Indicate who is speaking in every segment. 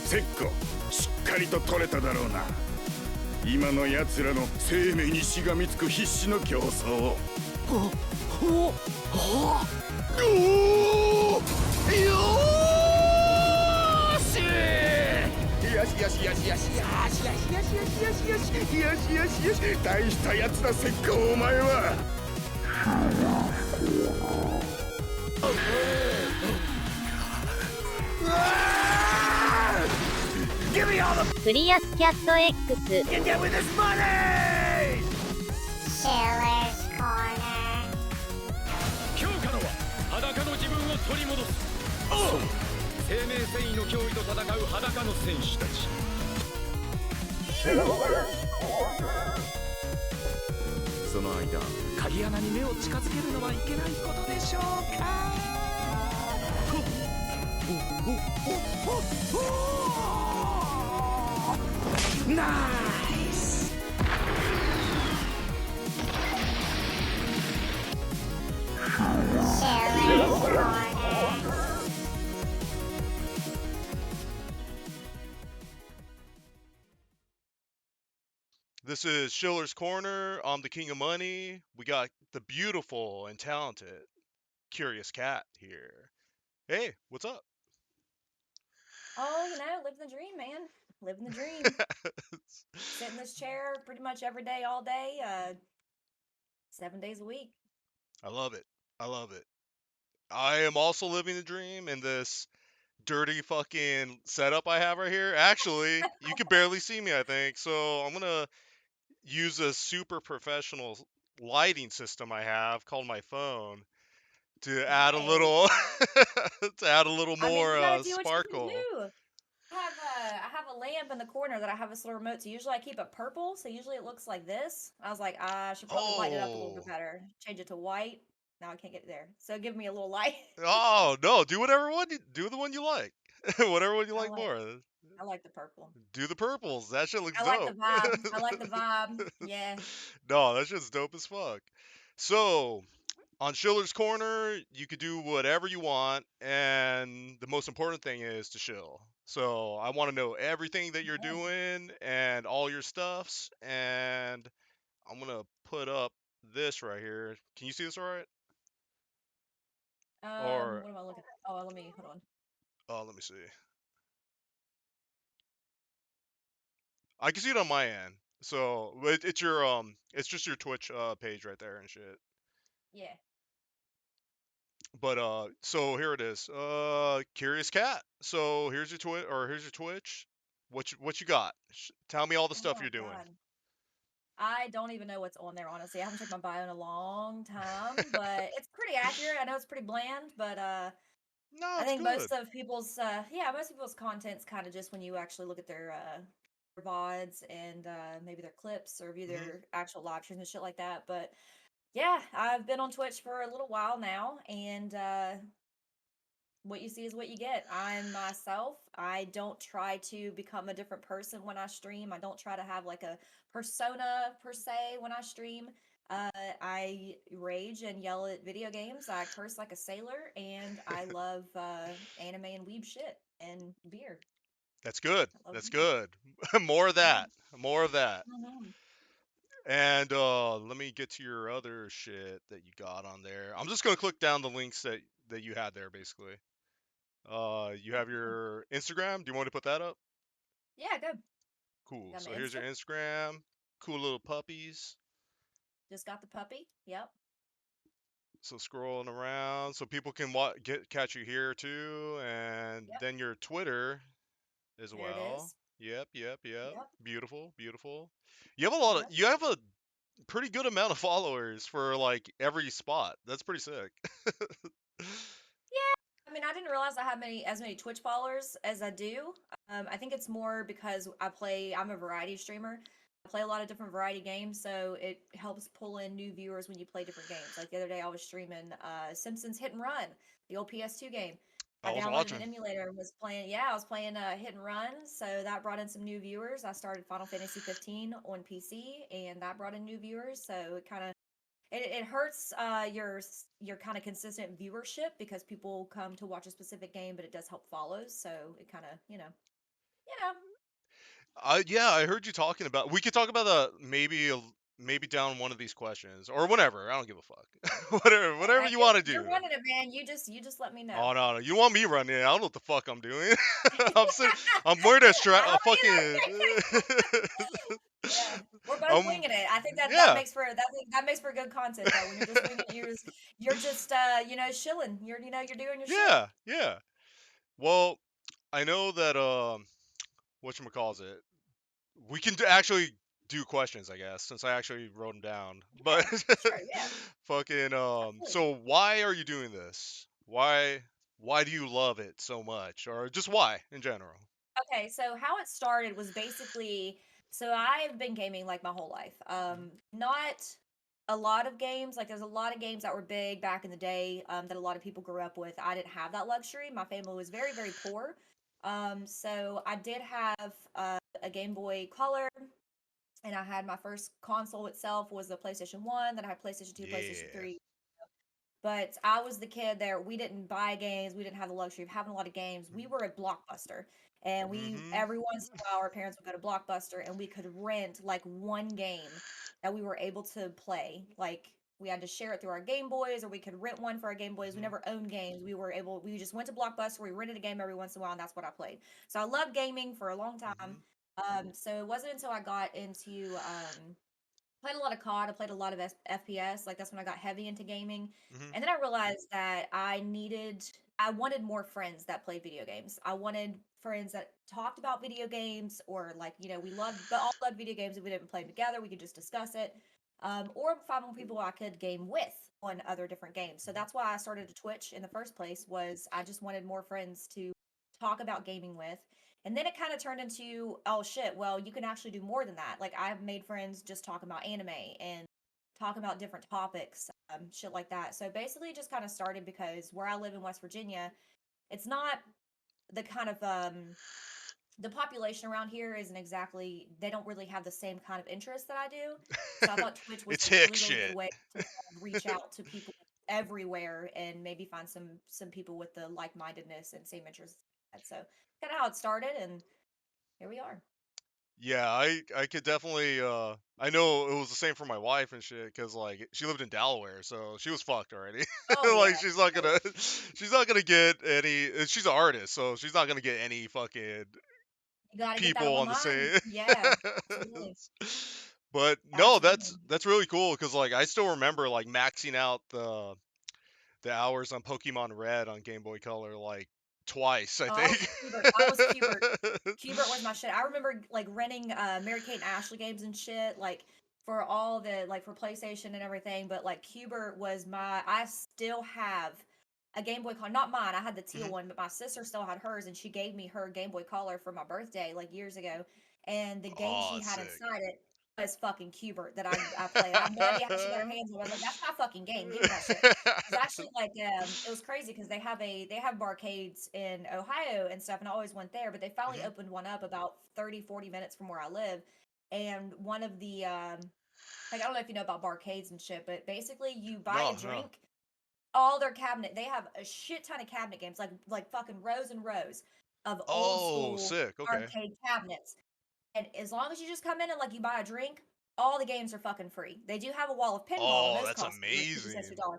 Speaker 1: セッコ、しっかりと取れただろうな。今の奴らの生命にしがみつく必死の競争を。およーしよしよしよしよしよしよしよしよしよしよしよしよしよし、大したやつだセッコ、お前は。
Speaker 2: クリアスキャット X
Speaker 1: Get down with this money!
Speaker 3: Shiller'z corner.
Speaker 4: 今日からは裸の自分を取り戻す。そう、生命繊維の脅威と戦う裸の戦士たち。その間、鍵穴に目を近づけるのはいけないことでしょうか。Nice!
Speaker 3: Shiller'z corner.
Speaker 5: This is Shiller'z Corner. I'm the king of money. We got the beautiful and talented Curious Cat here. Hey, what's up?
Speaker 6: Oh, living the dream, man. Living the dream. Sit in this chair pretty much every day, all day, 7 days a week.
Speaker 5: I love it. I love it. I am also living the dream in this dirty fucking setup I have right here. Actually, you can barely see me, I think. So I'm gonna use a super professional lighting system I have called my phone to add a little to add a little more
Speaker 6: you gotta do what you can
Speaker 5: sparkle.
Speaker 6: do. I have a lamp in the corner that I have this little remote. So usually I keep it purple. So usually it looks like this. I was like, I should probably light it up a little bit better. Change it to white. Now I can't get it there. So give me a little light.
Speaker 5: Oh no, do whatever one do the one you like. Whatever one you like more.
Speaker 6: I like the purple.
Speaker 5: Do the purples. That shit looks
Speaker 6: I
Speaker 5: dope.
Speaker 6: like the vibe. I like the vibe. Yeah.
Speaker 5: No, that shit's dope as fuck. So, on Shiller'z Corner, you could do whatever you want, and the most important thing is to shill. So, I want to know everything that you're doing and all your stuffs, and I'm gonna put up this right here. Can you see this all right? Or
Speaker 6: What am I looking at? Oh, let me hold on.
Speaker 5: oh, let me see. I can see it on my end. So it's your it's just your Twitch page right there and shit.
Speaker 6: Yeah.
Speaker 5: But so here it is. Curious Cat. So here's your Twitch. What you got? Tell me all the stuff
Speaker 6: Oh,
Speaker 5: you're doing.
Speaker 6: God. I don't even know what's on there, honestly. I haven't checked my bio in a long time, but it's pretty accurate. I know it's pretty bland, but
Speaker 5: No,
Speaker 6: I
Speaker 5: it's
Speaker 6: think
Speaker 5: good.
Speaker 6: most people's content's kind of just when you actually look at their VODs and maybe their clips or view their actual live streams and shit like that. But yeah, I've been on Twitch for a little while now, and what you see is what you get. I'm myself. I don't try to become a different person when I stream. I don't try to have like a persona per se when I stream. I rage and yell at video games. I curse like a sailor, and I love anime and weeb shit and beer.
Speaker 5: That's good.
Speaker 6: I love
Speaker 5: That's
Speaker 6: beer.
Speaker 5: good. More of that. More of that.
Speaker 6: Mhm.
Speaker 5: And let me get to your other shit that you got on there. I'm just gonna click down the links that you had there, basically. You have your Instagram. Do you want to put that up?
Speaker 6: Yeah, good.
Speaker 5: Cool.
Speaker 6: Got
Speaker 5: So
Speaker 6: my
Speaker 5: here's your
Speaker 6: Insta.
Speaker 5: Instagram. Cool little puppies.
Speaker 6: Just got the puppy. Yep.
Speaker 5: So scrolling around, so people can catch you here too, and
Speaker 6: Yep.
Speaker 5: then your Twitter as
Speaker 6: There it
Speaker 5: well.
Speaker 6: is.
Speaker 5: Yep.
Speaker 6: Yep.
Speaker 5: Beautiful, beautiful. You have a lot of.
Speaker 6: Yep.
Speaker 5: You have a pretty good amount of followers for like every spot. That's pretty sick.
Speaker 6: Yeah. I mean, I didn't realize I had as many Twitch followers as I do. I think it's more because I'm a variety streamer. I play a lot of different variety games, so it helps pull in new viewers when you play different games. Like the other day, I was streaming Simpsons Hit and Run, the old PS2 game. I
Speaker 5: I was
Speaker 6: downloaded
Speaker 5: watching.
Speaker 6: an emulator and was playing. Yeah, I was playing Hit and Run, so that brought in some new viewers. I started Final Fantasy 15 on PC, and that brought in new viewers. So it kind of it hurts your kind of consistent viewership because people come to watch a specific game, but it does help follows. So it kind of
Speaker 5: Yeah, I heard you talking about. We could talk about the maybe down one of these questions or whatever. I don't give a fuck. Whatever
Speaker 6: Okay,
Speaker 5: you want to
Speaker 6: you're
Speaker 5: do.
Speaker 6: running it, man. You just let me know.
Speaker 5: Oh no, you want me running it? I don't know what the fuck I'm doing. I'm sitting. I'm wearing
Speaker 6: I
Speaker 5: a
Speaker 6: don't
Speaker 5: fucking.
Speaker 6: Yeah, we're both
Speaker 5: I'm
Speaker 6: winging it. I think that
Speaker 5: yeah
Speaker 6: makes for that makes for good content though. When you're just winging it, you're just shilling. You're doing your shit.
Speaker 5: yeah. Well, I know that whatchamacalls it. We can actually do questions, I guess, since I actually wrote them down. But
Speaker 6: Yeah, sure, yeah,
Speaker 5: fucking
Speaker 6: absolutely.
Speaker 5: so why are you doing this? Why do you love it so much, or just why in general?
Speaker 6: Okay, so how it started was basically so I've been gaming like my whole life. Not a lot of games. Like there's a lot of games that were big back in the day that a lot of people grew up with. I didn't have that luxury. My family was very, very poor. So I did have a Game Boy Color, and I had my first console itself was the PlayStation 1, then I had PlayStation 2, PlayStation
Speaker 5: Yeah.
Speaker 6: 3. But I was the kid there. We didn't buy games. We didn't have the luxury of having a lot of games. We were at Blockbuster. And we
Speaker 5: Mm-hmm.
Speaker 6: every once in a while our parents would go to Blockbuster and we could rent like one game that we were able to play. Like we had to share it through our Game Boys or we could rent one for our Game Boys. We
Speaker 5: Mm-hmm.
Speaker 6: never owned games. We just went to Blockbuster, we rented a game every once in a while, and that's what I played. So I loved gaming for a long time.
Speaker 5: Mm-hmm.
Speaker 6: So it wasn't until I got into played a lot of COD. I played a lot of FPS. Like that's when I got heavy into gaming.
Speaker 5: Mm-hmm.
Speaker 6: And then I realized that I wanted more friends that played video games. I wanted friends that talked about video games or like, but all loved video games. If we didn't play them together, we could just discuss it. Or find more people I could game with on other different games. So that's why I started to Twitch in the first place was I just wanted more friends to talk about gaming with. And then it kind of turned into, oh shit, well, you can actually do more than that. Like I've made friends just talk about anime and talk about different topics, shit like that. So basically it just kind of started because where I live in West Virginia, it's not the kind of the population around here isn't exactly they don't really have the same kind of interests that I do. So I thought Twitch was
Speaker 5: It's
Speaker 6: a
Speaker 5: hick
Speaker 6: really, really good
Speaker 5: shit.
Speaker 6: way to kind of reach out to people everywhere and maybe find some people with the like-mindedness and same interests. So kind of how it started and here we are.
Speaker 5: Yeah, I could definitely I know it was the same for my wife and shit because like she lived in Delaware, so she was fucked already.
Speaker 6: Oh yeah.
Speaker 5: Like she's not gonna get any. She's an artist, so she's not gonna get any fucking
Speaker 6: You got to get that
Speaker 5: people on the
Speaker 6: online.
Speaker 5: same.
Speaker 6: Yeah, absolutely.
Speaker 5: But no,
Speaker 6: Absolutely.
Speaker 5: that's really cool because like I still remember like maxing out the hours on Pokemon Red on Game Boy Color like twice, I
Speaker 6: Oh, I was
Speaker 5: think.
Speaker 6: Cubert. I was Cubert. Cubert was my shit. I remember like renting Mary Kate and Ashley games and shit, like for all the like for PlayStation and everything. But like Cubert was my. I still have a Game Boy Color. Not mine. I had the teal
Speaker 5: Mhm.
Speaker 6: one, but my sister still had hers, and she gave me her Game Boy Color for my birthday like years ago. And the game
Speaker 5: Oh,
Speaker 6: she had
Speaker 5: sick.
Speaker 6: inside it was fucking Cubert that I played. I have no idea how she got her hands on it. I was like, that's my fucking game. Give me that shit. It's actually like it was crazy because they have barcades in Ohio and stuff, and I always went there. But they finally
Speaker 5: Mhm.
Speaker 6: opened one up about 30-40 minutes from where I live, and one of the like I don't know if you know about barcades and shit, but basically you buy a
Speaker 5: No, no.
Speaker 6: drink, all their cabinet they have a shit ton of cabinet games, like fucking rows and rows of old
Speaker 5: Oh,
Speaker 6: school
Speaker 5: sick. Okay.
Speaker 6: arcade cabinets. And as long as you just come in and like you buy a drink, all the games are fucking free. They do have a wall of pinball, and
Speaker 5: Oh,
Speaker 6: those
Speaker 5: that's
Speaker 6: cost like 50 cents to a
Speaker 5: amazing.
Speaker 6: dollar,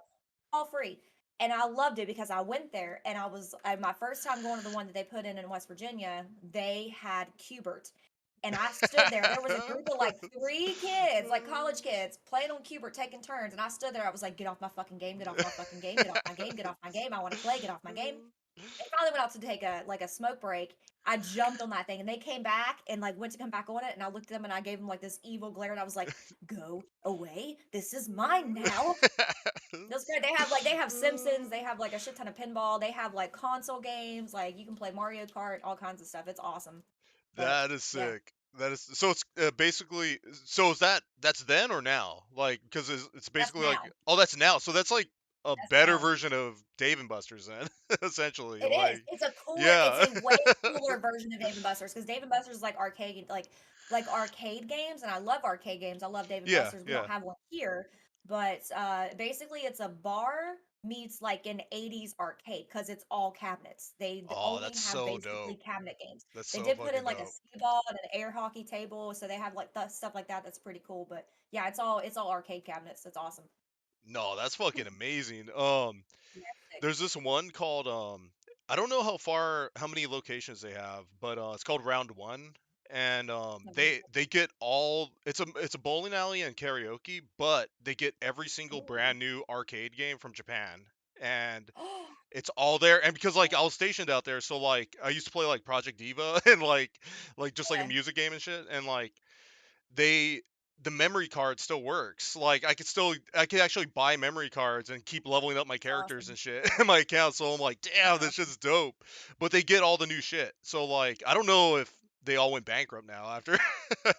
Speaker 6: all free. And I loved it because I went there and I was my first time going to the one that they put in West Virginia. They had Cubert, and I stood there. There was a group of like 3 kids, like college kids, playing on Cubert, taking turns. And I stood there. I was like, "Get off my fucking game! Get off my fucking game! Get off my game! Get off my game! I want to play! Get off my game!" And finally went out to take a smoke break. I jumped on that thing and they came back and like went to come back on it and I looked at them and I gave them like this evil glare and I was like, "Go away. This is mine now." It was great. They have Simpsons, they have like a shit ton of pinball, they have like console games, like you can play Mario Kart, all kinds of stuff. It's awesome. But
Speaker 5: That is
Speaker 6: yeah,
Speaker 5: sick. That is so. It's basically so. Is that's then or now? Like, because it's
Speaker 6: that's
Speaker 5: basically like
Speaker 6: now.
Speaker 5: oh, that's now. So that's like a
Speaker 6: That's
Speaker 5: better
Speaker 6: now.
Speaker 5: version of Dave and Buster's then, essentially.
Speaker 6: It is.
Speaker 5: Like,
Speaker 6: It's
Speaker 5: yeah,
Speaker 6: a way cooler version of Dave and Buster's because Dave and Buster's is like like arcade games, and I love arcade games. I love Dave and
Speaker 5: yeah,
Speaker 6: Buster's. We don't
Speaker 5: yeah.
Speaker 6: have one here, but basically it's a bar meets like an 80s arcade because it's all cabinets. They
Speaker 5: Oh,
Speaker 6: only
Speaker 5: that's
Speaker 6: have
Speaker 5: so
Speaker 6: basically
Speaker 5: dope.
Speaker 6: cabinet games.
Speaker 5: That's
Speaker 6: They
Speaker 5: so
Speaker 6: did put in
Speaker 5: fucking
Speaker 6: like a
Speaker 5: dope.
Speaker 6: skee ball and an air hockey table, so they have like stuff like that. That's pretty cool. But yeah, it's all arcade cabinets. That's awesome.
Speaker 5: No, that's fucking amazing.
Speaker 6: Yeah, sick.
Speaker 5: There's this one called I don't know how many locations they have, but it's called Round One, and
Speaker 6: Never heard
Speaker 5: they get all it's a bowling alley and karaoke, but they get every single
Speaker 6: of
Speaker 5: brand new arcade game from Japan, and
Speaker 6: it.
Speaker 5: it's all there. And because like I was stationed out there, so like I used to play like Project Diva and like just like a
Speaker 6: Yeah,
Speaker 5: music game and shit, and like they the memory card still works. Like I could actually buy memory cards and keep leveling up my
Speaker 6: that's
Speaker 5: characters
Speaker 6: awesome.
Speaker 5: and shit in my account. So I'm like,
Speaker 6: That's
Speaker 5: damn, this
Speaker 6: awesome.
Speaker 5: shit's dope. But they get all the new shit. So like I don't know if they all went bankrupt now after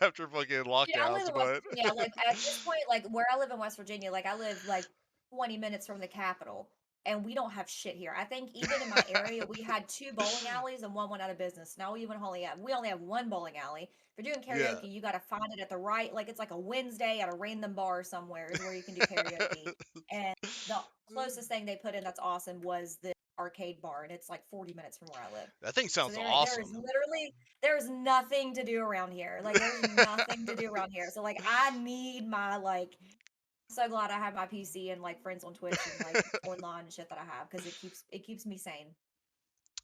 Speaker 5: after fucking
Speaker 6: Dude, I live
Speaker 5: lockdowns,
Speaker 6: in West
Speaker 5: but
Speaker 6: Virginia. Like at this point, like where I live in West Virginia, like I live like 20 minutes from the capital, and we don't have shit here. I think even in my area, we had two bowling alleys and one went out of business. Now we only have one bowling alley. If you're doing
Speaker 5: yeah.
Speaker 6: karaoke, you got to find it at the right, like it's like a Wednesday at a random bar somewhere is where you can do karaoke. And the closest thing they put in that's awesome was the arcade bar, and it's like 40 minutes from where I live.
Speaker 5: That thing
Speaker 6: So
Speaker 5: sounds
Speaker 6: there is
Speaker 5: awesome.
Speaker 6: literally there's nothing to do around here. Like there's nothing to do around here. So like I need my like I'm so glad I have my PC and like friends on Twitch and like online and shit that I have because it keeps me sane.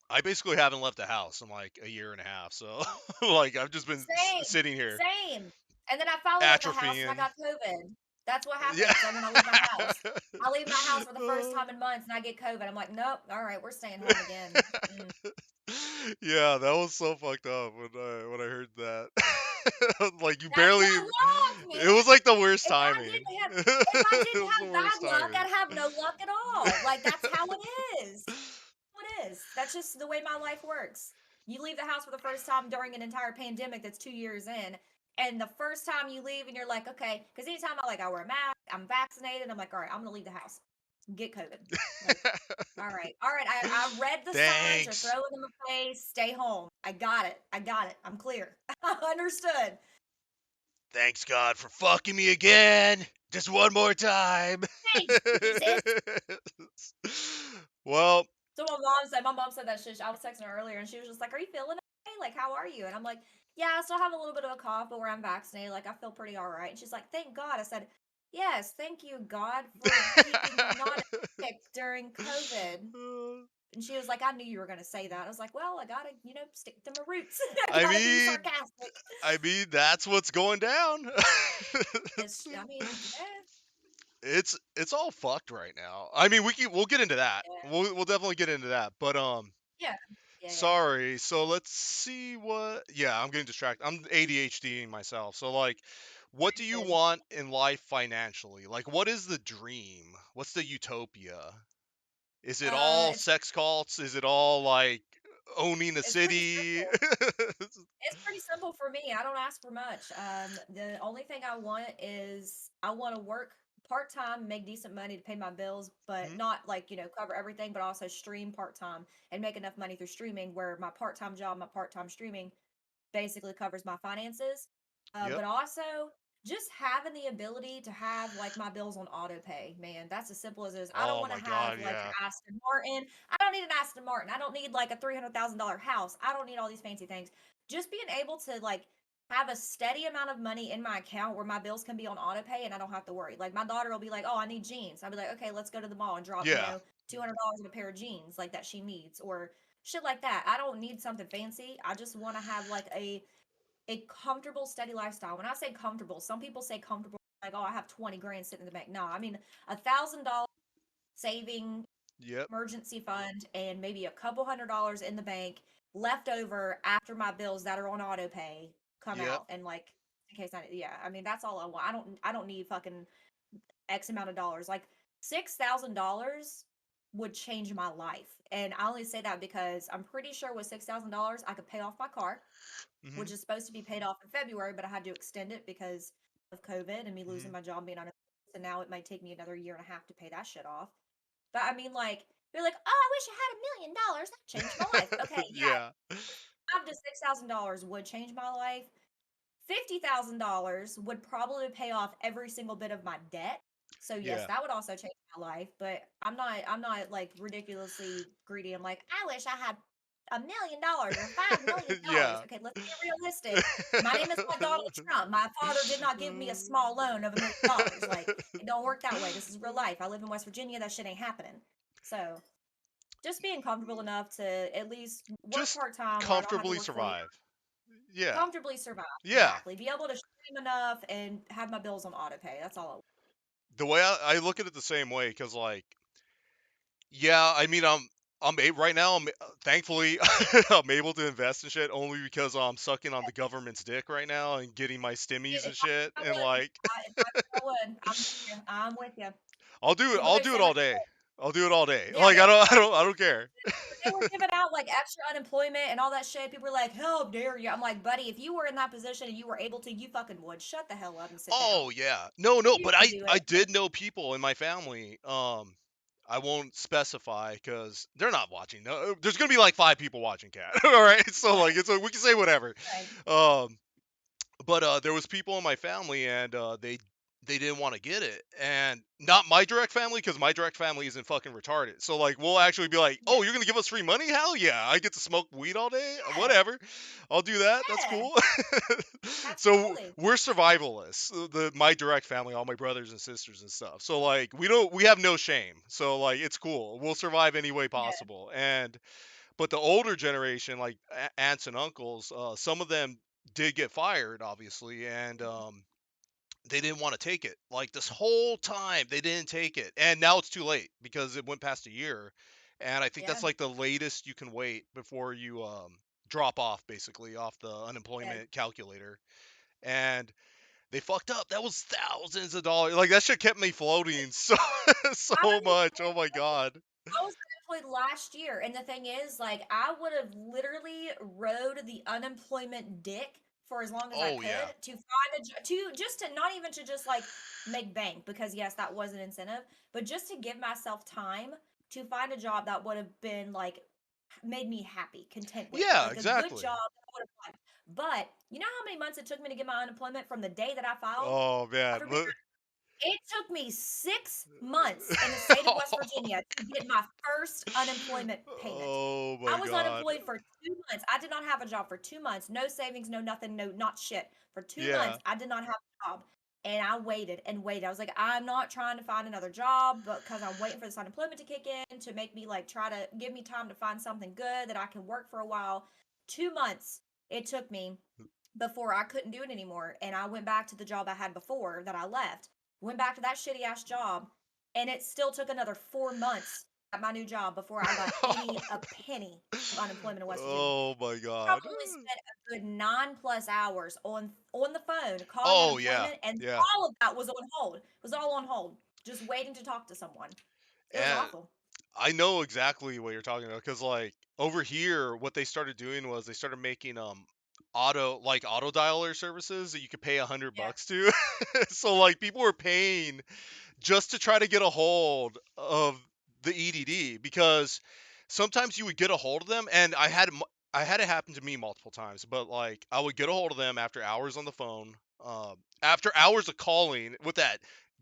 Speaker 5: I basically haven't left the house in like a year and a half, so like I've just been
Speaker 6: Same,
Speaker 5: sitting here
Speaker 6: same. And then I finally left the house and I
Speaker 5: atrophying.
Speaker 6: got COVID. That's what
Speaker 5: Yeah.
Speaker 6: happens. And when I leave my house, I leave my house for the first time in months and I get COVID. I'm like, nope. All right, we're staying home again. Mm.
Speaker 5: Yeah, that was so fucked up when I heard that. Like you
Speaker 6: That's
Speaker 5: barely,
Speaker 6: my luck,
Speaker 5: it was
Speaker 6: man.
Speaker 5: like the worst
Speaker 6: If I
Speaker 5: timing.
Speaker 6: didn't have if I
Speaker 5: It
Speaker 6: didn't
Speaker 5: was the
Speaker 6: have bad
Speaker 5: worst
Speaker 6: luck,
Speaker 5: timing.
Speaker 6: I'd have no luck at all. Like that's how it is. It is. That's just the way my life works. You leave the house for the first time during an entire pandemic that's 2 years in, and the first time you leave and you're like, okay, because anytime I wear a mask, I'm vaccinated, I'm like, all right, I'm gonna leave the house. Get COVID. Like, all right. I read the signs, or
Speaker 5: Thanks.
Speaker 6: throw it in the face, stay home. I got it. I'm clear. I understood.
Speaker 5: Thanks God for fucking me again. Just one more time.
Speaker 6: Thanks, Jesus.
Speaker 5: Well,
Speaker 6: So my mom said that shit. I was texting her earlier, and she was just like, "Are you feeling okay? Like, how are you?" And I'm like, "Yeah, I still have a little bit of a cough, but where I'm vaccinated, like, I feel pretty all right." And she's like, "Thank God." I said, "Yes, thank you, God, for keeping me not sick during COVID." And she was like, "I knew you were gonna say that." I was like, "Well, I gotta, stick to my roots. I
Speaker 5: I
Speaker 6: gotta be
Speaker 5: mean,
Speaker 6: sarcastic."
Speaker 5: that's what's going down.
Speaker 6: I mean, yeah,
Speaker 5: It's all fucked right now. I mean, we'll get into that.
Speaker 6: yeah,
Speaker 5: We'll definitely get into that. But
Speaker 6: yeah, yeah, yeah.
Speaker 5: sorry. So let's see what. Yeah, I'm getting distracted. I'm ADHDing myself. So like, what do you
Speaker 6: Good.
Speaker 5: want in life financially? Like, what is the dream? What's the utopia? Is it
Speaker 6: Uh,
Speaker 5: all
Speaker 6: it's
Speaker 5: sex cults? Is it all like owning a
Speaker 6: it's pretty
Speaker 5: city?
Speaker 6: simple. It's pretty simple for me. I don't ask for much. The only thing I want is I want to work part time, make decent money to pay my bills, but
Speaker 5: Mhm.
Speaker 6: not like, cover everything, but also stream part time and make enough money through streaming where my part time job, my part time streaming basically covers my finances.
Speaker 5: Yep.
Speaker 6: But also just having the ability to have like my bills on auto pay, man, that's as simple as it is. I don't
Speaker 5: Oh
Speaker 6: want to
Speaker 5: my
Speaker 6: have
Speaker 5: God,
Speaker 6: like
Speaker 5: yeah.
Speaker 6: an Aston Martin. I don't need an Aston Martin. I don't need like a $300,000 house. I don't need all these fancy things. Just being able to like have a steady amount of money in my account where my bills can be on auto pay and I don't have to worry. Like my daughter will be like, "Oh, I need jeans." I'll be like, "Okay, let's go to the mall and drop,
Speaker 5: Yeah.
Speaker 6: $200 on a pair of jeans like that she needs," or shit like that. I don't need something fancy. I just want to have like a comfortable, steady lifestyle. When I say comfortable, some people say comfortable like, "Oh, I have 20 grand sitting in the bank." No, I mean $1,000 saving
Speaker 5: Yep.
Speaker 6: emergency fund and maybe a couple $100 in the bank left over after my bills that are on auto pay come
Speaker 5: Yep.
Speaker 6: out, and like in case I mean that's all I want. I don't need fucking X amount of dollars. Like $6,000 would change my life. And I only say that because I'm pretty sure with $6,000 I could pay off my car,
Speaker 5: Mhm.
Speaker 6: which is supposed to be paid off in February, but I had to extend it because of COVID and me losing
Speaker 5: Mhm.
Speaker 6: my job being on it. So now it might take me another year and a half to pay that shit off. But I mean, like, they're like, "Oh, I wish I had $1 million. That changed my life." Okay, yeah,
Speaker 5: Yeah.
Speaker 6: $5,000 to $6,000 would change my life. $50,000 would probably pay off every single bit of my debt. So yes,
Speaker 5: Yeah.
Speaker 6: that would also change my life. But I'm not like ridiculously greedy. I'm like, I wish I had $1 million or $5 million.
Speaker 5: Yeah.
Speaker 6: Okay, let's be realistic. My name is not Donald Trump. My father did not give me a small loan of $1 million. Like, it don't work that way. This is real life. I live in West Virginia. That shit ain't happening. So just being comfortable enough to at least work
Speaker 5: Just
Speaker 6: part time where I don't have to
Speaker 5: comfortably
Speaker 6: work 40
Speaker 5: survive. Yeah.
Speaker 6: comfortably survive.
Speaker 5: Yeah.
Speaker 6: Exactly. Be able to stream enough and have my bills on auto pay. That's all I want.
Speaker 5: The way I look at it the same way, because like, yeah, I mean, right now. Thankfully I'm able to invest in shit only because I'm sucking on the government's dick right now and getting my stimmies
Speaker 6: If
Speaker 5: and shit,
Speaker 6: I
Speaker 5: and
Speaker 6: would,
Speaker 5: like,
Speaker 6: if I could, I would. I'm with you. I'm with you.
Speaker 5: I'll do it.
Speaker 6: People
Speaker 5: I'll
Speaker 6: get
Speaker 5: do
Speaker 6: so
Speaker 5: it all
Speaker 6: much.
Speaker 5: day. I'll do it all day.
Speaker 6: Yeah,
Speaker 5: Like,
Speaker 6: they
Speaker 5: I don't care.
Speaker 6: they were giving out like extra unemployment and all that shit. People were like, "How dare you?" I'm like, buddy, if you were in that position and you were able to, you fucking would. Shut the hell up and sit down.
Speaker 5: Oh yeah. No,
Speaker 6: You
Speaker 5: but
Speaker 6: can do
Speaker 5: I
Speaker 6: it.
Speaker 5: did know people in my family. I won't specify because they're not watching. No, there's gonna be like 5 people watching, cat. All right. So like,
Speaker 6: Right.
Speaker 5: it's we can say whatever.
Speaker 6: Right.
Speaker 5: Um, but there was people in my family, and they didn't want to get it, and not my direct family, because my direct family isn't fucking retarded. So like, we'll actually be like,
Speaker 6: Yeah.
Speaker 5: oh, you're gonna give us free money? Hell yeah, I get to smoke weed all day.
Speaker 6: Yeah.
Speaker 5: Whatever, I'll do that. That's
Speaker 6: Yeah.
Speaker 5: cool. So
Speaker 6: Absolutely.
Speaker 5: we're survivalists. My direct family, all my brothers and sisters and stuff. So like, we have no shame. So like, it's cool. We'll survive any way
Speaker 6: Yeah.
Speaker 5: possible. And but the older generation, like aunts and uncles, some of them did get fired, obviously, and they didn't want to take it. Like, this whole time, they didn't take it, and now it's too late because it went past a year, and I think
Speaker 6: Yeah.
Speaker 5: that's like the latest you can wait before you drop off, basically, off the
Speaker 6: Yeah.
Speaker 5: unemployment calculator. And they fucked up. That was thousands of dollars. Like, that shit kept me floating so so
Speaker 6: I was
Speaker 5: much. Oh my god.
Speaker 6: I was unemployed last year, and the thing is, like, I would have literally rode the unemployment dick for as long as I
Speaker 5: Oh
Speaker 6: could
Speaker 5: yeah.
Speaker 6: to find to just to not even to just like make bank, because yes, that was an incentive, but just to give myself time to find a job that would have been like made me happy, content with,
Speaker 5: Yeah,
Speaker 6: like a good
Speaker 5: exactly.
Speaker 6: job that I would have liked. But you know how many months it took me to get my unemployment from the day that I filed?
Speaker 5: Oh man.
Speaker 6: God forbid it took me 6 months in the state of West Virginia to get my first unemployment payment.
Speaker 5: Oh
Speaker 6: I
Speaker 5: my
Speaker 6: was
Speaker 5: god.
Speaker 6: unemployed for 2 months. I did not have a job for 2 months. No savings, no nothing, no not shit. For 2
Speaker 5: Yeah.
Speaker 6: months, I did not have a job. And I waited and waited. I was like, I'm not trying to find another job, but because I'm waiting for this unemployment to kick in to make me like try to give me time to find something good that I can work for a while. 2 months it took me before I couldn't do it anymore. And I went back to the job I had before that I left. Went back to that shitty ass job. And it still took another 4 months at my new job before I got a penny of unemployment in West Virginia.
Speaker 5: Oh my god.
Speaker 6: Probably spent a good 9+ hours on the phone calling
Speaker 5: Oh yeah.
Speaker 6: unemployment, and
Speaker 5: Yeah.
Speaker 6: all of that was on hold. It was all on hold, just waiting to talk to someone. It was
Speaker 5: And
Speaker 6: awful.
Speaker 5: I know exactly what you're talking about, because like, over here, what they started doing was they started making auto dialer services that you could pay $100
Speaker 6: Yeah,
Speaker 5: to. So like, people were paying just to try to get a hold of the EDD, because sometimes you would get a hold of them, and I had it happen to me multiple times, but like, I would get a hold of them after hours on the phone, after hours of calling with that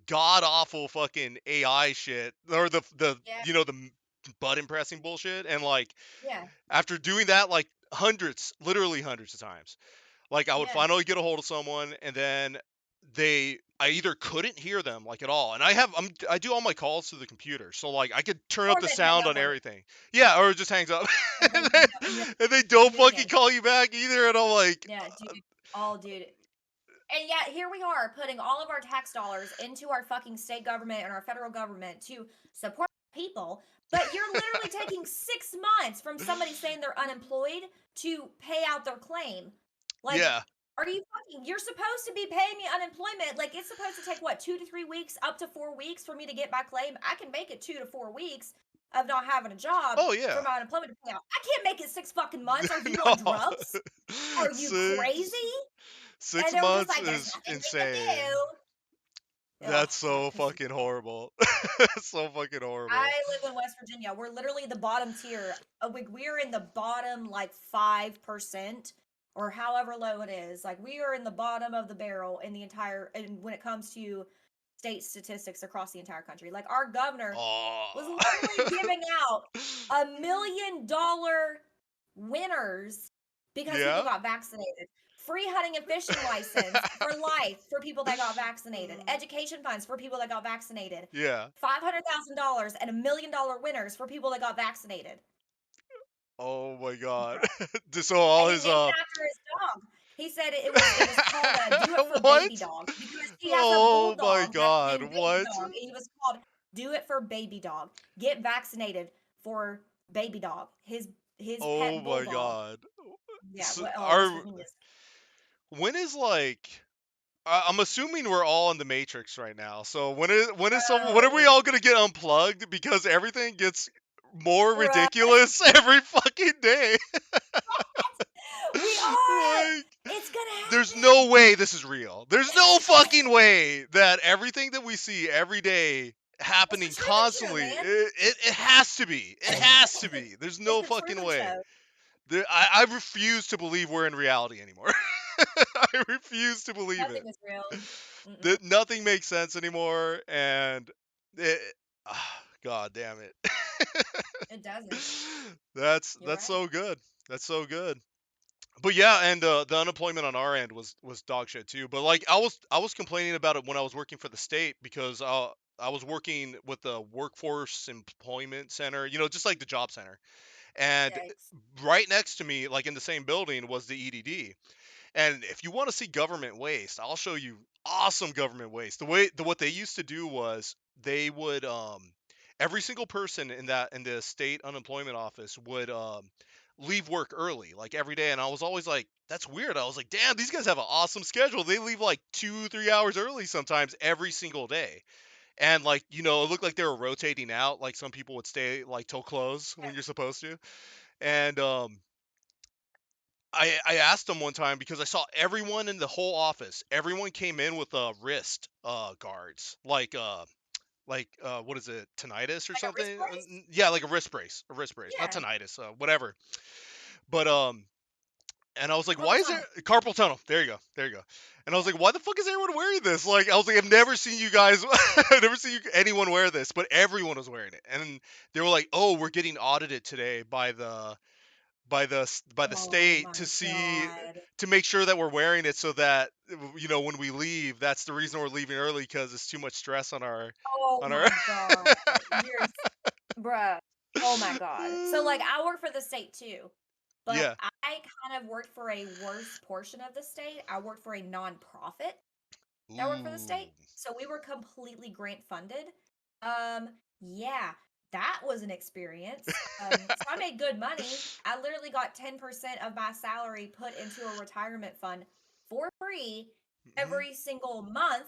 Speaker 5: god awful fucking AI shit, or the
Speaker 6: yeah,
Speaker 5: button pressing bullshit, and like,
Speaker 6: yeah,
Speaker 5: after doing that like literally hundreds of times, like, I would
Speaker 6: yeah.
Speaker 5: finally get a hold of someone, and then I either couldn't hear them like at all, and I do all my calls through the computer, so like, I could turn up
Speaker 6: Or
Speaker 5: the
Speaker 6: they hang
Speaker 5: sound
Speaker 6: up
Speaker 5: on
Speaker 6: on you.
Speaker 5: everything. Yeah, or it just hangs up.
Speaker 6: And
Speaker 5: and,
Speaker 6: they
Speaker 5: then,
Speaker 6: hang up, and you have
Speaker 5: and they
Speaker 6: to
Speaker 5: don't
Speaker 6: do it
Speaker 5: fucking
Speaker 6: again.
Speaker 5: call you back either, and I'm like,
Speaker 6: Yeah, dude. Oh, dude. And yet here we are putting all of our tax dollars into our fucking state government and our federal government to support people, but you're literally taking 6 months from somebody saying they're unemployed to pay out their claim. Like,
Speaker 5: yeah,
Speaker 6: are you fucking, you're supposed to be paying me unemployment. Like, it's supposed to take what, 2 to 3 weeks, up to 4 weeks for me to get my claim. I can make it 2 to 4 weeks of not having a job
Speaker 5: oh
Speaker 6: for
Speaker 5: yeah.
Speaker 6: my unemployment to pay out. I can't make it 6 fucking months. Are you on
Speaker 5: No.
Speaker 6: drugs? Are you
Speaker 5: six
Speaker 6: crazy?
Speaker 5: six
Speaker 6: And they were just
Speaker 5: months
Speaker 6: like, there's
Speaker 5: is
Speaker 6: nothing we can
Speaker 5: insane.
Speaker 6: do. Oh,
Speaker 5: That's
Speaker 6: God,
Speaker 5: so
Speaker 6: it pisses me
Speaker 5: fucking
Speaker 6: off.
Speaker 5: horrible. So fucking
Speaker 6: I
Speaker 5: horrible.
Speaker 6: live in West Virginia. We're literally the bottom tier. We're in the bottom like 5% or however low it is. Like, we are in the bottom of the barrel in the entire, and when it comes to state statistics across the entire country. Like our governor was
Speaker 5: Oh.
Speaker 6: literally giving out $1 million winners because people
Speaker 5: Yeah.
Speaker 6: got vaccinated. Free hunting and fishing license for life for people that got vaccinated. Education funds for people that got vaccinated.
Speaker 5: Yeah.
Speaker 6: $500,000 and $1 million winners for people that got vaccinated.
Speaker 5: Oh my god.
Speaker 6: Bruh.
Speaker 5: So all
Speaker 6: And he
Speaker 5: his
Speaker 6: named it after his dog. He said it was called Do It for Baby
Speaker 5: What?
Speaker 6: Dog because he has a
Speaker 5: Oh my
Speaker 6: bulldog that's
Speaker 5: god.
Speaker 6: named Baby
Speaker 5: What?
Speaker 6: Dog, and he was called Do It for Baby Dog. Get vaccinated for Baby Dog. His
Speaker 5: Oh
Speaker 6: pet
Speaker 5: my
Speaker 6: bulldog.
Speaker 5: god.
Speaker 6: Yeah.
Speaker 5: So
Speaker 6: What? Oh,
Speaker 5: are
Speaker 6: it's genius.
Speaker 5: when is like I'm assuming we're all in the Matrix right now. So when is someone when are we
Speaker 6: Bro.
Speaker 5: all gonna get unplugged because everything gets more
Speaker 6: Bruh.
Speaker 5: ridiculous every fucking day?
Speaker 6: We are.
Speaker 5: Like,
Speaker 6: It's gonna happen.
Speaker 5: there's no way this is real. There's no fucking way that everything that we see every day happening
Speaker 6: It's the Truman Show,
Speaker 5: constantly.
Speaker 6: man.
Speaker 5: It has to be. It has to be. There's no
Speaker 6: It's the
Speaker 5: fucking
Speaker 6: Truman
Speaker 5: way.
Speaker 6: Show.
Speaker 5: I refuse to believe we're in reality anymore. I refuse to believe
Speaker 6: Nothing
Speaker 5: it.
Speaker 6: is real. Mm-mm.
Speaker 5: That nothing makes sense anymore, and God damn it.
Speaker 6: It doesn't.
Speaker 5: That's
Speaker 6: You're right.
Speaker 5: so good. That's so good. But yeah, and the unemployment on our end was dog shit too. But like I was complaining about it when I was working for the state because I was working with the workforce employment center, you know, just like the job center. And
Speaker 6: Yikes.
Speaker 5: right next to me, like in the same building, was the EDD. And if you want to see government waste, I'll show you awesome government waste. What they used to do was they would every single person in the state unemployment office would leave work early, like every day. And I was always like, that's weird. I was like, damn, these guys have an awesome schedule. They leave like 2-3 hours early sometimes every single day. And like, you know, it looked like they were rotating out. Like some people would stay like till close when you're supposed to. And I asked them one time because I saw everyone in the whole office. Everyone came in with wrist guards, like what is it, tinnitus or
Speaker 6: Like a wrist
Speaker 5: something?
Speaker 6: brace?
Speaker 5: Yeah, like a wrist brace, not
Speaker 6: Yeah.
Speaker 5: tinnitus, whatever. But and I was like, why
Speaker 6: Carpal
Speaker 5: is there
Speaker 6: tunnel.
Speaker 5: carpal tunnel? There you go, there you go. And I was like, why the fuck is everyone wearing this? Like, I was like, I've never seen you guys, I've never seen anyone wear this, but everyone was wearing it. And they were like, oh, we're getting audited today by the
Speaker 6: Oh
Speaker 5: state
Speaker 6: my
Speaker 5: to see
Speaker 6: god.
Speaker 5: to make sure that we're wearing it so that you know when we leave, that's the reason we're leaving early because it's too much stress on our
Speaker 6: Oh
Speaker 5: on our.
Speaker 6: my god. You're bruh. Oh my god. So like I work for the state too, but
Speaker 5: Yeah.
Speaker 6: I kind of worked for a worse portion of the state. I worked for a nonprofit that worked for the state.
Speaker 5: Ooh.
Speaker 6: So we were completely grant funded. Yeah, that was an experience. So I made good money. I literally got 10% of my salary put into a retirement fund for free
Speaker 5: Mhm.
Speaker 6: every single month.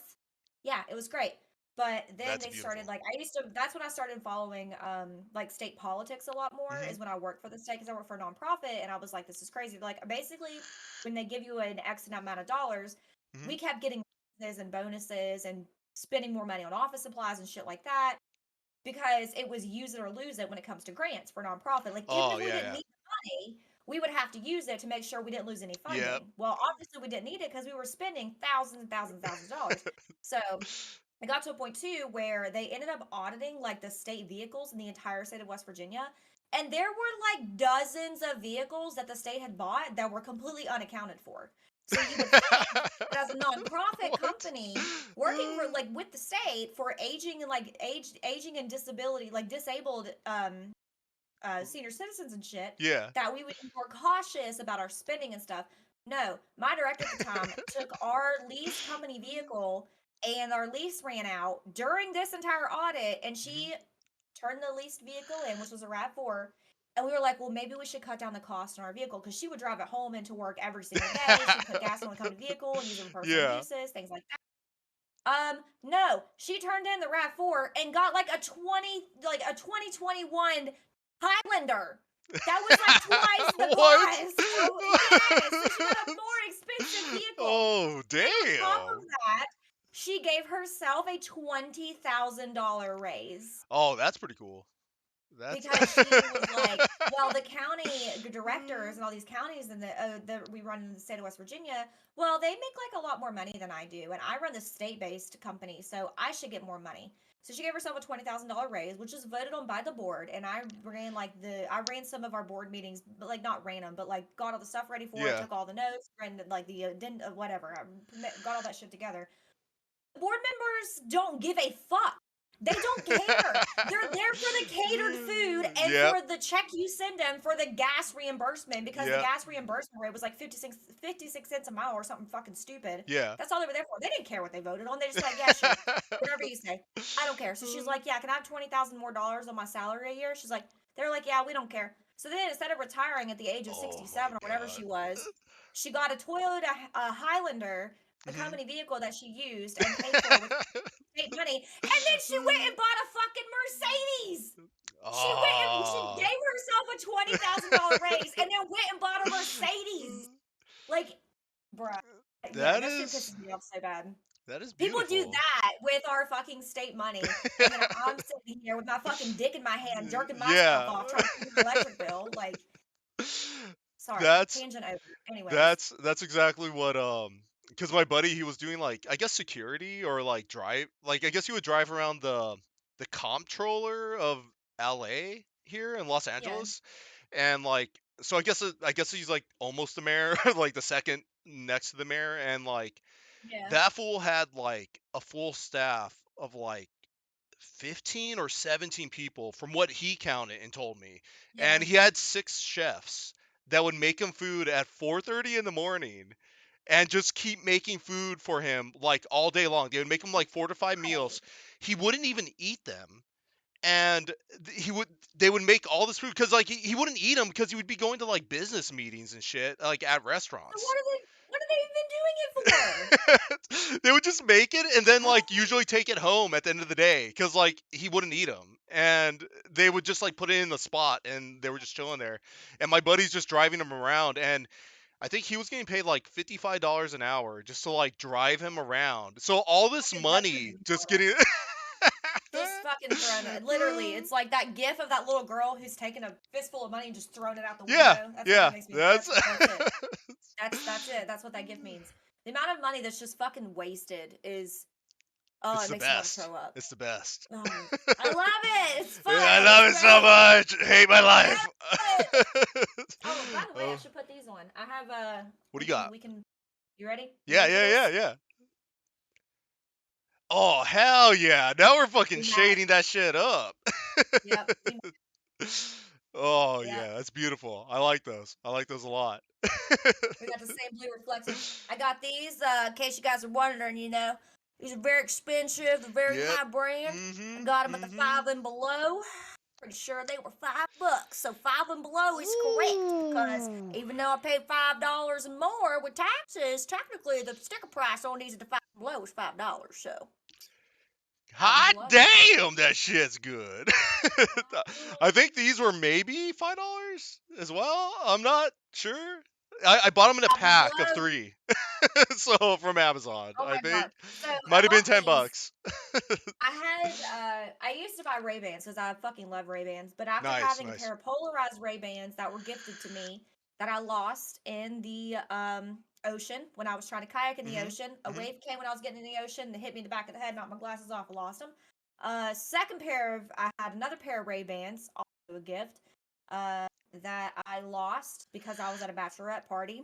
Speaker 6: Yeah, it was great. But then
Speaker 5: That's
Speaker 6: they started
Speaker 5: beautiful.
Speaker 6: like I used to that's when I started following like state politics a lot more
Speaker 5: Mhm.
Speaker 6: is when I worked for the state because I worked for a nonprofit and I was like, this is crazy. Like basically when they give you an X amount of dollars,
Speaker 5: Mhm.
Speaker 6: we kept getting raises and bonuses and spending more money on office supplies and shit like that because it was use it or lose it when it comes to grants for nonprofit. Like even
Speaker 5: Oh
Speaker 6: if we
Speaker 5: yeah,
Speaker 6: didn't
Speaker 5: yeah.
Speaker 6: need the money, we would have to use it to make sure we didn't lose any funding.
Speaker 5: Yep.
Speaker 6: Well, obviously we didn't need it because we were spending thousands and thousands and thousands of dollars. So it got to a point too where they ended up auditing like the state vehicles in the entire state of West Virginia. And there were like dozens of vehicles that the state had bought that were completely unaccounted for. So you would think that as a nonprofit
Speaker 5: What?
Speaker 6: company working for like with the state for aging and like aging and disability, like disabled senior citizens and shit,
Speaker 5: Yeah.
Speaker 6: that we would be more cautious about our spending and stuff. No, my director at the time took our lease company vehicle and our lease ran out during this entire audit and she turned the leased vehicle in, which was a RAV4. And we were like, well, maybe we should cut down the cost on our vehicle because she would drive it home and to work every single day. She'd put gas on the company vehicle and use it for personal
Speaker 5: Yeah.
Speaker 6: uses, things like that. No, she turned in the RAV4 and got like a 2021 Highlander. That was like twice the
Speaker 5: What?
Speaker 6: cost. So, yes, so she got a more expensive vehicle.
Speaker 5: Oh
Speaker 6: And on top
Speaker 5: damn.
Speaker 6: of that, she gave herself a $20,000 raise.
Speaker 5: Oh, that's pretty cool. That's
Speaker 6: because she was like, well, the county directors and all these counties and we run in the state of West Virginia, well, they make like a lot more money than I do, and I run the state-based company, so I should get more money. So she gave herself a $20,000 raise, which is voted on by the board, and I ran some of our board meetings, but like not ran them, but like got all the stuff ready for it,
Speaker 5: Yeah.
Speaker 6: took all the notes, ran like the whatever, got all that shit together. The board members don't give a fuck. They don't care. They're there for the catered food and
Speaker 5: Yep.
Speaker 6: for the check you send them for the gas reimbursement, because the
Speaker 5: Yep.
Speaker 6: gas reimbursement rate was like 56 cents a mile or something fucking stupid.
Speaker 5: Yeah.
Speaker 6: That's all they were there for. They didn't care what they voted on. They just like, yeah, sure, whatever you say. I don't care. So she's like, yeah, can I have $20,000 more on my salary a year? She's like, they're like, yeah, we don't care. So then instead of retiring at the age of 67 or whatever she was, she got a Toyota Highlander, a company vehicle that she used and paid for with state money, and then she went and bought a fucking Mercedes. She went and she gave herself a $20,000 raise and then went and bought a Mercedes. Like, bruh,
Speaker 5: That
Speaker 6: shit
Speaker 5: is-
Speaker 6: pisses me off so bad.
Speaker 5: That is
Speaker 6: People
Speaker 5: beautiful.
Speaker 6: do that with our fucking state money, and then I'm sitting here with my fucking dick in my hand, jerking myself off, trying to pay the electric bill. Like, sorry, tangent over. Anyways,
Speaker 5: That's exactly what because my buddy, he was doing like, I guess, security or like drive, like I guess he would drive around the comptroller of LA here in Los Angeles, and like, so I guess he's like almost the mayor, like the second next to the mayor, and like
Speaker 6: yeah,
Speaker 5: that fool had like a full staff of like 15 or 17 people from what he counted and told me.
Speaker 6: yeah.
Speaker 5: And he had 6 chefs that would make him food at 4:30 in the morning and just keep making food for him like all day long. They would make him like 4 to 5 meals. He wouldn't even eat them. And they would make all this food because like he wouldn't eat them because he would be going to like business meetings and shit, like at
Speaker 6: So
Speaker 5: restaurants.
Speaker 6: what are they even doing it for?
Speaker 5: They would just make it and then like usually take it home at the end of the day because like he wouldn't eat them, and they would just like put it in the spot and they were just chilling there, and my buddy's just driving him around, and I think he was getting paid like $55 an hour just to like drive him around. So all this
Speaker 6: Fucking
Speaker 5: money
Speaker 6: veterans
Speaker 5: just
Speaker 6: are.
Speaker 5: getting
Speaker 6: Just fucking thrown it. Literally, it's like that gif of that little girl who's taking a fistful of money and just throwing it out the
Speaker 5: Yeah,
Speaker 6: window. That's
Speaker 5: yeah,
Speaker 6: what it makes me.
Speaker 5: that's
Speaker 6: That's it. That's what that gif means. The amount of money that's just fucking wasted is. Oh,
Speaker 5: it's
Speaker 6: it
Speaker 5: the
Speaker 6: makes me want
Speaker 5: best.
Speaker 6: to throw up.
Speaker 5: It's the best.
Speaker 6: I love it. It's fun.
Speaker 5: I love it
Speaker 6: It's
Speaker 5: so
Speaker 6: great.
Speaker 5: much. Hate my life.
Speaker 6: Oh, by the way, I should put these on. I have
Speaker 5: What do you got?
Speaker 6: We can. You ready? You
Speaker 5: Yeah,
Speaker 6: ready for
Speaker 5: yeah,
Speaker 6: this?
Speaker 5: yeah. Oh, hell yeah. Now we're fucking
Speaker 6: We
Speaker 5: shading that shit up.
Speaker 6: Yep.
Speaker 5: Oh,
Speaker 6: Yeah.
Speaker 5: yeah. That's beautiful. I like those. I like those a lot.
Speaker 6: We got the same blue reflective. I got these, in case you guys are wondering, these are very expensive, they're very
Speaker 5: Yep.
Speaker 6: high brand.
Speaker 5: Mm-hmm.
Speaker 6: I got them at the 5 and below. Pretty sure they were $5, so 5 and below is correct, because even though I paid $5 and more with taxes, technically the sticker price on these at the 5 and below is $5, so.
Speaker 5: Hot
Speaker 6: What?
Speaker 5: damn, that shit's good. I think these were maybe $5 as well. I'm not sure. I bought them in a pack of 3. So from Amazon,
Speaker 6: Oh
Speaker 5: I
Speaker 6: my
Speaker 5: think.
Speaker 6: God. So
Speaker 5: Might have been
Speaker 6: bought
Speaker 5: $10.
Speaker 6: these. I used to buy Ray-Bans because I fucking love Ray-Bans, but after
Speaker 5: Nice,
Speaker 6: having
Speaker 5: nice.
Speaker 6: a pair of polarized Ray-Bans that were gifted to me that I lost in the ocean when I was trying to kayak in the
Speaker 5: Mhm,
Speaker 6: ocean, a
Speaker 5: mhm.
Speaker 6: wave came when I was getting in the ocean, and hit me in the back of the head, knocked my glasses off, I lost them. I had another pair of Ray-Bans, also a gift, that I lost because I was at a bachelorette party.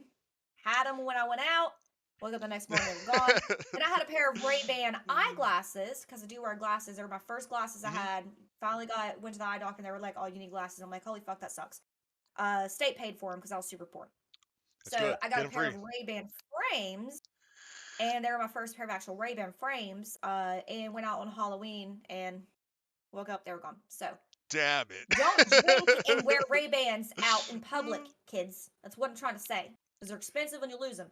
Speaker 6: Had them when I went out. Woke up the next morning, they were gone. And I had a pair of Ray-Ban eyeglasses, because I do wear glasses. They were my first glasses I
Speaker 5: Mhm.
Speaker 6: had. Finally went to the eye doctor, and they were like, "Oh, you need glasses." I'm like, "Holy fuck, that sucks." State paid for them because I was super poor.
Speaker 5: That's
Speaker 6: So
Speaker 5: good.
Speaker 6: I got
Speaker 5: Get
Speaker 6: a
Speaker 5: 'em
Speaker 6: pair
Speaker 5: free.
Speaker 6: of Ray-Ban frames, and they were my first pair of actual Ray-Ban frames. And went out on Halloween and woke up, they were gone. So
Speaker 5: Damn it.
Speaker 6: don't drink and wear Ray-Bans out in public, kids. That's what I'm trying to say. Because they're expensive when you lose them.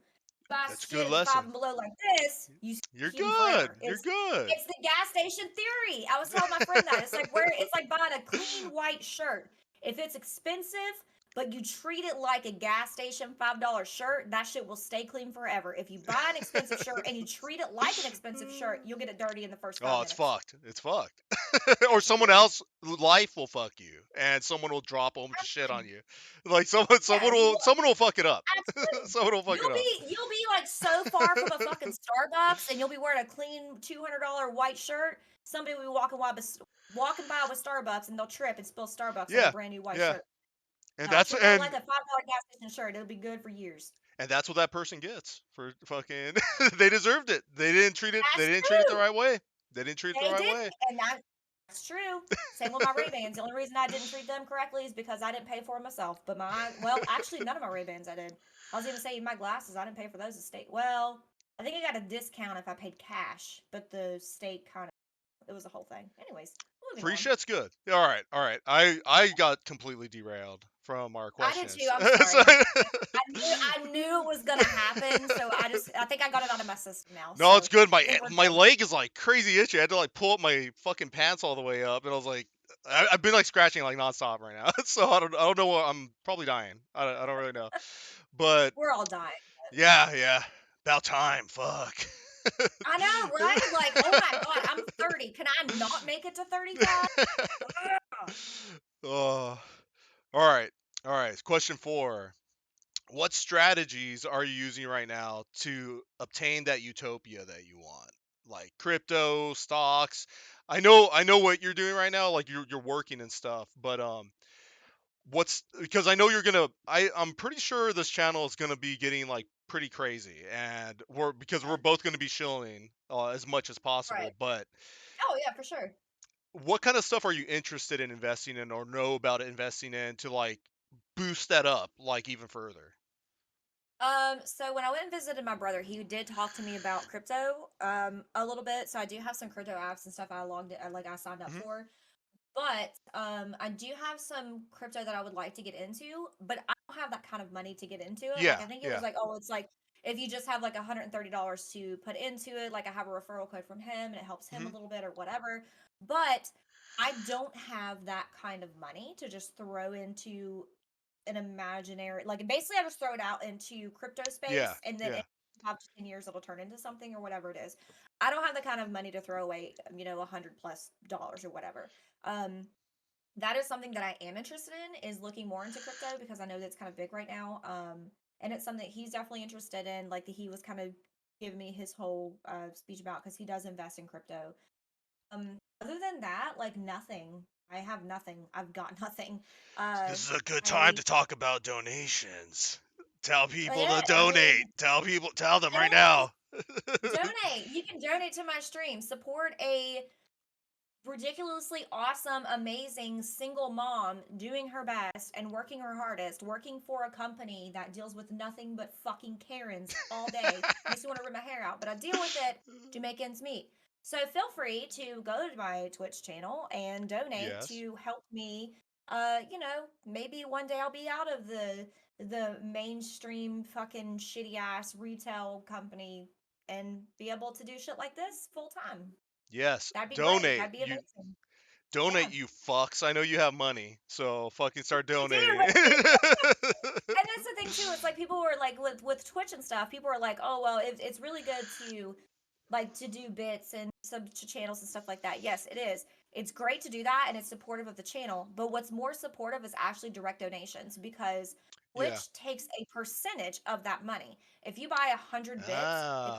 Speaker 6: Buy
Speaker 5: That's a
Speaker 6: shit
Speaker 5: good
Speaker 6: at 5
Speaker 5: lesson.
Speaker 6: and below like this, you
Speaker 5: You're
Speaker 6: keep 'em
Speaker 5: good.
Speaker 6: forever.
Speaker 5: You're
Speaker 6: It's
Speaker 5: good.
Speaker 6: it's the gas station theory. I was telling my friend that it's like buying a clean white shirt. If it's expensive but you treat it like a gas station $5 shirt, that shit will stay clean forever. If you buy an expensive shirt and you treat it like an expensive shirt, you'll get it dirty in the first 5
Speaker 5: Oh, it's
Speaker 6: minutes.
Speaker 5: fucked. It's fucked. Or someone else life will fuck you, and someone will drop a bunch of shit on you. Like someone will fuck it up.
Speaker 6: Absolutely.
Speaker 5: Someone will fuck it up.
Speaker 6: You'll be like so far from a fucking Starbucks, and you'll be wearing a clean $200 white shirt. Somebody will be walking by with Starbucks, and they'll trip and spill Starbucks on
Speaker 5: Yeah,
Speaker 6: a brand new white
Speaker 5: yeah.
Speaker 6: shirt.
Speaker 5: And
Speaker 6: No,
Speaker 5: that's
Speaker 6: treat it like a $5 gas station shirt. It'll be good for years.
Speaker 5: and that's what that person gets for fucking. They deserved it. They didn't treat it. They
Speaker 6: That's
Speaker 5: didn't treat it the
Speaker 6: true.
Speaker 5: right way. They didn't treat it the
Speaker 6: They
Speaker 5: right
Speaker 6: did,
Speaker 5: way.
Speaker 6: and that's true. Same with my Ray-Bans. The only reason I didn't treat them correctly is because I didn't pay for them myself. But actually, none of my Ray-Bans I did. I was going to say my glasses, I didn't pay for those. The state, well, I think I got a discount if I paid cash, but the state it was a whole thing. Anyways, moving
Speaker 5: Free
Speaker 6: on.
Speaker 5: shit's good. All right. I got completely derailed from our
Speaker 6: I did
Speaker 5: questions.
Speaker 6: too. I'm sorry. I knew it was gonna happen, so I think I got it out of my system now.
Speaker 5: No,
Speaker 6: so
Speaker 5: it's good.
Speaker 6: I think we're
Speaker 5: My
Speaker 6: good.
Speaker 5: leg is like crazy itchy. I had to like pull up my fucking pants all the way up, and I was like, I've been like scratching like nonstop right now. So I don't know what I'm probably dying. I don't really know, but
Speaker 6: We're all dying.
Speaker 5: yeah, about time. Fuck.
Speaker 6: I know, right? Like, oh my god, I'm 30. Can I not make it to 35?
Speaker 5: Oh, all right. Question 4. What strategies are you using right now to obtain that utopia that you want? Like crypto, stocks. I know what you're doing right now, like you're working and stuff, but because I know I'm pretty sure this channel is gonna be getting like pretty crazy, and we're both gonna be shilling as much as possible,
Speaker 6: Right.
Speaker 5: but
Speaker 6: Oh yeah, for sure.
Speaker 5: what kind of stuff are you interested in investing in or know about investing in to like boost that up like even further?
Speaker 6: So when I went and visited my brother, he did talk to me about crypto, a little bit. So I do have some crypto apps and stuff I signed up
Speaker 5: Mhm.
Speaker 6: for. But I do have some crypto that I would like to get into, but I don't have that kind of money to get into it.
Speaker 5: Yeah,
Speaker 6: Like I think it
Speaker 5: yeah.
Speaker 6: was like, oh, it's like if you just have like $130 to put into it, like I have a referral code from him and it helps him a
Speaker 5: Mhm.
Speaker 6: little bit or whatever. But I don't have that kind of money to just throw into an imaginary, like basically I just throw it out into crypto
Speaker 5: Yeah,
Speaker 6: space, and then
Speaker 5: yeah.
Speaker 6: in 5 to 10 years it'll turn into something or whatever it is. I don't have the kind of money to throw away, $100+ or whatever. That is something that I am interested in, is looking more into crypto, because I know that's kind of big right now. And it's something that he's definitely interested in. Like he was kind of giving me his whole speech about, because he does invest in crypto. Other than that, like nothing. I have nothing. I've got nothing.
Speaker 5: This is a good time
Speaker 6: I
Speaker 5: to talk about donations. Tell people
Speaker 6: Yeah,
Speaker 5: to
Speaker 6: I
Speaker 5: donate.
Speaker 6: mean,
Speaker 5: Tell them right
Speaker 6: yes,
Speaker 5: now.
Speaker 6: donate. You can donate to my stream. Support a ridiculously awesome, amazing single mom doing her best and working her hardest, working for a company that deals with nothing but fucking Karens all day. Makes me want to rip my hair out, but I deal with it to make ends meet. So feel free to go to my Twitch channel and donate
Speaker 5: Yes.
Speaker 6: to help me. Maybe one day I'll be out of the mainstream fucking shitty ass retail company and be able to do shit like this full time.
Speaker 5: Yes.
Speaker 6: That'd be great.
Speaker 5: Donate.
Speaker 6: That'd be
Speaker 5: You
Speaker 6: amazing.
Speaker 5: donate,
Speaker 6: Yeah.
Speaker 5: you fucks. I know you have money, so fucking start
Speaker 6: I do.
Speaker 5: donating.
Speaker 6: And that's the thing too. It's like people were like with Twitch and stuff. People are like, oh well, it's really good to do bits and sub to channels and stuff like that. Yes, it is. It's great to do that, and it's supportive of the channel. But what's more supportive is actually direct donations, because
Speaker 5: Yeah.
Speaker 6: Twitch takes a percentage of that money. If you buy 100 bits,
Speaker 5: Ah.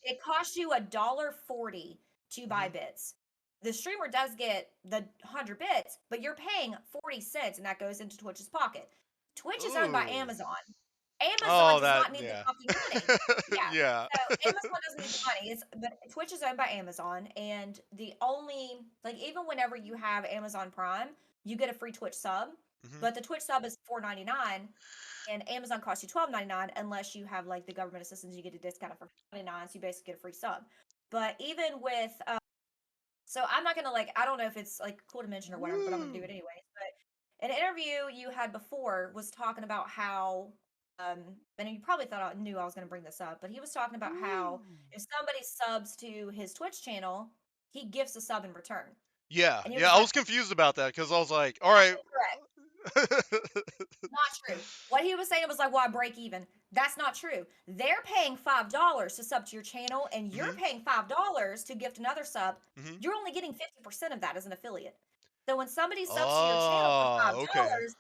Speaker 6: it costs you $1.40 to buy
Speaker 5: Mhm.
Speaker 6: bits. The streamer does get the 100 bits, but you're paying 40 cents, and that goes into Twitch's pocket. Twitch is owned by
Speaker 5: Ooh.
Speaker 6: Amazon. Amazon
Speaker 5: Oh,
Speaker 6: does
Speaker 5: that
Speaker 6: not need the
Speaker 5: yeah.
Speaker 6: fucking money. Yeah.
Speaker 5: Yeah.
Speaker 6: So Amazon doesn't need the money. But Twitch is owned by Amazon, and the only, like, even whenever you have Amazon Prime, you get a free Twitch sub.
Speaker 5: Mhm.
Speaker 6: But the Twitch sub is $4.99, and Amazon costs you $12.99 unless you have like the government assistance. You get a discount for $4.99, so you basically get a free sub. But even with so I'm not gonna, like, I don't know if it's like cool to mention or whatever, but I'm gonna do it
Speaker 5: Woo.
Speaker 6: anyways. But an interview you had before was talking about how, and you probably thought I knew I was gonna bring this up, but he was talking about how
Speaker 5: Woo.
Speaker 6: if somebody subs to his Twitch channel, he gifts a sub in return.
Speaker 5: Yeah.
Speaker 6: And he
Speaker 5: Yeah,
Speaker 6: was
Speaker 5: I
Speaker 6: like,
Speaker 5: was confused about that because I was like, all right,
Speaker 6: absolutely correct. Not true. What he was saying was like, well, I break even. That's not true. They're paying $5 to sub to your channel, and you're
Speaker 5: Mhm.
Speaker 6: paying $5 to gift another sub.
Speaker 5: Mhm.
Speaker 6: You're only getting 50% of that as an affiliate. So when somebody subs to your channel for
Speaker 5: Oh, okay.
Speaker 6: $5,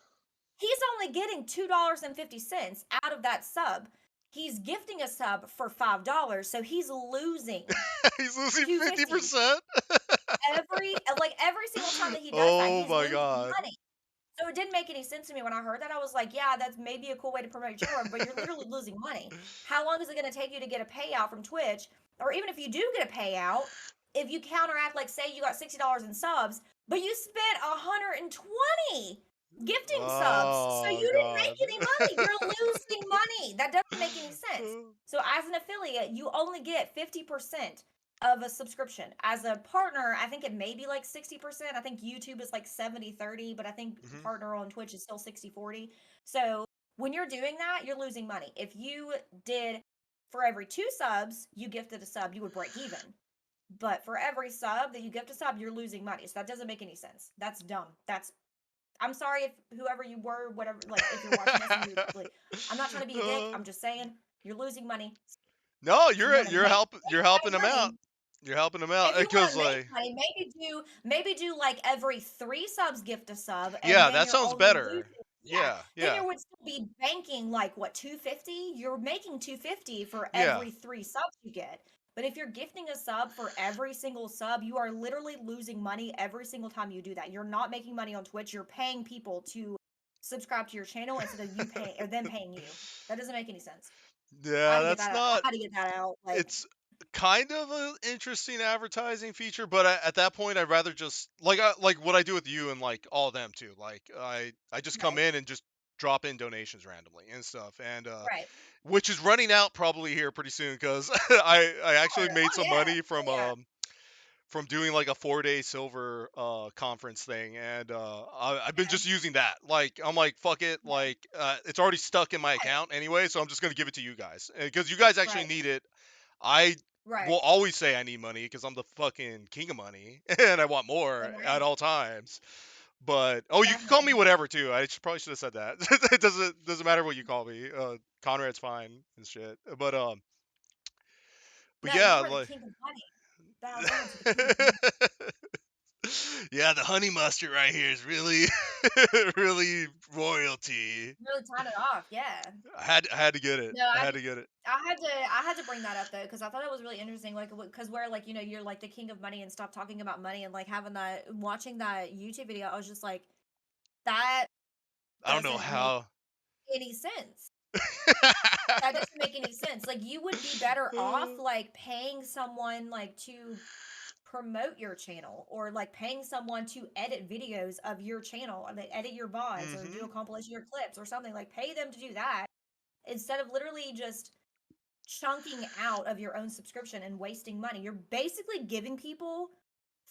Speaker 6: he's only getting $2.50 out of that sub. He's gifting a sub for $5, so he's losing
Speaker 5: He's losing
Speaker 6: 250
Speaker 5: 50%.
Speaker 6: every single time that he does that.
Speaker 5: Oh
Speaker 6: He's
Speaker 5: my
Speaker 6: losing
Speaker 5: god.
Speaker 6: money. So it didn't make any sense to me when I heard that. I was like, yeah, that's maybe a cool way to promote your channel, but you're literally losing money. How long is it going to take you to get a payout from Twitch? Or even if you do get a payout, if you counteract, like say you got $60 in subs, but you spent 120 gifting subs, so
Speaker 5: Oh
Speaker 6: you didn't
Speaker 5: god.
Speaker 6: make any money. You're losing money. That doesn't make any sense. So as an affiliate, you only get 50% of a subscription. As a partner, I think it may be like 60%. I think YouTube is like 70-30, but I think
Speaker 5: Mhm.
Speaker 6: partner on Twitch is still 60-40. So when you're doing that, you're losing money. If you did for every 2 subs, you gifted a sub, you would break even. But for every sub that you gift a sub, you're losing money. So that doesn't make any sense. That's dumb. I'm sorry if whoever you were, whatever, like if you're watching this and I'm not trying to be a dick. I'm just saying you're losing money.
Speaker 5: No,
Speaker 6: If you want to
Speaker 5: you're
Speaker 6: make
Speaker 5: helping them out.
Speaker 6: money,
Speaker 5: You're helping them out
Speaker 6: if you want
Speaker 5: because
Speaker 6: to make
Speaker 5: like
Speaker 6: money, maybe do like every 3 subs gift a sub, and
Speaker 5: yeah,
Speaker 6: then
Speaker 5: that
Speaker 6: you're
Speaker 5: sounds
Speaker 6: only losing.
Speaker 5: better.
Speaker 6: Yeah,
Speaker 5: Yeah,
Speaker 6: then
Speaker 5: yeah.
Speaker 6: you would still be banking like what 250. You're making 250 for
Speaker 5: Yeah.
Speaker 6: every 3 subs you get. But if you're gifting a sub for every single sub, you are literally losing money every single time you do that. You're not making money on Twitch. You're paying people to subscribe to your channel instead of you paying or them paying you. That doesn't make any sense. I
Speaker 5: Yeah,
Speaker 6: had to get
Speaker 5: that's
Speaker 6: that out.
Speaker 5: not
Speaker 6: I had to get that out. Like,
Speaker 5: it's kind of an interesting advertising feature, but at that point I'd rather just like what I do with you and like all of them too. Like I just come
Speaker 6: right,
Speaker 5: in and just drop in donations randomly and stuff and
Speaker 6: right.
Speaker 5: which is running out probably here pretty soon cuz I actually made
Speaker 6: Oh
Speaker 5: some
Speaker 6: yeah,
Speaker 5: money
Speaker 6: oh yeah.
Speaker 5: from doing like a 4-day silver conference thing and I've been
Speaker 6: Okay.
Speaker 5: just using that. Like I'm like fuck it,
Speaker 6: Yeah.
Speaker 5: like it's already stuck in my
Speaker 6: Right.
Speaker 5: account anyway, so I'm just going to give it to you guys because you guys actually
Speaker 6: Right.
Speaker 5: need it. I
Speaker 6: Right.
Speaker 5: will always say I need money because I'm the fucking king of money and I want more at
Speaker 6: Agreed.
Speaker 5: all times. But oh, you can call me
Speaker 6: Definitely.
Speaker 5: whatever too. Probably should have said that. It doesn't matter what you call me. Conrad's fine and shit. But
Speaker 6: No,
Speaker 5: yeah,
Speaker 6: you are the
Speaker 5: like
Speaker 6: king of money. Bow down to the king of money.
Speaker 5: yeah, the honey mustard right here is really really royalty.
Speaker 6: Really tying it off. Yeah.
Speaker 5: I had to get it.
Speaker 6: No,
Speaker 5: I had to get it.
Speaker 6: I had to bring that up though because I thought it was really interesting. Like, because where like you're like the king of money and stop talking about money and like having that watching that YouTube video, I was just like, that
Speaker 5: I don't know
Speaker 6: doesn't make
Speaker 5: how.
Speaker 6: any sense. That doesn't make any sense. Like, you would be better off like paying someone like to promote your channel or like paying someone to edit videos of your channel or they edit your VODs or do a
Speaker 5: Mhm.
Speaker 6: compilation of your clips or something. Like, pay them to do that instead of literally just chunking out of your own subscription and wasting money. You're basically giving people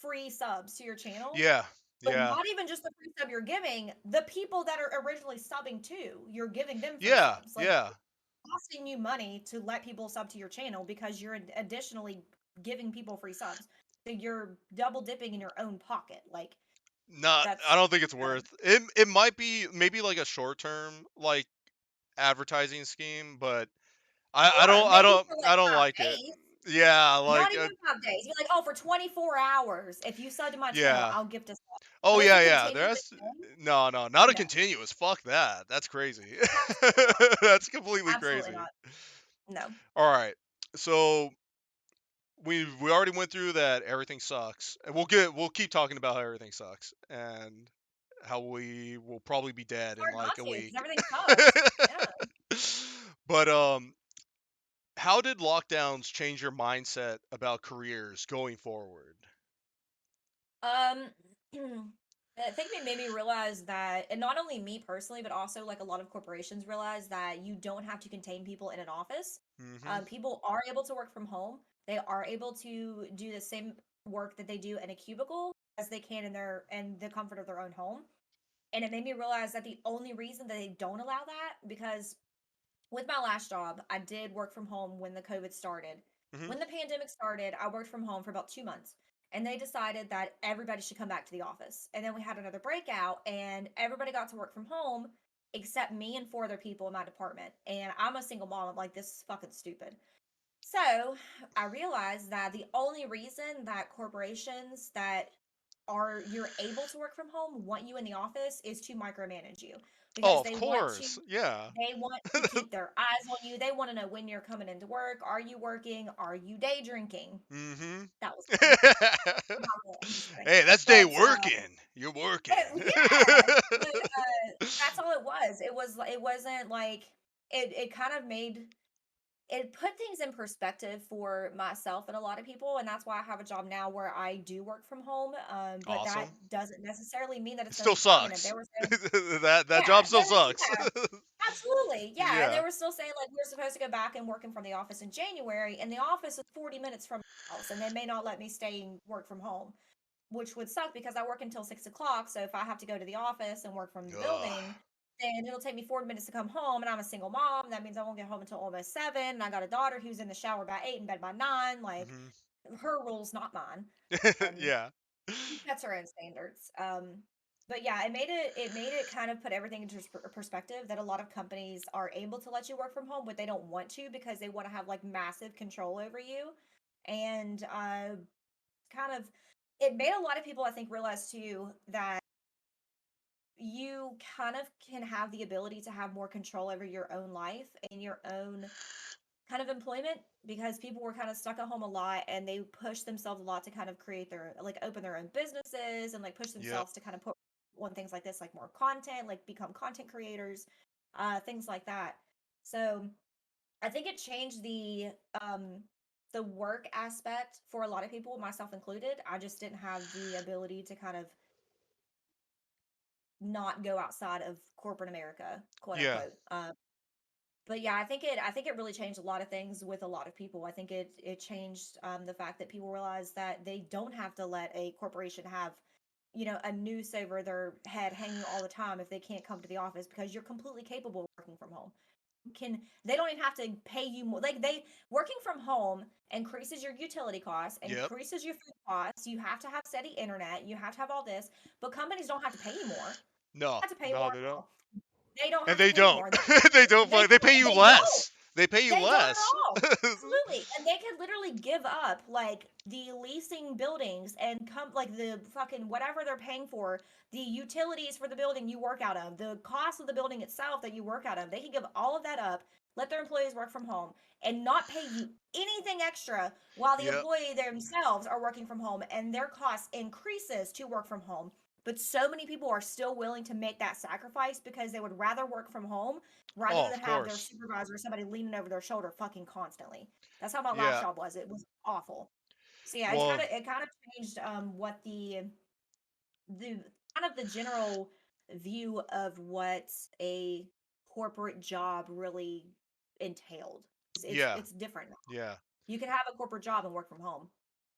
Speaker 6: free subs to your channel,
Speaker 5: Yeah.
Speaker 6: but
Speaker 5: Yeah.
Speaker 6: not even just the free sub you're giving, the people that are originally subbing to, you're giving them free
Speaker 5: Yeah.
Speaker 6: subs. Like,
Speaker 5: Yeah.
Speaker 6: costing you money to let people sub to your channel because you're additionally giving people free subs. So you're double dipping in your own pocket. Like,
Speaker 5: Not I
Speaker 6: that's
Speaker 5: don't think it's
Speaker 6: dumb.
Speaker 5: worth. It might be maybe like a short term like advertising scheme, but
Speaker 6: Sure, maybe for like
Speaker 5: I don't
Speaker 6: 5
Speaker 5: like it.
Speaker 6: days.
Speaker 5: Yeah,
Speaker 6: Not
Speaker 5: like
Speaker 6: even 5 days. You're like, oh, for 24 hours, if you sub to my channel,
Speaker 5: yeah.
Speaker 6: I'll gift a sub.
Speaker 5: Oh
Speaker 6: But if
Speaker 5: yeah,
Speaker 6: you
Speaker 5: yeah.
Speaker 6: continuously
Speaker 5: There's
Speaker 6: pay,
Speaker 5: no, not a
Speaker 6: no,
Speaker 5: continuous. Fuck that. That's crazy.
Speaker 6: absolutely not.
Speaker 5: That's completely
Speaker 6: Absolutely
Speaker 5: crazy.
Speaker 6: not. No.
Speaker 5: All right. So we already went through that everything sucks. And we'll keep talking about how everything sucks and how we will probably be dead in
Speaker 6: Hard not
Speaker 5: like a
Speaker 6: to, because
Speaker 5: week.
Speaker 6: everything sucks. Yeah.
Speaker 5: But how did lockdowns change your mindset about careers going forward?
Speaker 6: Um, I think they made me realize that, and not only me personally, but also like a lot of corporations realize that you don't have to contain people in an office.
Speaker 5: Mhm.
Speaker 6: People are able to work from home. They are able to do the same work that they do in a cubicle as they can in the comfort of their own home. And it made me realize that the only reason that they don't allow that, because with my last job, I did work from home when the COVID started.
Speaker 5: Mhm.
Speaker 6: When the pandemic started, I worked from home for about 2 months. and they decided that everybody should come back to the office. And then we had another breakout, and everybody got to work from home except me and 4 other people in my department. And I'm a single mom. I'm like, this is fucking stupid. So I realized that the only reason that corporations that are you're able to work from home want you in the office is to micromanage you,
Speaker 5: Oh,
Speaker 6: because
Speaker 5: of
Speaker 6: they want to
Speaker 5: course. Yeah.
Speaker 6: keep their eyes on you. They want to know when you're coming into work. Are you working? Are you day drinking?
Speaker 5: Mm-hmm.
Speaker 6: That was fun. Not really, I'm just kidding.
Speaker 5: Hey, that's day
Speaker 6: But
Speaker 5: working. You're working.
Speaker 6: yeah, but that's all it was. It wasn't like it kind of made it put things in perspective for myself and a lot of people, and that's why I have a job now where I do work from home. But that
Speaker 5: Awesome.
Speaker 6: doesn't necessarily mean that
Speaker 5: It
Speaker 6: it's going
Speaker 5: still
Speaker 6: to be permanent.
Speaker 5: sucks.
Speaker 6: They were saying,
Speaker 5: That
Speaker 6: yeah,
Speaker 5: job still sucks.
Speaker 6: absolutely, yeah, and they
Speaker 5: Yeah.
Speaker 6: were still saying like we're supposed to go back and working from the office in January, and the office is 40 minutes from my house, and they may not let me stay and work from home, which would suck because I work until 6 o'clock. So if I have to go to the office and work from the
Speaker 5: Ugh.
Speaker 6: building, then it'll take me 40 minutes to come home. And I'm a single mom. That means I won't get home until almost 7. And I got a daughter who's in the shower by 8 and bed by 9. Like,
Speaker 5: Mhm.
Speaker 6: her rules, not mine.
Speaker 5: Yeah.
Speaker 6: She sets her own standards. But yeah, it made it kind of put everything into perspective that a lot of companies are able to let you work from home, but they don't want to because they want to have like massive control over you. And kind of it made a lot of people, I think, realize too that you kind of can have the ability to have more control over your own life and your own kind of employment, because people were kind of stuck at home a lot and they pushed themselves a lot to kind of create their like open their own businesses and like push
Speaker 5: Yep.
Speaker 6: themselves to kind of put on things like this, like more content, like become content creators, things like that. So I think it changed the work aspect for a lot of people, myself included. I just didn't have the ability to kind of not go outside of corporate America, quote
Speaker 5: Yeah.
Speaker 6: unquote. But yeah, I think it really changed a lot of things with a lot of people. I think it changed the fact that people realize that they don't have to let a corporation have, you know, a noose over their head hanging all the time if they can't come to the office, because you're completely capable of working from home. They don't even have to pay you more. Like, they working from home increases your utility costs,
Speaker 5: Yep.
Speaker 6: increases your food costs. You have to have steady internet. You have to have all this, but companies don't have to pay you more.
Speaker 5: No.
Speaker 6: Have to pay
Speaker 5: No,
Speaker 6: more
Speaker 5: they
Speaker 6: at
Speaker 5: don't.
Speaker 6: all. They don't
Speaker 5: And
Speaker 6: have to
Speaker 5: they
Speaker 6: pay you
Speaker 5: don't.
Speaker 6: more. They
Speaker 5: They don't.
Speaker 6: they
Speaker 5: They pay you
Speaker 6: they don't.
Speaker 5: less. They pay you
Speaker 6: They don't at
Speaker 5: less.
Speaker 6: all. Absolutely. And they could literally give up like the leasing buildings and come like the fucking whatever they're paying for, the utilities for the building you work out of, the cost of the building itself that you work out of. They can give all of that up, let their employees work from home, and not pay you anything extra while the
Speaker 5: Yep.
Speaker 6: employee themselves are working from home and their cost increases to work from home. But so many people are still willing to make that sacrifice because they would rather work from home rather
Speaker 5: Oh,
Speaker 6: than
Speaker 5: of
Speaker 6: have their
Speaker 5: course.
Speaker 6: supervisor or somebody leaning over their shoulder fucking constantly. That's how my last
Speaker 5: Yeah.
Speaker 6: job was. It was awful. So yeah,
Speaker 5: Well,
Speaker 6: it kind of changed what the kind of the general view of what a corporate job really entailed.
Speaker 5: yeah.
Speaker 6: It's different now.
Speaker 5: Yeah.
Speaker 6: You can have a corporate job and work from home.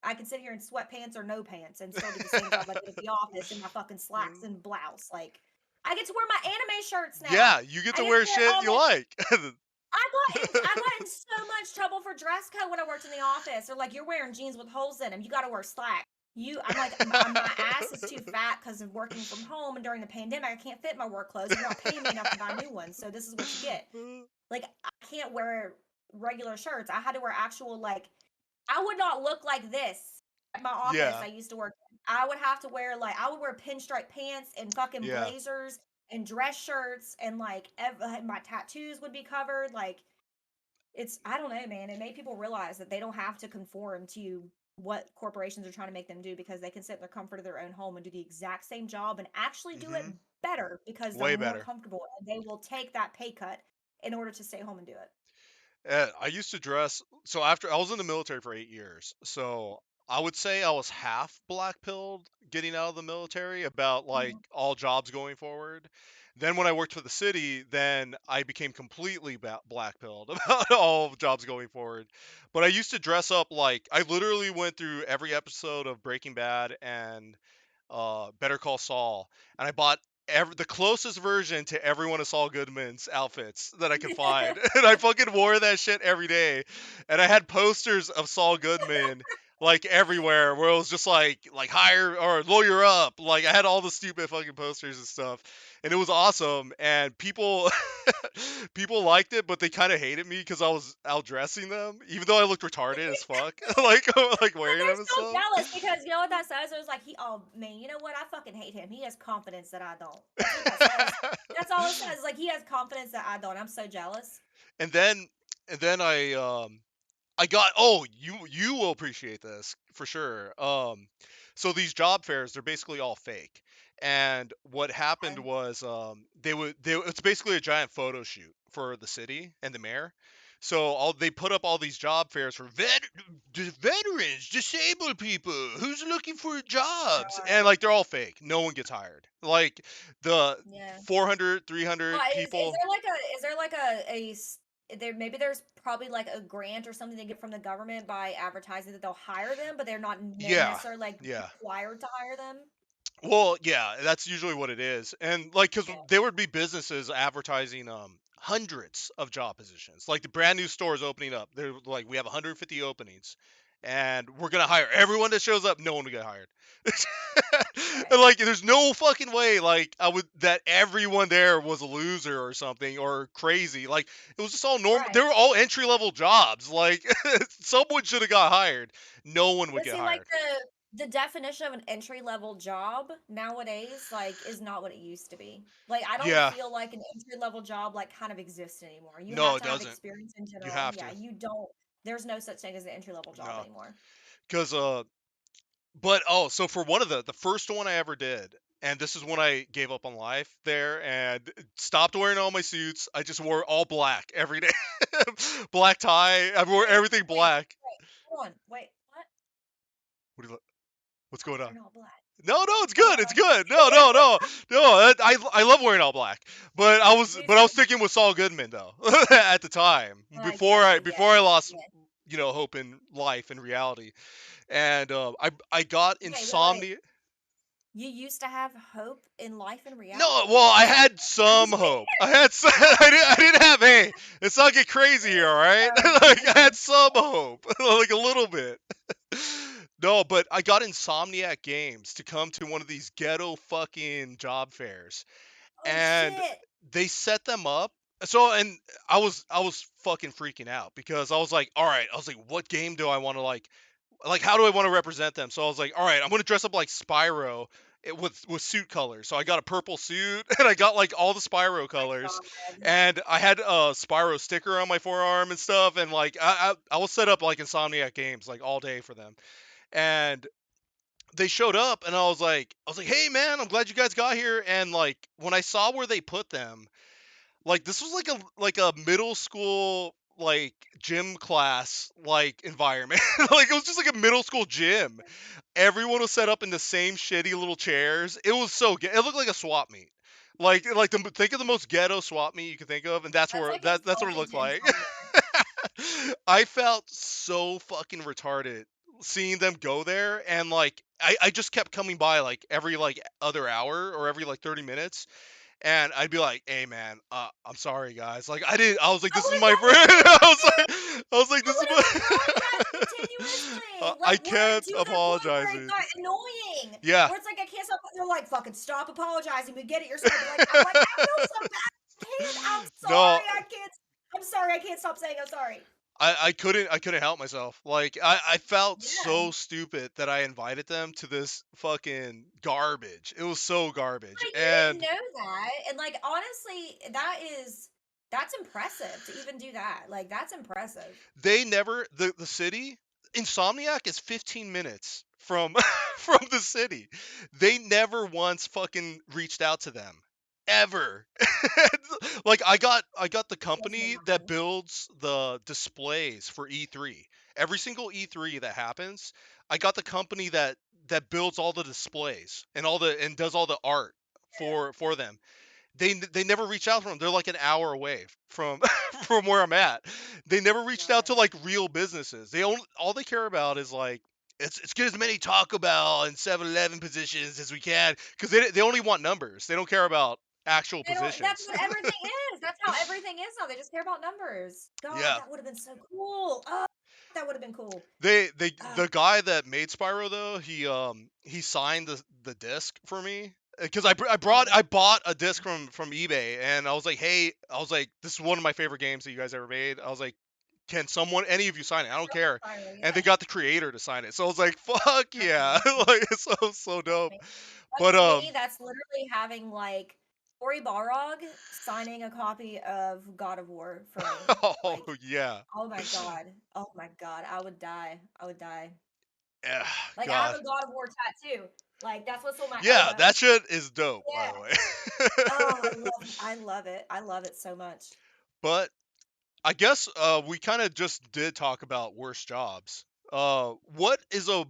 Speaker 6: I can sit here in sweatpants or no pants and still do the same job I did at the office in my fucking slacks and blouse. Like, I get to wear my anime shirts now.
Speaker 5: Yeah, you get
Speaker 6: I
Speaker 5: to
Speaker 6: get to
Speaker 5: wear
Speaker 6: wear
Speaker 5: shit
Speaker 6: all
Speaker 5: you
Speaker 6: my
Speaker 5: like.
Speaker 6: I got in so much trouble for dress code when I worked in the office. They're like, "You're wearing jeans with holes in them. You got to wear slacks." I'm like, my ass is too fat because of working from home, and during the pandemic, I can't fit my work clothes. You're not paying me enough to buy new ones, so this is what you get. Like, I can't wear regular shirts. I had to wear actual like. I would not look like this at my office
Speaker 5: Yeah.
Speaker 6: I used to work in. I would have to wear like I would wear pinstripe pants and fucking
Speaker 5: Yeah.
Speaker 6: blazers and dress shirts, and like my tattoos would be covered. Like, it's I don't know, man. It made people realize that they don't have to conform to what corporations are trying to make them do, because they can sit in the comfort of their own home and do the exact same job and actually do it
Speaker 5: Mhm.
Speaker 6: better because they're
Speaker 5: Way
Speaker 6: more
Speaker 5: better.
Speaker 6: comfortable, and they will take that pay cut in order to stay home and do it.
Speaker 5: I used to dress. So after I was in the military for 8 years, so I would say I was half black pilled getting out of the military about like
Speaker 6: Mhm.
Speaker 5: all jobs going forward. Then when I worked for the city, then I became completely black pilled about all jobs going forward. But I used to dress up like I literally went through every episode of Breaking Bad and Better Call Saul, and I bought the closest version to every one of Saul Goodman's outfits that I could find, and I fucking wore that shit every day. And I had posters of Saul Goodman like everywhere where it was just like hire or lawyer up. Like I had all the stupid fucking posters and stuff, and it was awesome. And people people liked it, but they kind of hated me because I was outdressing them, even though I looked retarded as fuck, like
Speaker 6: But
Speaker 5: wearing
Speaker 6: they're
Speaker 5: them and
Speaker 6: so
Speaker 5: stuff.
Speaker 6: jealous because you know what that says? It was like oh man, you know what? I fucking hate him. He has confidence that I don't. That's what that says. That's all it says. Like he has confidence that I don't. I'm so jealous.
Speaker 5: and then I got you will appreciate this for sure. So these job fairs, they're basically all fake. And what happened
Speaker 6: Okay.
Speaker 5: was it's basically a giant photo shoot for the city and the mayor. So they put up all these job fairs for veterans, disabled people, who's looking for jobs, and
Speaker 6: Right.
Speaker 5: like they're all fake. No one gets hired. Like the
Speaker 6: Yeah.
Speaker 5: 400, 300
Speaker 6: Is
Speaker 5: people.
Speaker 6: there like there maybe there's probably like a grant or something they get from the government by advertising that they'll hire them, but they're not
Speaker 5: Yeah,
Speaker 6: necessarily like
Speaker 5: yeah.
Speaker 6: required to hire them.
Speaker 5: Well, yeah, that's usually what it is. And like cuz
Speaker 6: Yeah.
Speaker 5: there would be businesses advertising hundreds of job positions. Like the brand new stores opening up. They're like we have 150 openings and we're going to hire everyone that shows up. No one will get hired.
Speaker 6: Right.
Speaker 5: And like there's no fucking way like that everyone there was a loser or something or crazy. Like it was just all normal.
Speaker 6: Right.
Speaker 5: They were all entry level jobs. Like someone should have got hired. No one would
Speaker 6: But
Speaker 5: get
Speaker 6: see, like
Speaker 5: hired.
Speaker 6: the definition of an entry level job nowadays, like, is not what it used to be. Like, I don't
Speaker 5: Yeah.
Speaker 6: feel like an entry level job like kind of exists anymore. You
Speaker 5: No,
Speaker 6: have
Speaker 5: it
Speaker 6: to have
Speaker 5: doesn't.
Speaker 6: experience in
Speaker 5: You
Speaker 6: general, and
Speaker 5: have
Speaker 6: yeah,
Speaker 5: to.
Speaker 6: you don't. There's no such thing as an entry level job
Speaker 5: No.
Speaker 6: anymore.
Speaker 5: Cuz but so for one of the first one I ever did, and this is when I gave up on life there and stopped wearing all my suits. I just wore all black every day. Black tie. I wore
Speaker 6: Wait,
Speaker 5: everything
Speaker 6: wait,
Speaker 5: black.
Speaker 6: wait. Hold on. Wait, what?
Speaker 5: What do you, what's
Speaker 6: I'm
Speaker 5: going on?
Speaker 6: wearing all black.
Speaker 5: No, it's
Speaker 6: Oh,
Speaker 5: good. It's good. No. I love wearing all black. But I was
Speaker 6: me
Speaker 5: but I was
Speaker 6: too.
Speaker 5: sticking with Saul Goodman though at the time before
Speaker 6: Yeah,
Speaker 5: before I lost
Speaker 6: yeah.
Speaker 5: hope in life and reality. And I got
Speaker 6: Wait.
Speaker 5: insomnia.
Speaker 6: You used to have hope in life and
Speaker 5: No,
Speaker 6: reality?
Speaker 5: well, I had
Speaker 6: Are you
Speaker 5: some hope.
Speaker 6: serious?
Speaker 5: I had some, I didn't have hey, let's not get crazy here, all right?
Speaker 6: Oh
Speaker 5: Like I had
Speaker 6: goodness.
Speaker 5: some hope, like a little bit. No, but I got Insomniac Games to come to one of these ghetto fucking job fairs,
Speaker 6: Oh
Speaker 5: and
Speaker 6: shit.
Speaker 5: they set them up. So, and I was fucking freaking out because I was like, all right, I was like, what game do I want to like how do I want to represent them? So I was like, all right, I'm gonna dress up like Spyro with suit colors. So I got a purple suit and I got like all the Spyro colors,
Speaker 6: God.
Speaker 5: and I had a Spyro sticker on my forearm and stuff. And like I was set up like Insomniac Games like all day for them, and they showed up and I was like, hey man, I'm glad you guys got here. And like when I saw where they put them, like this was like a middle school like gym class like environment. Like it was just like a middle school gym. Everyone was set up in the same shitty little chairs. It was so it looked like a swap meet. Think of the most ghetto swap meet you can think of, and that's
Speaker 6: That's
Speaker 5: where
Speaker 6: like
Speaker 5: that's what it
Speaker 6: insulting
Speaker 5: looked
Speaker 6: to
Speaker 5: like.
Speaker 6: insomnia.
Speaker 5: I felt so fucking retarded seeing them go there, and like I just kept coming by like every like other hour or every like 30 minutes, and I'd be like, "Hey man, I'm sorry guys. Like I didn't. I was like,
Speaker 6: I
Speaker 5: this
Speaker 6: would
Speaker 5: is
Speaker 6: have
Speaker 5: my
Speaker 6: done
Speaker 5: friend.
Speaker 6: the same
Speaker 5: I was like,
Speaker 6: I
Speaker 5: this is
Speaker 6: would have
Speaker 5: my.
Speaker 6: apologized continuously.
Speaker 5: I
Speaker 6: Like we're
Speaker 5: kept
Speaker 6: to the point where it
Speaker 5: apologizing.
Speaker 6: got annoying.
Speaker 5: Yeah.
Speaker 6: Where it's like I can't stop. They're like, fucking stop apologizing. We get it. You're sorry. I'm like, I feel so bad. I'm
Speaker 5: No,
Speaker 6: sorry. I can't. I'm sorry. I can't stop saying I'm sorry.
Speaker 5: I couldn't help myself. Like I felt
Speaker 6: Yeah.
Speaker 5: so stupid that I invited them to this fucking garbage. It was so garbage.
Speaker 6: But you didn't
Speaker 5: And
Speaker 6: know that, and like honestly, that's impressive to even do that. Like that's impressive.
Speaker 5: they never the city Insomniac is 15 minutes from from the city. They never once fucking reached out to them ever. Like I got the
Speaker 6: Blows my
Speaker 5: company that
Speaker 6: mind.
Speaker 5: builds the displays for E3. Every single E3 that happens, I got the company that builds all the displays and does all the art for them. They never reach out from them. They're like an hour away from from where I'm at. They never reached out to
Speaker 6: God.
Speaker 5: like real businesses. All they care about is like it's get as many Taco Bell and 7-Eleven positions as we can because they only want numbers. They don't care about actual
Speaker 6: They don't. That's
Speaker 5: positions.
Speaker 6: what everything is. That's how everything is now. They just care about numbers. God,
Speaker 5: Yeah.
Speaker 6: that would have been so cool. Oh, That would have been cool.
Speaker 5: The guy that made Spyro though, he signed the disc for me because I bought a disc from eBay, and I was like, hey, this is one of my favorite games that you guys ever made. I was like, can any of you sign it? I don't care.
Speaker 6: Spyro,
Speaker 5: And they
Speaker 6: yeah.
Speaker 5: got the creator to sign it, so I was like, fuck yeah, like it's so dope.
Speaker 6: Like,
Speaker 5: But
Speaker 6: to me, that's literally having like Cory Balrog signing a copy of God of War for me.
Speaker 5: oh
Speaker 6: Like,
Speaker 5: yeah,
Speaker 6: oh my god, I would die.
Speaker 5: yeah,
Speaker 6: Like, I
Speaker 5: God,
Speaker 6: have a God of War tattoo. Like, that's what's on my
Speaker 5: yeah,
Speaker 6: elbow.
Speaker 5: that shit is dope, by
Speaker 6: Yeah.
Speaker 5: the way.
Speaker 6: Oh, I love it. I love it so much.
Speaker 5: But I guess we kind of just did talk about worse jobs. What is a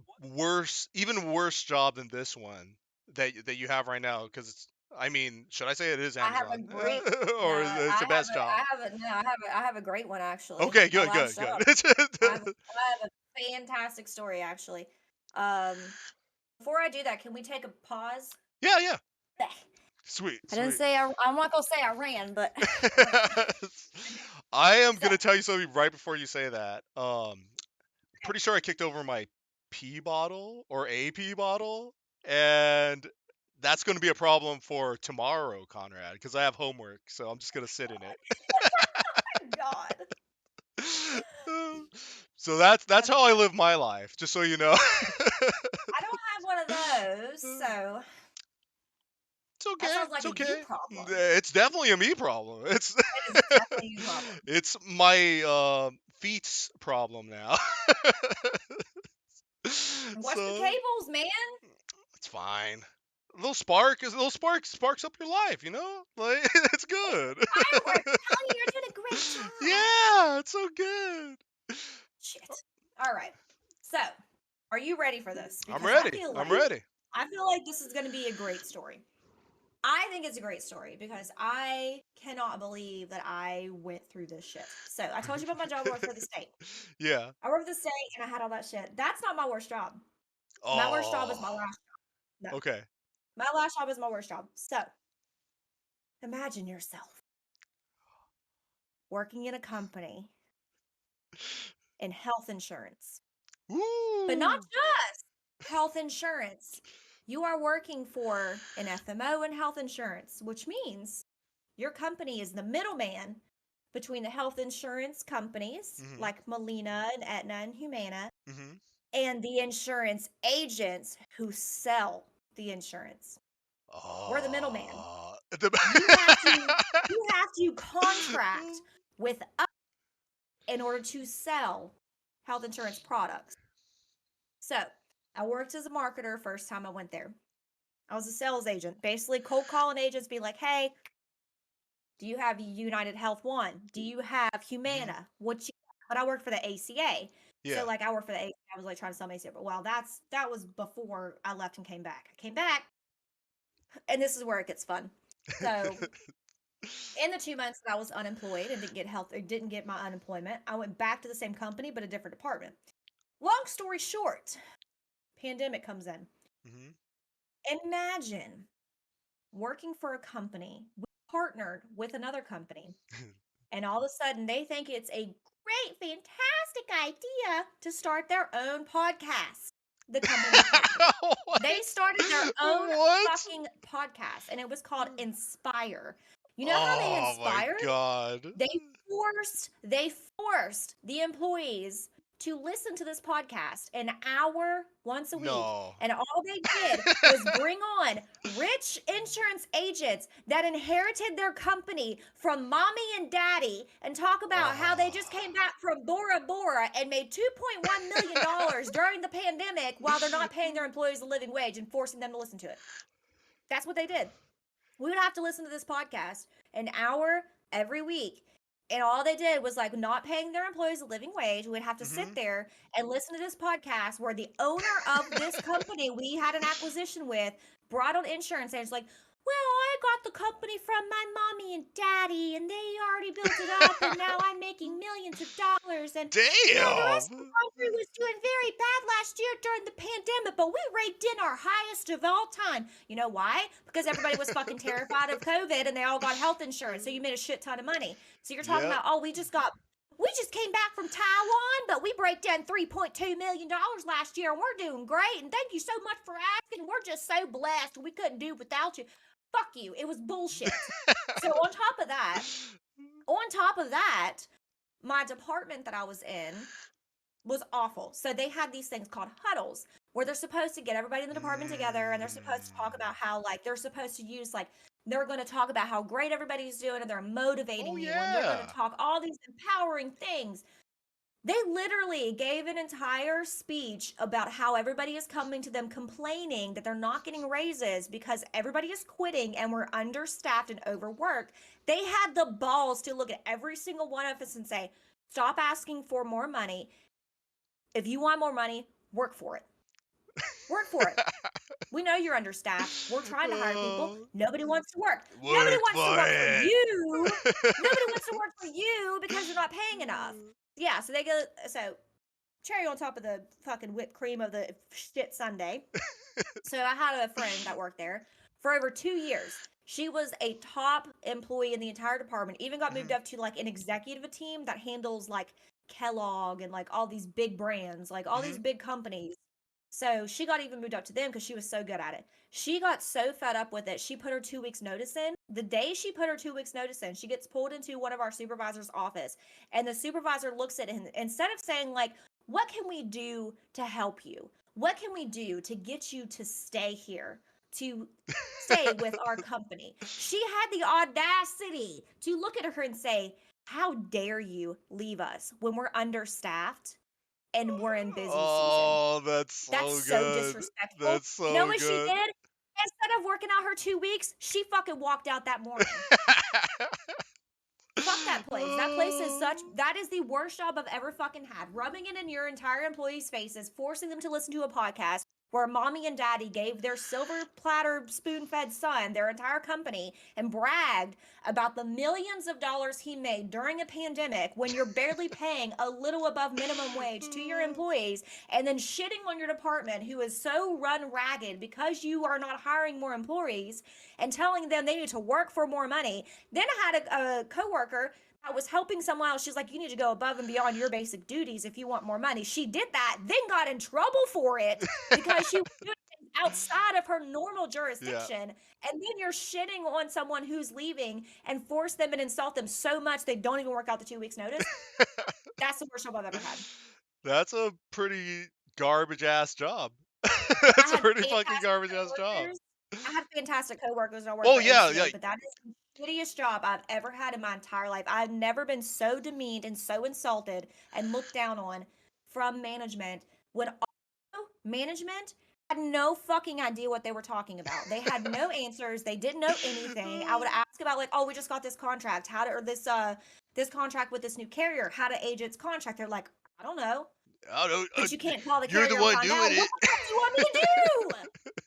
Speaker 5: even worse job than this one that you have right now? Because I mean, should I say it is
Speaker 6: I have a
Speaker 5: Amazon,
Speaker 6: great
Speaker 5: or
Speaker 6: no,
Speaker 5: is it the best job?
Speaker 6: I have a great one actually.
Speaker 5: Okay,
Speaker 6: My
Speaker 5: good,
Speaker 6: last
Speaker 5: good,
Speaker 6: job.
Speaker 5: good.
Speaker 6: I have a fantastic story actually. Before I do that, can we take a pause?
Speaker 5: Yeah.
Speaker 6: Bleh.
Speaker 5: Sweet.
Speaker 6: I didn't say I'm not gonna say I ran, but
Speaker 5: I am
Speaker 6: So-
Speaker 5: gonna tell you something right before you say that. Pretty sure I kicked over my pee bottle or a pee bottle, and that's gonna be a problem for tomorrow, Conrad, because I have homework, so I'm just gonna sit in it.
Speaker 6: God.
Speaker 5: So that's how I live my life, just so you know.
Speaker 6: I don't have one of those, so
Speaker 5: It's okay.
Speaker 6: that sounds like
Speaker 5: It's
Speaker 6: a
Speaker 5: okay.
Speaker 6: you problem.
Speaker 5: It's definitely a me problem. It's
Speaker 6: It is definitely a you problem.
Speaker 5: it's my feet's problem now.
Speaker 6: Watch the
Speaker 5: So
Speaker 6: cables, man.
Speaker 5: it's fine. A little spark sparks up your life, you know? Like it's good.
Speaker 6: Fireworks. Telling you you're doing a great job.
Speaker 5: Yeah, it's so good.
Speaker 6: Shit. All right. So, are you ready for this?
Speaker 5: I'm
Speaker 6: Because
Speaker 5: ready.
Speaker 6: I feel like this is going to be a great story. I think it's a great story because I cannot believe that I went through this shit. So, I told you about my job. I worked for the state.
Speaker 5: Yeah.
Speaker 6: I worked for the state and I had all that shit. That's not my worst job. My worst job is my last job. No.
Speaker 5: Okay.
Speaker 6: My last job is my worst job. So, imagine yourself working in a company in health insurance.
Speaker 5: Woo.
Speaker 6: But not just health insurance. You are working for an FMO in health insurance, which means your company is the middleman between the health insurance companies like Molina and Aetna and Humana and the insurance agents who sell the insurance. We're the middleman. You have to contract with us in order to sell health insurance products. So, I worked as a marketer first time I went there. I was a sales agent, basically cold calling agents, be like, hey, do you have United Health One? Do you have Humana? But I worked for the ACA.
Speaker 5: Yeah.
Speaker 6: So like I worked for the ACA, I was like trying to sell my ACA. But well, that was before I left and came back. I came back, and this is where it gets fun. So in the 2 months that I was unemployed and didn't get my unemployment, I went back to the same company but a different department. Long story short, pandemic comes in. Imagine working for a company. We partnered with another company, and all of a sudden they think it's a great, fantastic idea to start their own podcast. The company, they started their own fucking podcast, and it was called Inspire. You know how they inspired?
Speaker 5: Oh my God.
Speaker 6: They forced the employees to listen to this podcast an hour once a week.
Speaker 5: No.
Speaker 6: And all they did was bring on rich insurance agents that inherited their company from mommy and daddy and talk about how they just came back from Bora Bora and made $2.1 million during the pandemic while they're not paying their employees a living wage and forcing them to listen to it. That's what they did. We would have to listen to this podcast an hour every week. And all they did was like not paying their employees a living wage. We would have to sit there and listen to this podcast where the owner of this company we had an acquisition with brought on insurance agents like, well, I got the company from my mommy and daddy and they already built it up and now I'm making millions of dollars. And
Speaker 5: damn,
Speaker 6: the rest of the country was doing very bad last year during the pandemic, but we raked in our highest of all time. You know why? Because everybody was fucking terrified of COVID and they all got health insurance. So you made a shit ton of money. So you're talking about, oh, we just came back from Taiwan, but we
Speaker 7: we break down $3.2 million last year, and we're doing great. And thank you so much for asking. We're just so blessed. We couldn't do without you. Fuck you. It was bullshit. So on top of that, my department that I was in was awful. So they had these things called huddles where they're supposed to get everybody in the department together, and they're supposed to talk about how, like, they're supposed to use, like, they're going to talk about how great everybody's doing, and they're motivating you, and they're going to talk all these empowering things. They literally gave an entire speech about how everybody is coming to them complaining that they're not getting raises because everybody is quitting and we're understaffed and overworked. They had the balls to look at every single one of us and say, stop asking for more money. If you want more money, work for it. Work for it. We know you're understaffed. We're trying to hire people. Nobody wants to work. Nobody wants to work for you. Nobody wants to work for you because you're not paying enough. Yeah, so they go, so cherry on top of the fucking whipped cream of the shit sundae. So I had a friend that worked there for over 2 years. She was a top employee in the entire department, even got moved up to like an executive team that handles like Kellogg and like all these big brands, like all these big companies. So she got even moved up to them because she was so good at it. She got so fed up with it, she put her 2 weeks notice in. The day she put her 2 weeks notice in, she gets pulled into one of our supervisor's office. And the supervisor looks at him, instead of saying like, what can we do to help you? What can we do to get you to stay here? To stay with our company? She had the audacity to look at her and say, how dare you leave us when we're understaffed and we're in busy season?
Speaker 5: Oh, that's so
Speaker 7: That's so
Speaker 5: good.
Speaker 7: disrespectful.
Speaker 5: That's so
Speaker 7: You know what she
Speaker 5: good.
Speaker 7: did? Instead of working out her 2 weeks, she fucking walked out that morning. Fuck that place. That place is that is the worst job I've ever fucking had. Rubbing it in your entire employees' faces, forcing them to listen to a podcast where mommy and daddy gave their silver platter spoon-fed son their entire company and bragged about the millions of dollars he made during a pandemic when you're barely paying a little above minimum wage to your employees, and then shitting on your department who is so run ragged because you are not hiring more employees and telling them they need to work for more money. Then I had a coworker that was helping someone else. She's like, you need to go above and beyond your basic duties if you want more money. She did that, then got in trouble for it because she was doing things outside of her normal jurisdiction. And then you're shitting on someone who's leaving and force them and insult them so much they don't even work out the 2 weeks notice. That's the worst job I've ever had.
Speaker 5: That's a pretty garbage ass job. That's a pretty fucking garbage ass job.
Speaker 7: I had fantastic coworkers that I worked
Speaker 5: Oh
Speaker 7: for
Speaker 5: yeah,
Speaker 7: ACA,
Speaker 5: yeah.
Speaker 7: but that is the shittiest job I've ever had in my entire life. I've never been so demeaned and so insulted and looked down on from management when also management had no fucking idea what they were talking about. They had no answers. They didn't know anything. I would ask about like, oh, we just got this contract. How to, or this contract with this new carrier, how to age its contract. They're like, I don't know.
Speaker 5: I don't,
Speaker 7: But you can't call the
Speaker 5: you're
Speaker 7: carrier
Speaker 5: the one
Speaker 7: and find out.
Speaker 5: doing it.
Speaker 7: What the fuck do you want me to do?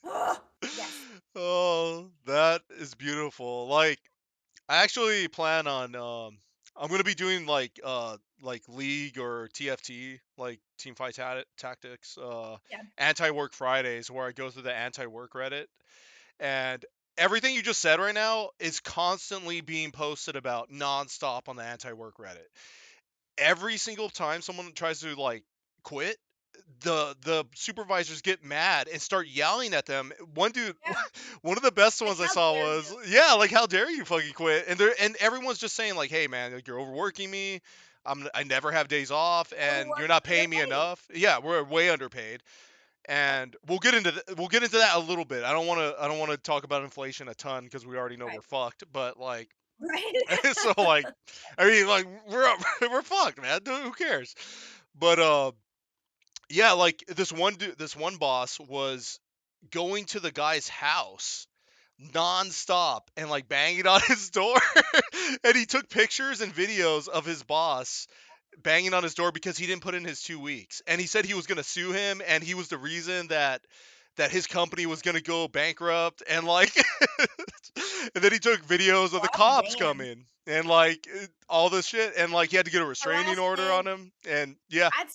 Speaker 7: Ugh, yes.
Speaker 5: Oh, that is beautiful. Like, I actually plan on I'm gonna be doing like League or TFT, like Team Fight Tactics,
Speaker 7: Yeah.
Speaker 5: anti-work Fridays, where I go through the anti-work Reddit, and everything you just said right now is constantly being posted about nonstop on the anti-work Reddit. Every single time someone tries to like quit, the supervisors get mad and start yelling at them. One dude,
Speaker 7: Yeah.
Speaker 5: one of the best ones I
Speaker 7: how
Speaker 5: saw
Speaker 7: dare
Speaker 5: was, yeah, like, how dare you fucking quit? And everyone's just saying like, hey man, like, you're overworking me. I never have days off, and you're not paying me enough. Yeah, we're way underpaid. And we'll get into that a little bit. I don't want to talk about inflation a ton because we already know
Speaker 7: Right.
Speaker 5: we're fucked. But like,
Speaker 7: Right.
Speaker 5: so like, I mean, like, we're fucked, man. Who cares? But yeah, like this one boss was going to the guy's house nonstop and like banging on his door, and he took pictures and videos of his boss banging on his door because he didn't put in his 2 weeks, and he said he was gonna sue him, and he was the reason that his company was gonna go bankrupt, and like, and then he took videos of the
Speaker 7: Oh,
Speaker 5: cops
Speaker 7: damn.
Speaker 5: coming and like all this shit, and like he had to get a restraining order on
Speaker 7: Harassment.
Speaker 5: him, and yeah.
Speaker 7: I'd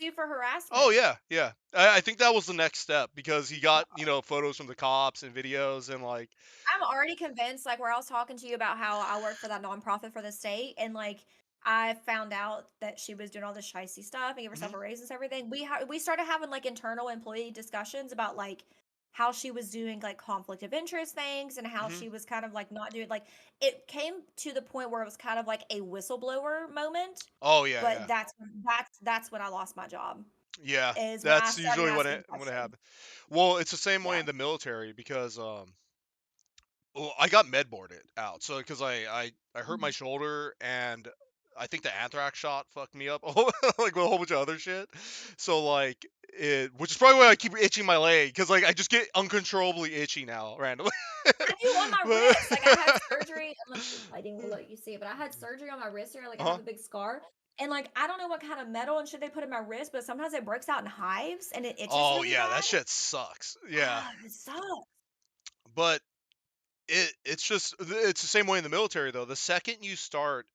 Speaker 7: sue for harassment.
Speaker 5: Oh yeah, yeah. I think that was the next step because he got, photos from the cops and videos, and like,
Speaker 7: I'm already convinced, like where I was talking to you about how I work for that nonprofit for the state, and like
Speaker 6: I found out that she was doing all this shicey stuff and gave herself
Speaker 5: Mhm.
Speaker 6: a raise and everything. We started having like internal employee discussions about like how she was doing like conflict of interest things and how
Speaker 5: Mhm.
Speaker 6: she was kind of like not doing like it came to the point where it was kind of like a whistleblower moment.
Speaker 5: Oh yeah,
Speaker 6: But
Speaker 5: yeah,
Speaker 6: that's when I lost my job.
Speaker 5: yeah.
Speaker 6: Is when I
Speaker 5: That's
Speaker 6: started
Speaker 5: usually
Speaker 6: asking
Speaker 5: when it
Speaker 6: questions.
Speaker 5: happens. Well, it's the same way
Speaker 6: Yeah.
Speaker 5: in the military because well, I got med boarded out. So because I hurt my
Speaker 6: Mhm.
Speaker 5: shoulder and I think the anthrax shot fucked me up like with a whole bunch of other shit. So like which is probably why I keep itching my leg because like I just get uncontrollably itchy now randomly.
Speaker 6: I do on my
Speaker 5: But-
Speaker 6: wrist. Like I had surgery. I'm like, I didn't let you see it, but I had surgery on my wrist here. Like I
Speaker 5: uh-huh.
Speaker 6: have a big scar. And like I don't know what kind of metal and shit they put in my wrist, but sometimes it breaks out in hives and it itches
Speaker 5: Oh
Speaker 6: really
Speaker 5: yeah, that
Speaker 6: bad.
Speaker 5: shit sucks. Yeah,
Speaker 6: Ah, it sucks.
Speaker 5: but it's the same way in the military though. The second you start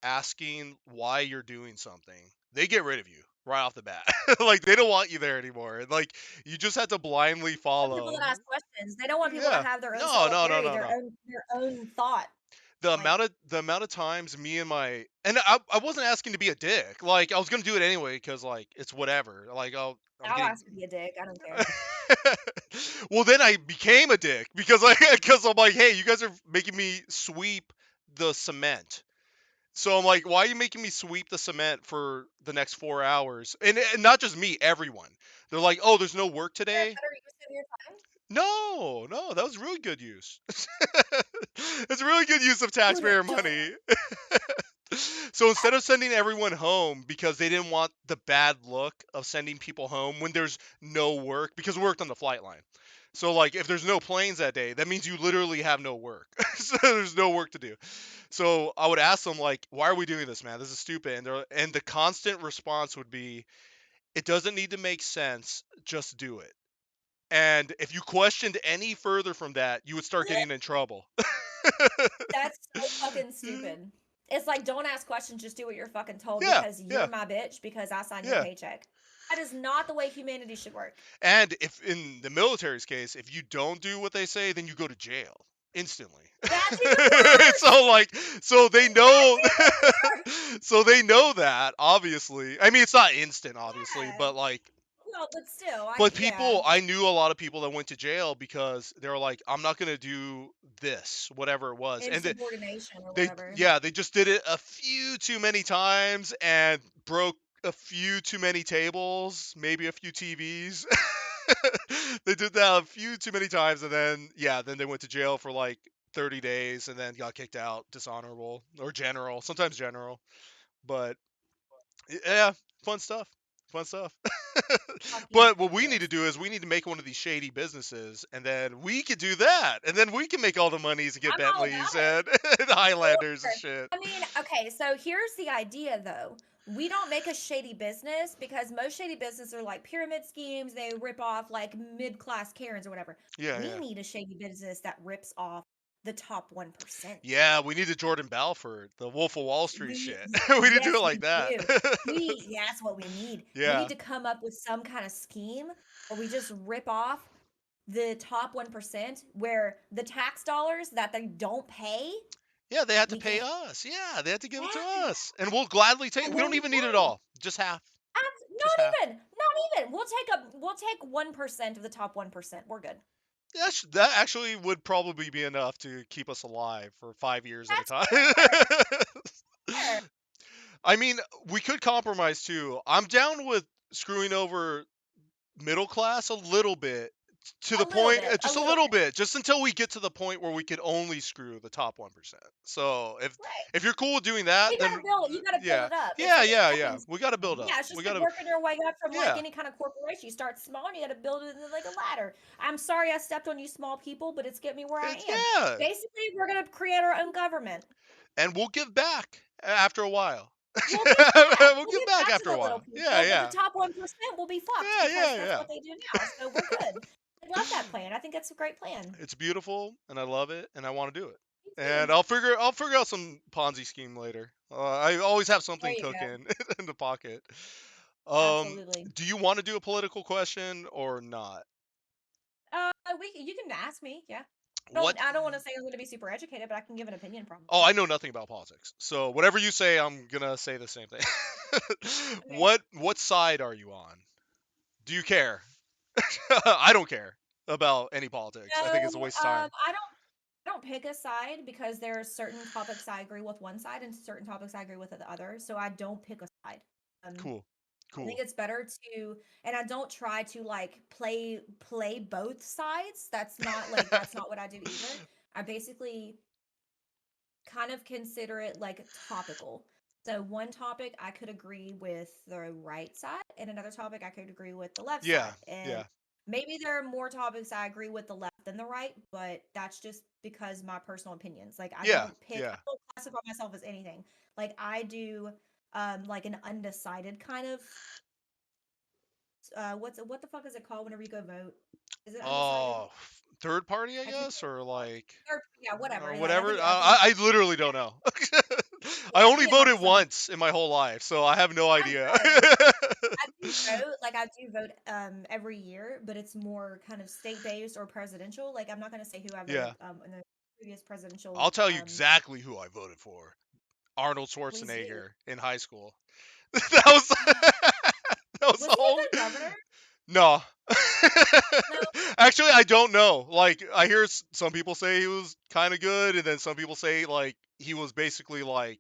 Speaker 5: asking why you're doing something, they get rid of you right off the bat. Like they don't want you there anymore. Like you just have to blindly
Speaker 6: Want people
Speaker 5: follow.
Speaker 6: that ask questions. They don't want people to
Speaker 5: Yeah.
Speaker 6: have their own
Speaker 5: No,
Speaker 6: solo
Speaker 5: no, no,
Speaker 6: theory,
Speaker 5: no, no.
Speaker 6: their own thought.
Speaker 5: The
Speaker 6: Like
Speaker 5: amount of times me and my and I wasn't asking to be a dick. Like I was gonna do it anyway because like it's whatever. Like I'm
Speaker 6: I'll
Speaker 5: getting.
Speaker 6: ask to be a dick. I don't care.
Speaker 5: Well, then I became a dick because because I'm like, hey, you guys are making me sweep the cement. So I'm like, why are you making me sweep the cement for the next 4 hours? And not just me, everyone. They're like, oh, there's no work
Speaker 6: Is there a
Speaker 5: today.
Speaker 6: better use of your time?
Speaker 5: No, no, that was really good use. It's really good use of
Speaker 6: Do it.
Speaker 5: taxpayer
Speaker 6: Do it.
Speaker 5: money. So instead of sending everyone home because they didn't want the bad look of sending people home when there's no work, because we worked on the flight line. So like if there's no planes that day, that means you literally have no work. So there's no work to do. So I would ask them like, "Why are we doing this, man? This is stupid." And the constant response would be, "It doesn't need to make sense. Just do it." And if you questioned any further from that, you would start getting in trouble.
Speaker 6: That's so fucking stupid. It's like don't ask questions, just do what you're fucking told
Speaker 5: Yeah,
Speaker 6: because you're
Speaker 5: yeah,
Speaker 6: my bitch because I signed your
Speaker 5: yeah.
Speaker 6: paycheck. That is not the way humanity should work.
Speaker 5: And if in the military's case, if you don't do what they say, then you go to jail instantly.
Speaker 6: That's even worse.
Speaker 5: So like, so they
Speaker 6: That's
Speaker 5: know,
Speaker 6: even worse.
Speaker 5: so they know that obviously. I mean, it's not instant, obviously,
Speaker 6: Yeah.
Speaker 5: but like,
Speaker 6: Well, but still,
Speaker 5: but
Speaker 6: yeah.
Speaker 5: I knew a lot of people that went to jail because they were like, I'm not gonna do this, whatever it was, and
Speaker 6: Insubordination or whatever.
Speaker 5: yeah, they just did it a few too many times and broke a few too many tables, maybe a few TVs. They did that a few too many times, and then yeah, then they went to jail for like 30 days, and then got kicked out, dishonorable or general, sometimes general. But yeah, fun stuff, fun stuff.
Speaker 6: Fucking
Speaker 5: But what we need to
Speaker 6: ridiculous.
Speaker 5: do is we need to make one of these shady businesses, and then we could do that, and then we can make all the monies and get
Speaker 6: I'm all
Speaker 5: Bentleys
Speaker 6: about it.
Speaker 5: and the Highlanders and
Speaker 6: Sure.
Speaker 5: shit.
Speaker 6: I mean, okay, so here's the idea though. We don't make a shady business because most shady businesses are like pyramid schemes. They rip off like mid-class Karens or whatever.
Speaker 5: Yeah,
Speaker 6: We
Speaker 5: yeah.
Speaker 6: need a shady business that rips off the top 1%.
Speaker 5: Yeah, we need a Jordan Belfort, the Wolf of Wall Street
Speaker 6: We
Speaker 5: shit.
Speaker 6: y-
Speaker 5: We need to do
Speaker 6: yes,
Speaker 5: it like
Speaker 6: we
Speaker 5: that.
Speaker 6: do. Yeah, that's what we need. We need
Speaker 5: Yeah.
Speaker 6: to come up with some kind of scheme where we just rip off the top 1% where the tax dollars that they don't pay,
Speaker 5: Yeah, they had to
Speaker 6: we
Speaker 5: pay
Speaker 6: get.
Speaker 5: us. Yeah, they had to give it to
Speaker 6: Yeah.
Speaker 5: us. And we'll gladly take it.
Speaker 6: And
Speaker 5: We
Speaker 6: then
Speaker 5: don't
Speaker 6: we
Speaker 5: even need it
Speaker 6: can.
Speaker 5: all. Just half. Just half.
Speaker 6: Not even. We'll take 1% of the top 1%. We're good.
Speaker 5: That actually would probably be enough to keep us alive for 5 years at a
Speaker 6: That's fair.
Speaker 5: time.
Speaker 6: Fair.
Speaker 5: I mean, we could compromise too. I'm down with screwing over middle class a little bit to
Speaker 6: A
Speaker 5: the
Speaker 6: little
Speaker 5: point,
Speaker 6: bit. A
Speaker 5: just a
Speaker 6: little
Speaker 5: little
Speaker 6: bit.
Speaker 5: bit, just until we get to the point where we could only screw the top 1%. So
Speaker 6: Right.
Speaker 5: if you're cool with doing that,
Speaker 6: You
Speaker 5: then
Speaker 6: gotta build it. You gotta build
Speaker 5: yeah,
Speaker 6: it up. It's
Speaker 5: yeah,
Speaker 6: like a
Speaker 5: yeah, yeah.
Speaker 6: stepping
Speaker 5: We got to
Speaker 6: stone.
Speaker 5: build up.
Speaker 6: Yeah, it's
Speaker 5: We
Speaker 6: just
Speaker 5: got
Speaker 6: like
Speaker 5: to,
Speaker 6: working your way up from like
Speaker 5: yeah,
Speaker 6: any kind of corporation. You start small and you gotta build it into like a ladder. I'm sorry I stepped on you small people, but it's getting me where I
Speaker 5: it's
Speaker 6: am.
Speaker 5: yeah,
Speaker 6: Basically, we're gonna create our own government.
Speaker 5: and we'll give back after a while.
Speaker 6: We'll give back.
Speaker 5: We'll
Speaker 6: We'll
Speaker 5: give
Speaker 6: give
Speaker 5: back
Speaker 6: back to
Speaker 5: after a
Speaker 6: the little
Speaker 5: while. Yeah,
Speaker 6: people, but the
Speaker 5: yeah,
Speaker 6: top 1% will be fucked
Speaker 5: yeah,
Speaker 6: because
Speaker 5: yeah,
Speaker 6: that's
Speaker 5: yeah.
Speaker 6: what they do now. So we're good. I love that plan. I think that's a great plan.
Speaker 5: It's beautiful, and I love it, and I want to do it.
Speaker 6: Me
Speaker 5: And
Speaker 6: too.
Speaker 5: I'll figure out some Ponzi scheme later. I always have
Speaker 6: There
Speaker 5: something
Speaker 6: you go.
Speaker 5: cooking in the pocket.
Speaker 6: Absolutely.
Speaker 5: Do you want to do a political question or not?
Speaker 6: You can ask me. Yeah.
Speaker 5: What?
Speaker 6: I don't want to say I'm going to be super educated, but I can give an opinion probably.
Speaker 5: Oh, I know nothing about politics. So whatever you say, I'm gonna say the same thing.
Speaker 6: Okay.
Speaker 5: What side are you on? Do you care? I don't care about any politics. I think it's a
Speaker 6: No,
Speaker 5: waste of time.
Speaker 6: I don't pick a side because there are certain topics I agree with one side and certain topics I agree with the other. So I don't pick a side.
Speaker 5: Cool.
Speaker 6: I think
Speaker 5: Cool.
Speaker 6: it's better to, and I don't try to like play both sides. That's not what I do either. I basically kind of consider it like topical. So one topic I could agree with the right side, and another topic I could agree with the left
Speaker 5: Yeah.
Speaker 6: side. And
Speaker 5: Yeah.
Speaker 6: maybe there are more topics I agree with the left than the right, but that's just because my personal opinions. Like
Speaker 5: Yeah.
Speaker 6: I
Speaker 5: Yeah.
Speaker 6: don't classify myself as anything. Like I do like an undecided kind of what the fuck is it called whenever you go vote? Is it undecided?
Speaker 5: Oh, third party, I
Speaker 6: I can't
Speaker 5: guess, or like
Speaker 6: or yeah, whatever. Like
Speaker 5: whatever.
Speaker 6: I think
Speaker 5: I literally don't know. I
Speaker 6: yeah,
Speaker 5: only
Speaker 6: me and my
Speaker 5: voted
Speaker 6: husband
Speaker 5: once in my whole life, so I have no
Speaker 6: I'm
Speaker 5: idea.
Speaker 6: good. I do vote every year, but it's more kind of state based or presidential. Like I'm not gonna say who I voted
Speaker 5: Yeah.
Speaker 6: in the previous presidential
Speaker 5: I'll tell you exactly who I voted for. Arnold
Speaker 6: please do.
Speaker 5: Schwarzenegger in high school. That was that was
Speaker 6: Was
Speaker 5: the
Speaker 6: he a
Speaker 5: whole.
Speaker 6: good governor?
Speaker 5: No.
Speaker 6: No.
Speaker 5: Actually, I don't know. Like, I hear some people say he was kind of good, and then some people say like he was basically like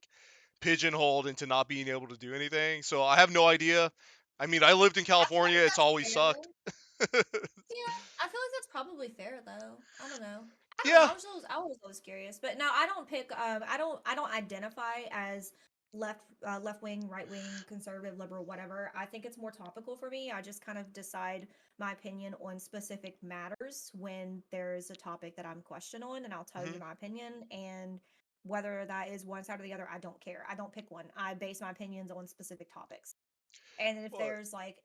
Speaker 5: pigeonholed into not being able to do anything. So I have no idea. I mean, I lived in
Speaker 6: I feel
Speaker 5: California.
Speaker 6: like
Speaker 5: It's
Speaker 6: that's
Speaker 5: always
Speaker 6: fair.
Speaker 5: sucked.
Speaker 6: Yeah, I feel like that's probably fair though. I don't know. I don't know.
Speaker 5: Yeah.
Speaker 6: I was always curious, but no, I don't pick. I don't identify as left wing, right wing, conservative, liberal, whatever. I think it's more topical for me. I just kind of decide my opinion on specific matters when there's a topic that I'm questioned on, and I'll tell
Speaker 5: Hmm.
Speaker 6: you my opinion. And whether that is one side or the other, I don't care. I don't pick one. I base my opinions on specific topics. And if
Speaker 5: Well,
Speaker 6: there's like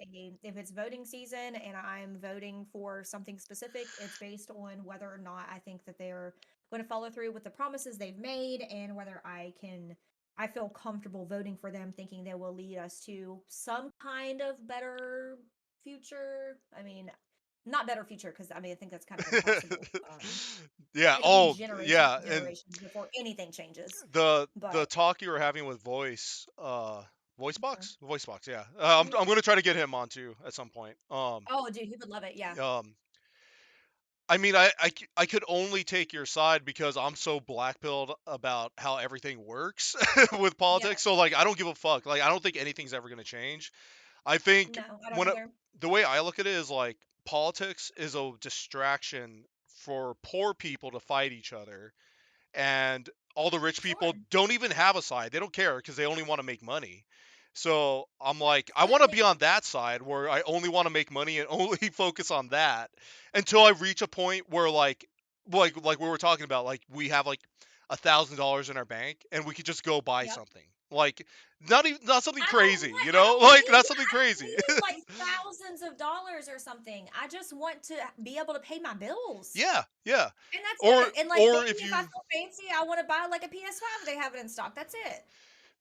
Speaker 6: if it's voting season and I'm voting for something specific, it's based on whether or not I think that they're going to follow through with the promises they've made and whether I feel comfortable voting for them thinking they will lead us to some kind of better future. I mean, not better future because I mean I think that's kind of impossible.
Speaker 5: yeah.
Speaker 6: It could be
Speaker 5: Oh,
Speaker 6: generations
Speaker 5: yeah.
Speaker 6: and
Speaker 5: And
Speaker 6: generations before anything changes.
Speaker 5: the
Speaker 6: But
Speaker 5: talk you were having with
Speaker 6: mhm.
Speaker 5: voice box. Yeah.
Speaker 6: Mhm.
Speaker 5: I'm gonna try to get him on too at some point.
Speaker 6: Oh, dude, he would love it. Yeah.
Speaker 5: Um. I mean, I could only take your side because I'm so black-pilled about how everything works with
Speaker 6: Yeah.
Speaker 5: politics. So like, I don't give a fuck. Like, I don't think anything's ever gonna change. I think
Speaker 6: No, I don't
Speaker 5: when
Speaker 6: either.
Speaker 5: the way I look at it is like politics is a distraction for poor people to fight each other, and all the rich people
Speaker 6: Sure.
Speaker 5: don't even have a side. They don't care because they only want to make money. So I'm like, I want to be
Speaker 6: Absolutely.
Speaker 5: on that side where I only want to make money and only focus on that until I reach a point where like we were talking about, like we have like $1,000 in our bank and we could just go buy
Speaker 6: Yep.
Speaker 5: something. Like not something crazy, you
Speaker 6: I
Speaker 5: know?
Speaker 6: don't
Speaker 5: Like
Speaker 6: need
Speaker 5: not something
Speaker 6: I don't
Speaker 5: crazy.
Speaker 6: need like thousands of dollars or something. I just want to be able to pay my bills.
Speaker 5: Yeah, yeah.
Speaker 6: And that's
Speaker 5: Or
Speaker 6: it. And like
Speaker 5: or if
Speaker 6: maybe if I
Speaker 5: you
Speaker 6: feel fancy, I want to buy like a PS5 they have it in stock. That's it.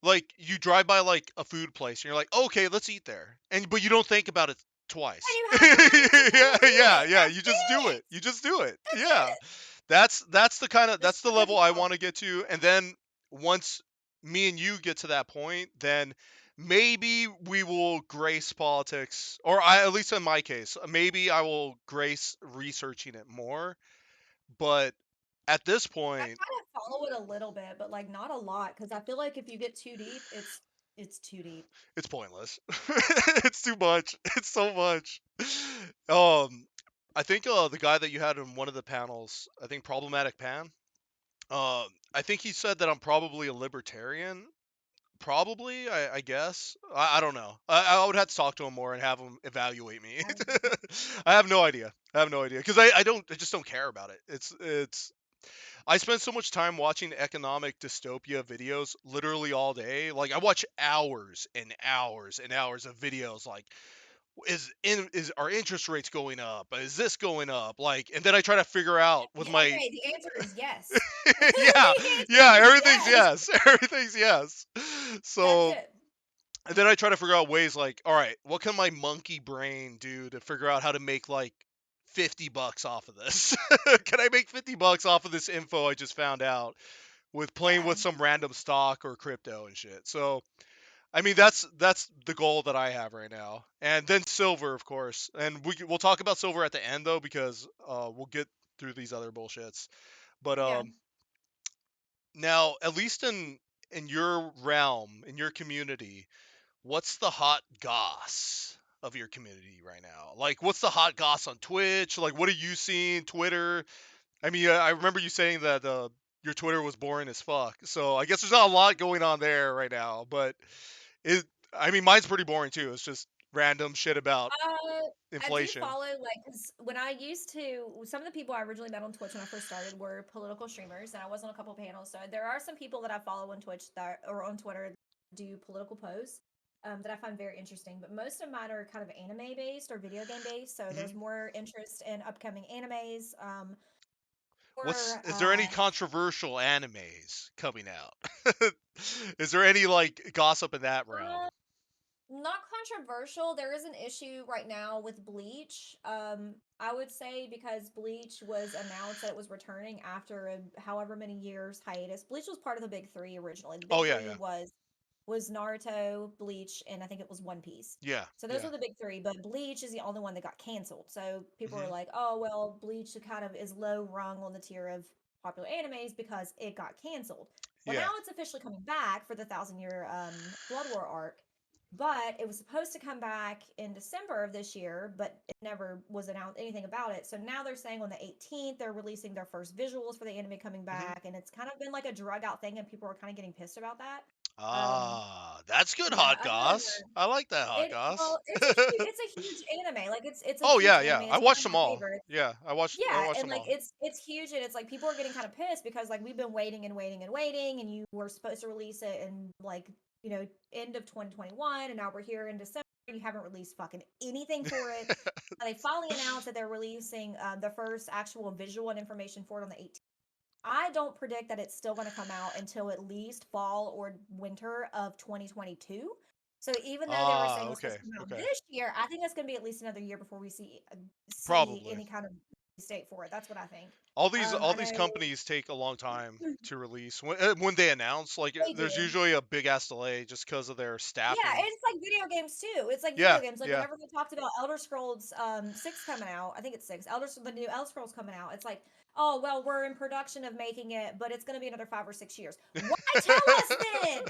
Speaker 5: like you drive by like a food place and you're like, okay, let's eat there, and but you don't think about it
Speaker 6: And
Speaker 5: twice.
Speaker 6: you have the money to go
Speaker 5: Yeah,
Speaker 6: do
Speaker 5: yeah,
Speaker 6: it.
Speaker 5: yeah.
Speaker 6: That's
Speaker 5: You just do it.
Speaker 6: it.
Speaker 5: You just do it.
Speaker 6: That's
Speaker 5: Yeah,
Speaker 6: it.
Speaker 5: that's the kind of
Speaker 6: Just
Speaker 5: that's the
Speaker 6: live
Speaker 5: level I
Speaker 6: well.
Speaker 5: want to get to, and then once me and you get to that point, then maybe we will grace politics, or I at least in my case, maybe I will grace researching it more. But at this
Speaker 6: I
Speaker 5: point,
Speaker 6: kind of follow it a little bit, but like not a lot because I feel like if you get too deep, it's too deep.
Speaker 5: it's pointless. It's too much. It's so much. Um, I think the guy that you had in one of the panels, I think Problematic Pan. I think he said that I'm probably a libertarian. Probably, I guess. I don't know. I would have to talk to him more and have him evaluate me.
Speaker 6: I don't know.
Speaker 5: I have no idea. I have no idea because I just don't care about it. It's I spend so much time watching economic dystopia videos literally all day. Like I watch hours and hours and hours of videos like is our interest rates going up? Is this going up? Like and then I try to figure out with
Speaker 6: Yeah,
Speaker 5: my
Speaker 6: okay, the answer is yes.
Speaker 5: yeah,
Speaker 6: The
Speaker 5: yeah,
Speaker 6: answer is
Speaker 5: everything's
Speaker 6: yes.
Speaker 5: yes. Everything's yes.
Speaker 6: That's
Speaker 5: So
Speaker 6: it.
Speaker 5: and then I try to figure out ways like, all right, what can my monkey brain do to figure out how to make like $50 off of this? Can I make $50 off of this info I just found out with playing
Speaker 6: Yeah.
Speaker 5: with some random stock or crypto and shit? So, I mean, that's the goal that I have right now. And then silver, of course. And we'll talk about silver at the end though, because we'll get through these other bullshits. But
Speaker 6: Yeah.
Speaker 5: now, at least in your realm, in your community, what's the hot goss of your community right now? Like, what's the hot goss on Twitch? Like, what are you seeing? Twitter? I mean, I remember you saying that your Twitter was boring as fuck. So I guess there's not a lot going on there right now. But I mean, mine's pretty boring too. It's just random shit about
Speaker 6: I do
Speaker 5: inflation.
Speaker 6: follow, like, because when I used to, some of the people I originally met on Twitch when I first started were political streamers, and I was on a couple panels. So there are some people that I follow on Twitch that or on Twitter that do political posts that I find very interesting. But most of mine are kind of anime based or video game based. So there's more interest in upcoming animes.
Speaker 5: Is there any controversial animes coming out? Is there any like gossip in that realm?
Speaker 6: Not controversial. There is an issue right now with Bleach. I would say because Bleach was announced that it was returning after however many years hiatus. Bleach was part of the big three originally. The big three was Naruto, Bleach, and I think it was One Piece.
Speaker 5: Yeah.
Speaker 6: So those were the big three, but Bleach is the only one that got canceled. So people
Speaker 5: Mhm.
Speaker 6: were like, "Oh, well, Bleach kind of is low rung on the tier of popular animes because it got canceled." Well,
Speaker 5: Yeah.
Speaker 6: now it's officially coming back for the 1,000-year Blood War arc, but it was supposed to come back in December of this year, but it never was announced anything about it. So now they're saying on the 18th they're releasing their first visuals for the anime coming back, and it's kind of been like a drug out thing, and people are kind of getting pissed about that.
Speaker 5: That's good,
Speaker 6: Yeah,
Speaker 5: hot
Speaker 6: I've
Speaker 5: goss. I like that hot goss.
Speaker 6: it's a huge anime. Like it's a
Speaker 5: Oh
Speaker 6: huge
Speaker 5: yeah,
Speaker 6: anime.
Speaker 5: I
Speaker 6: It's one
Speaker 5: watched
Speaker 6: of
Speaker 5: them
Speaker 6: my
Speaker 5: all.
Speaker 6: favorites.
Speaker 5: Yeah, I watched
Speaker 6: Yeah, and
Speaker 5: them
Speaker 6: like
Speaker 5: all.
Speaker 6: it's huge, and it's like people are getting kind of pissed because like we've been waiting and waiting and waiting, and you were supposed to release it in like end of 2021, and now we're here in December, and you haven't released fucking anything for it. And they finally announced that they're releasing the first actual visual and information for it on the 18th. I don't predict that it's still going to come out until at least fall or winter of 2022. So even though they were saying it was supposed
Speaker 5: Okay,
Speaker 6: to come out
Speaker 5: okay.
Speaker 6: this year, I think it's going to be at least another year before we see
Speaker 5: Probably.
Speaker 6: any kind of date for it. That's what I think.
Speaker 5: All
Speaker 6: I
Speaker 5: these
Speaker 6: know
Speaker 5: companies take a long time to release. When they announce, like
Speaker 6: they
Speaker 5: there's
Speaker 6: do.
Speaker 5: usually a big ass delay just because of their
Speaker 6: Yeah,
Speaker 5: staffing.
Speaker 6: it's like video games too. It's like
Speaker 5: Yeah,
Speaker 6: video games. Like
Speaker 5: yeah.
Speaker 6: whenever they talked about Elder Scrolls 6 coming out, I think it's 6. The new Elder Scrolls coming out. It's like, oh well, we're in production of making it, but it's going to be another 5 or 6 years. Why tell us then?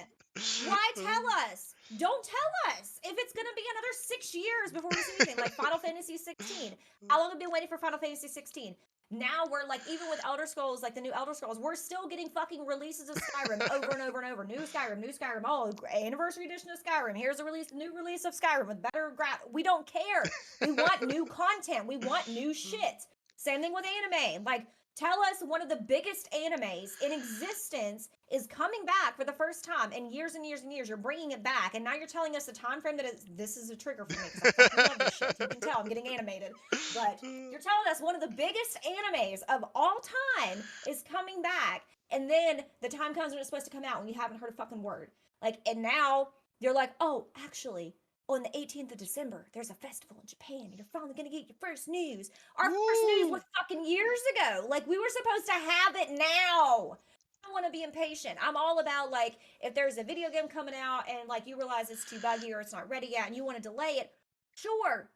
Speaker 6: Why tell us? Don't tell us if it's going to be another 6 years before we see anything. Like Final Fantasy 16. How long have we been waiting for Final Fantasy 16? Now we're like, even with Elder Scrolls, like the new Elder Scrolls, we're still getting fucking releases of Skyrim over and over and over. New Skyrim. Oh, anniversary edition of Skyrim. Here's a new release of Skyrim with better we don't care. We want new content. We want new shit. Same thing with anime. Like, tell us one of the biggest animes in existence is coming back for the first time in years and years and years. You're bringing it back, and now you're telling us the time frame that this is a trigger for me because I fucking love this shit. You can tell I'm getting animated, but you're telling us one of the biggest animes of all time is coming back, and then the time comes when it's supposed to come out and you haven't heard a fucking word. Like, and now you're like, oh, actually, on the 18th of December, there's a festival in Japan, and you're finally gonna get your first news. Our first news was fucking years ago. Like, we were supposed to have it now. I don't want to be impatient. I'm all about, like, if there's a video game coming out and, like, you realize it's too buggy or it's not ready yet and you want to delay it, sure.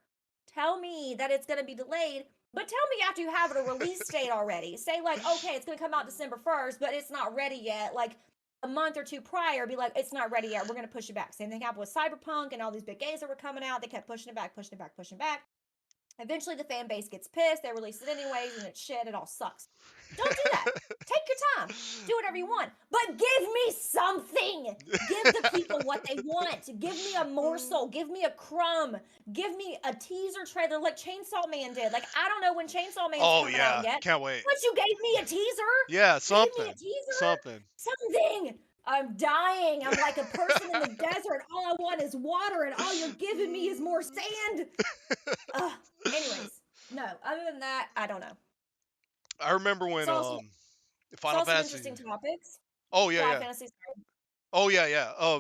Speaker 6: Tell me that it's going to be delayed, but tell me after you have a release date already. Say, like, okay, it's going to come out December 1st, but it's not ready yet. Like, a month or two prior, be like, it's not ready yet. We're going to push it back. Same thing happened with Cyberpunk and all these big games that were coming out. They kept pushing it back. Eventually, the fan base gets pissed. They release it anyways, and it's shit. It all sucks. Don't do that. Take your time. Do whatever you want. But give me something. Give the people what they want. Give me a morsel. Give me a crumb. Give me a teaser trailer like Chainsaw Man did. Like, I don't know when Chainsaw Man's coming out yet.
Speaker 5: Can't wait.
Speaker 6: But you gave me a teaser.
Speaker 5: Yeah, something.
Speaker 6: Give me a teaser.
Speaker 5: Something.
Speaker 6: I'm dying. I'm like a person in the desert. All I want is water, and all you're giving me is more sand. Anyways, no. Other than that, I don't know.
Speaker 5: I remember when Final Fantasy.
Speaker 6: Interesting topics.
Speaker 5: Oh yeah,
Speaker 6: Final
Speaker 5: yeah.
Speaker 6: Fantasy.
Speaker 5: Oh yeah, yeah.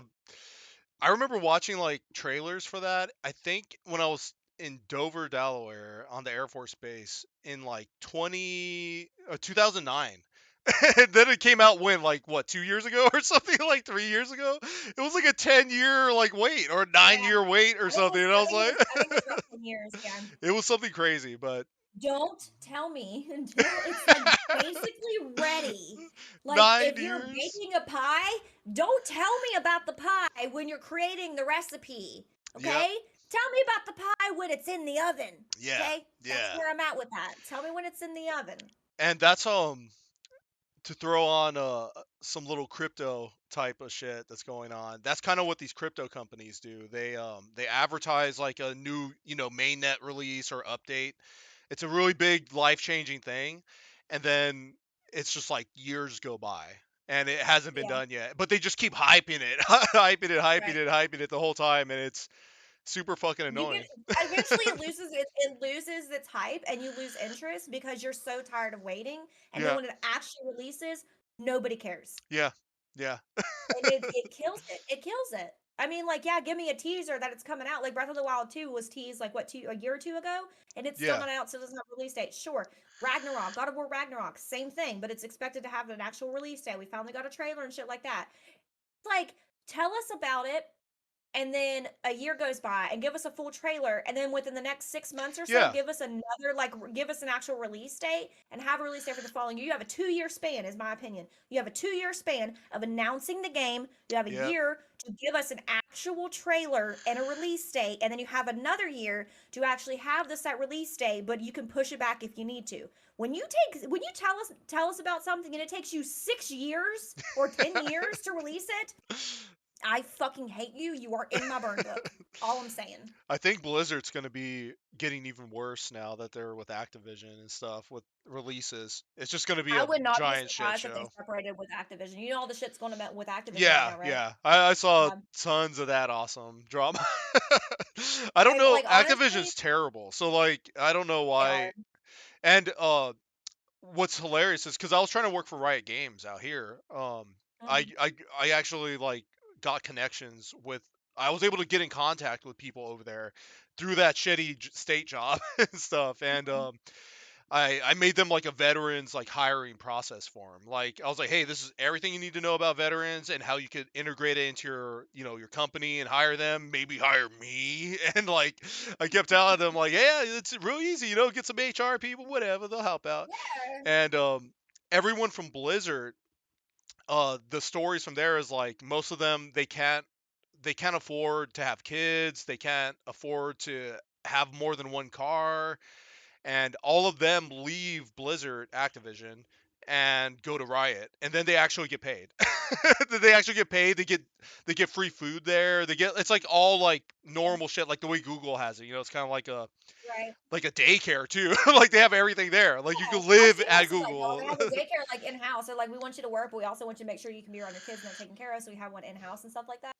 Speaker 5: I remember watching like trailers for that. I think when I was in Dover, Delaware, on the Air Force Base in like 2009. And then it came out when, like, what, 2 years ago or something, like 3 years ago? It was like a 10-year like wait or a 9-year wait or something. And I was like,
Speaker 6: I think it was about 10 years. Yeah.
Speaker 5: it was something crazy, but
Speaker 6: Don't tell me until it's like basically ready. Like
Speaker 5: 9
Speaker 6: if you're
Speaker 5: years.
Speaker 6: baking a pie, don't tell me about the pie when you're creating the recipe. Okay?
Speaker 5: Yep.
Speaker 6: Tell me about the pie when it's in the oven.
Speaker 5: Yeah,
Speaker 6: Okay?
Speaker 5: yeah.
Speaker 6: That's where I'm at with that. Tell me when it's in the oven.
Speaker 5: And that's to throw on some little crypto type of shit that's going on. That's kind of what these crypto companies do. They advertise like a new, mainnet release or update. It's a really big life-changing thing, and then it's just like years go by and it hasn't been
Speaker 6: Yeah.
Speaker 5: done yet. But they just keep hyping it, hyping it, hyping
Speaker 6: Right.
Speaker 5: it, hyping it the whole time, and it's super fucking
Speaker 6: You
Speaker 5: annoying.
Speaker 6: get eventually it loses its hype and you lose interest because you're so tired of waiting. And
Speaker 5: Yeah.
Speaker 6: then when it actually releases, nobody cares.
Speaker 5: Yeah, yeah,
Speaker 6: And it kills it. It kills it. I mean, like, yeah, give me a teaser that it's coming out. Like Breath of the Wild 2 was teased like what, a year or two ago, and it's still
Speaker 5: Yeah.
Speaker 6: not out, so it doesn't have a release date. Sure. Ragnarok, God of War Ragnarok, same thing, but it's expected to have an actual release date. We finally got a trailer and shit like that. It's like, tell us about it, and then a year goes by and give us a full trailer, and then within the next 6 months or so,
Speaker 5: Yeah.
Speaker 6: give us another, like, give us an actual release date and have a release date for the following year. You have a 2-year span, is my opinion. You have a 2-year span of announcing the game. You have a
Speaker 5: Yep.
Speaker 6: year to give us an actual trailer and a release date, and then you have another year to actually have the set release date, but you can push it back if you need to. When you tell us about something and it takes you 6 years or 10 years to release it, I fucking hate you. You are in my burn book. All I'm saying.
Speaker 5: I think Blizzard's going to be getting even worse now that they're with Activision and stuff with releases. It's just going to be
Speaker 6: I
Speaker 5: a
Speaker 6: would not be
Speaker 5: giant shit
Speaker 6: surprised if they
Speaker 5: show.
Speaker 6: separated with Activision. You know all the shit's going to with Activision
Speaker 5: Yeah,
Speaker 6: right now, right?
Speaker 5: yeah. I saw
Speaker 6: Yeah.
Speaker 5: tons of that awesome drama. I don't
Speaker 6: And,
Speaker 5: know.
Speaker 6: like, honestly,
Speaker 5: Activision's terrible. So, like, I don't know
Speaker 6: they
Speaker 5: why.
Speaker 6: are.
Speaker 5: And what's hilarious is because I was trying to work for Riot Games out here. I
Speaker 6: Mhm.
Speaker 5: I actually like got connections with. I was able to get in contact with people over there through that shitty state job and stuff, and
Speaker 6: Mhm.
Speaker 5: I made them like a veterans like hiring process for them. Like I was like, hey, this is everything you need to know about veterans and how you could integrate it into your your company and hire them. Maybe hire me. And like I kept telling them like, yeah, it's real easy. Get some HR people, whatever, they'll help out.
Speaker 6: Yeah.
Speaker 5: And everyone from Blizzard, the stories from there is like most of them they can't afford to have kids. They can't afford to have more than one car, and all of them leave Blizzard Activision and go to Riot, and then they actually get paid. They actually get paid. They get free food there. It's like all like normal shit, like the way Google has it. It's kind of
Speaker 6: Right.
Speaker 5: like a daycare too. Like they have everything there. Like you
Speaker 6: Yeah.
Speaker 5: can
Speaker 6: I've
Speaker 5: live
Speaker 6: seen
Speaker 5: at
Speaker 6: places like that.
Speaker 5: Google.
Speaker 6: They have a daycare like in house. They're like, we want you to work, but we also want you to make sure you can be around your kids and they're taken care of. So we have one in house and stuff like that.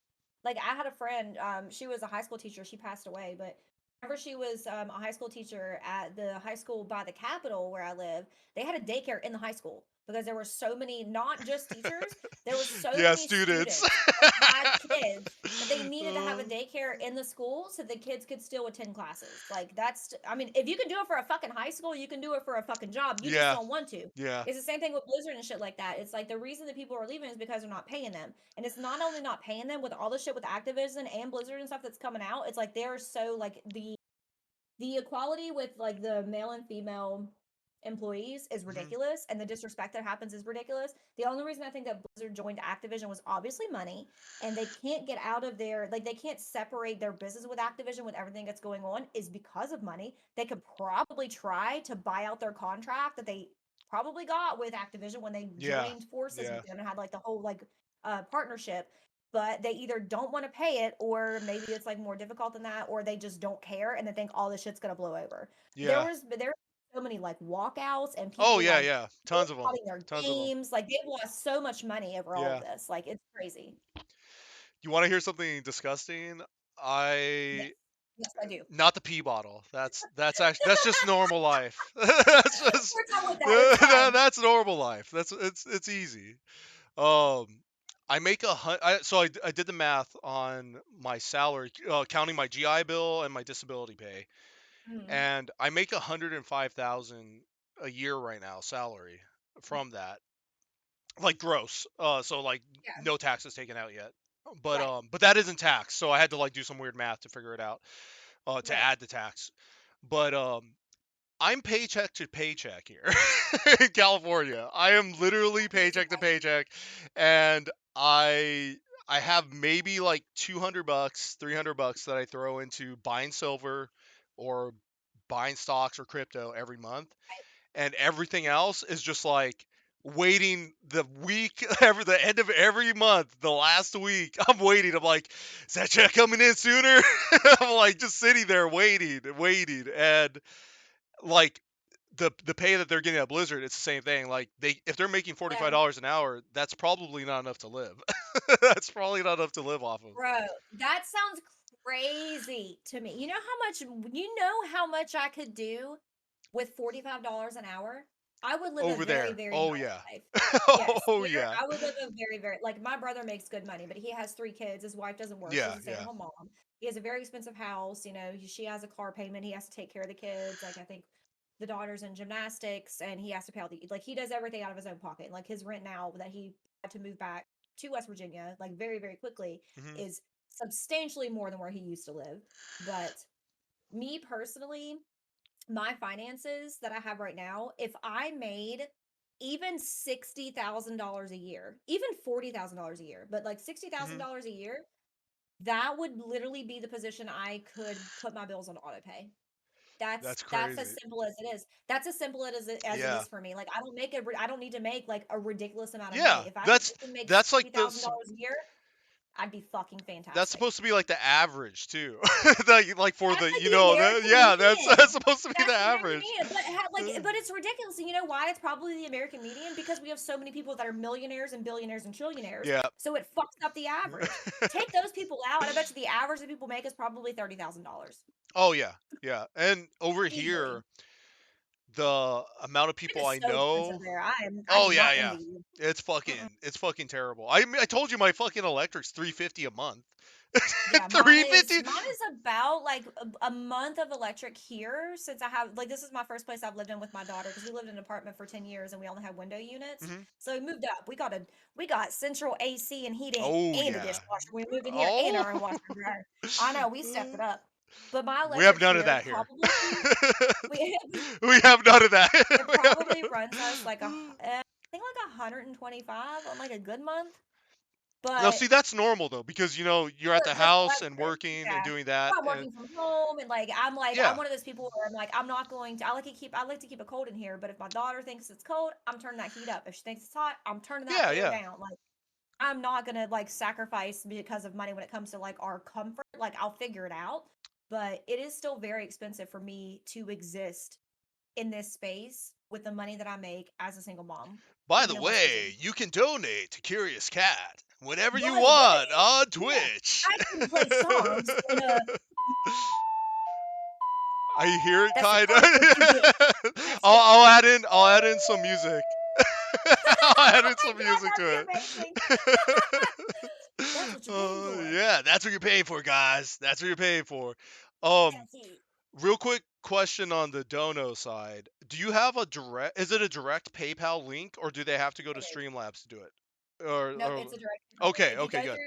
Speaker 6: Like I had a friend, she was a high school teacher. She passed away, but whenever she was a high school teacher at the high school by the Capitol where I live, they had a daycare in the high school because there were so many, not just teachers, there were so
Speaker 5: Yeah,
Speaker 6: many
Speaker 5: students.
Speaker 6: students that had kids that they needed to have a
Speaker 5: Uh,
Speaker 6: daycare in the school so the kids could still attend classes. Like that's, I mean, if you can do it for a fucking high school, you can do it for a fucking job. You just
Speaker 5: yeah,
Speaker 6: don't want to.
Speaker 5: yeah,
Speaker 6: It's the same thing with Blizzard and shit like that. It's like the reason that people are leaving is because they're not paying them. And it's not only not paying them with all the shit with Activision and Blizzard and stuff that's coming out. It's like they're so like the equality with like the male and female employees is
Speaker 5: mhm,
Speaker 6: ridiculous, and the disrespect that happens is ridiculous. The only reason I think that Blizzard joined Activision was obviously money, and they can't get out of their like they can't separate their business with Activision with everything that's going on is because of money. They could probably try to buy out their contract that they probably got with Activision when they
Speaker 5: yeah,
Speaker 6: joined forces
Speaker 5: yeah,
Speaker 6: with them and had like the whole like partnership, but they either don't want to pay it or maybe it's like more difficult than that, or they just don't care and they think all this shit's gonna blow over.
Speaker 5: yeah.
Speaker 6: There so many like walkouts and
Speaker 5: Oh
Speaker 6: people
Speaker 5: yeah,
Speaker 6: like
Speaker 5: yeah. Tons of them.
Speaker 6: boycotting their
Speaker 5: Tons of them.
Speaker 6: games. Like they've lost so much money over all of
Speaker 5: Yeah.
Speaker 6: this. Like it's crazy.
Speaker 5: You want to hear something disgusting?
Speaker 6: Yes,
Speaker 5: I
Speaker 6: yes, I do.
Speaker 5: Not the pee bottle. That's just normal life. That's just
Speaker 6: We're done with that. It's fine.
Speaker 5: that's normal life. It's easy. Um, I make so I did the math on my salary, counting my GI Bill and my disability pay,
Speaker 6: Mhm.
Speaker 5: and I make 105,000 a year right now salary from that, like gross. So like
Speaker 6: Yeah.
Speaker 5: no taxes taken out yet.
Speaker 6: Right.
Speaker 5: But that isn't tax, so I had to like do some weird math to figure it out, to
Speaker 6: Right.
Speaker 5: add the tax. But I'm paycheck to paycheck here in California. I am literally paycheck to paycheck, and I I have maybe like 200 bucks, 300 bucks that I throw into buying silver or buying stocks or crypto every month, and everything else is just like waiting the week every the end of every month, the last week. I'm waiting. I'm like, is that check coming in sooner? I'm like just sitting there waiting, and like the pay that they're getting at Blizzard, it's the same thing. Like if they're making
Speaker 6: Yeah.
Speaker 5: $45 an hour, that's probably not enough to live. That's probably not enough to live off of.
Speaker 6: Bro, that sounds crazy to me. You know how much I could do with $45 an hour? I would live a
Speaker 5: Over
Speaker 6: very,
Speaker 5: there.
Speaker 6: very
Speaker 5: Oh
Speaker 6: nice
Speaker 5: yeah.
Speaker 6: life. Yes,
Speaker 5: Oh
Speaker 6: here
Speaker 5: yeah.
Speaker 6: I would live a very, very like my brother makes good money, but he has 3 kids. His wife doesn't work. She's
Speaker 5: Yeah,
Speaker 6: a
Speaker 5: yeah.
Speaker 6: stay-at-home mom. He has a very expensive house. She has a car payment. He has to take care of the kids. Like I think the daughter's in gymnastics, and he has to pay all the like he does everything out of his own pocket. Like his rent now that he had to move back to West Virginia, like very, very quickly,
Speaker 5: Hmm.
Speaker 6: is substantially more than where he used to live. But me personally, my finances that I have right now, if I made even $60,000 a year, even $40,000 a year, but like
Speaker 5: Hmm.
Speaker 6: $60,000 a year, that would literally be the position I could put my bills on auto pay. That's
Speaker 5: That's
Speaker 6: that's as
Speaker 5: crazy.
Speaker 6: simple as it is. That's as simple as it
Speaker 5: Yeah.
Speaker 6: is for me. Like I don't need to make like a ridiculous amount of
Speaker 5: Yeah.
Speaker 6: money. If I could
Speaker 5: That's
Speaker 6: even make
Speaker 5: that's like
Speaker 6: $60,000 a year, I'd be fucking
Speaker 5: that's
Speaker 6: fantastic.
Speaker 5: supposed to be like the average too. Like for
Speaker 6: That's
Speaker 5: the
Speaker 6: like the American
Speaker 5: yeah, that's
Speaker 6: median.
Speaker 5: that's supposed to be the
Speaker 6: That's the American
Speaker 5: average.
Speaker 6: median. But it's ridiculous. And you know why it's probably the American median? Because we have so many people that are millionaires and billionaires and trillionaires.
Speaker 5: Yeah.
Speaker 6: So it fucks up the average. Take those people out, and I bet you the average that people make is probably $30,000
Speaker 5: Oh yeah. Yeah. And over
Speaker 6: easily.
Speaker 5: here, the amount of
Speaker 6: It
Speaker 5: people
Speaker 6: is
Speaker 5: I
Speaker 6: so expensive
Speaker 5: know.
Speaker 6: there. I
Speaker 5: Oh
Speaker 6: do
Speaker 5: yeah,
Speaker 6: not
Speaker 5: yeah.
Speaker 6: envy you. Mm-mm.
Speaker 5: It's fucking terrible. I told you my fucking electric's 350 a month.
Speaker 6: Yeah,
Speaker 5: 350.
Speaker 6: mine is about like a month of electric here since I have like this is my first place I've lived in with my daughter because we lived in an apartment for 10 years and we only had window units.
Speaker 5: Hmm.
Speaker 6: So we moved up. We got central AC and heating
Speaker 5: Oh
Speaker 6: and a
Speaker 5: yeah.
Speaker 6: dishwasher. We moved in here and
Speaker 5: Oh.
Speaker 6: our own washer and dryer. I know we stepped it up. But my
Speaker 5: We have
Speaker 6: electric
Speaker 5: none of
Speaker 6: here
Speaker 5: that here.
Speaker 6: probably we
Speaker 5: We have none of that.
Speaker 6: it
Speaker 5: We have
Speaker 6: probably
Speaker 5: none
Speaker 6: runs us like
Speaker 5: of-
Speaker 6: I think like 125 on like a good month.
Speaker 5: Now,
Speaker 6: But
Speaker 5: see, that's normal though, because you're at the
Speaker 6: With
Speaker 5: house and
Speaker 6: electric,
Speaker 5: working and
Speaker 6: yeah.
Speaker 5: doing that,
Speaker 6: I'm
Speaker 5: and
Speaker 6: working from home and I'm
Speaker 5: yeah,
Speaker 6: one of those people where I'm like I'm not going to I like to keep it cold in here, but if my daughter thinks it's cold, I'm turning that heat up. If she thinks it's hot, I'm turning that
Speaker 5: yeah,
Speaker 6: air
Speaker 5: yeah.
Speaker 6: down. Like I'm not gonna like sacrifice because of money when it comes to like our comfort. Like I'll figure it out. But it is still very expensive for me to exist in this space with the money that I make as a single mom,
Speaker 5: By
Speaker 6: even
Speaker 5: the
Speaker 6: in West Virginia.
Speaker 5: way, you can donate to Curious Cat whenever you
Speaker 6: By the
Speaker 5: want
Speaker 6: way,
Speaker 5: on
Speaker 6: yeah,
Speaker 5: Twitch.
Speaker 6: I can play songs in a
Speaker 5: I hear it
Speaker 6: that's the
Speaker 5: kind of.
Speaker 6: kind of what you get. That's it.
Speaker 5: I'll add in some music. I'll
Speaker 6: Oh
Speaker 5: add in
Speaker 6: my
Speaker 5: some
Speaker 6: god,
Speaker 5: music
Speaker 6: that'd
Speaker 5: to
Speaker 6: be amazing.
Speaker 5: it.
Speaker 6: That's what you're paying for.
Speaker 5: Yeah, that's what you're paying for, guys. That's what you're paying for. Um,
Speaker 6: That's it.
Speaker 5: Real quick question on the Dono side. Do you have a direct? Is it a direct PayPal link, or do they have to go to
Speaker 6: It is.
Speaker 5: Streamlabs to do it?
Speaker 6: Nope, it's a direct link.
Speaker 5: Okay, okay, good.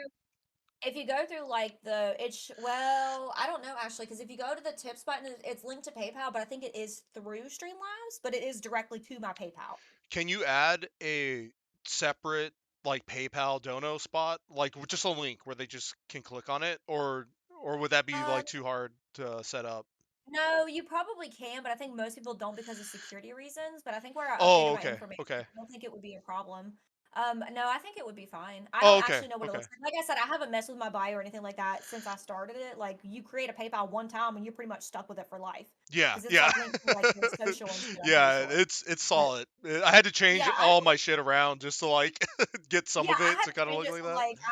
Speaker 6: If you go through like I don't know actually because if you go to the tips button, it's linked to PayPal, but I think it is through Streamlabs, but it is directly to my PayPal.
Speaker 5: Can you add a separate like PayPal Dono spot, like with just a link where they just can click on it, or would that be
Speaker 6: Um,
Speaker 5: like too hard to set up?
Speaker 6: no, you probably can, but I think most people don't because of security reasons. But I think where I
Speaker 5: Oh,
Speaker 6: updated my
Speaker 5: okay,
Speaker 6: information,
Speaker 5: okay.
Speaker 6: I don't think it would be a problem. No, I think it would be fine. I
Speaker 5: Oh,
Speaker 6: don't
Speaker 5: okay,
Speaker 6: actually know what it
Speaker 5: okay.
Speaker 6: looks like. Like I said, I haven't messed with my bio or anything like that since I started it. Like you create a PayPal one time and you're pretty much stuck with it for life
Speaker 5: Yeah,
Speaker 6: because it's
Speaker 5: yeah.
Speaker 6: like linked to like your social and shit. I'm pretty
Speaker 5: Yeah,
Speaker 6: sure.
Speaker 5: it's
Speaker 6: But
Speaker 5: solid. I had to change
Speaker 6: yeah, I
Speaker 5: all
Speaker 6: don't.
Speaker 5: my shit around just to like get some
Speaker 6: Yeah,
Speaker 5: of
Speaker 6: I
Speaker 5: it
Speaker 6: had
Speaker 5: to
Speaker 6: to
Speaker 5: kind of
Speaker 6: change
Speaker 5: look
Speaker 6: it
Speaker 5: like
Speaker 6: from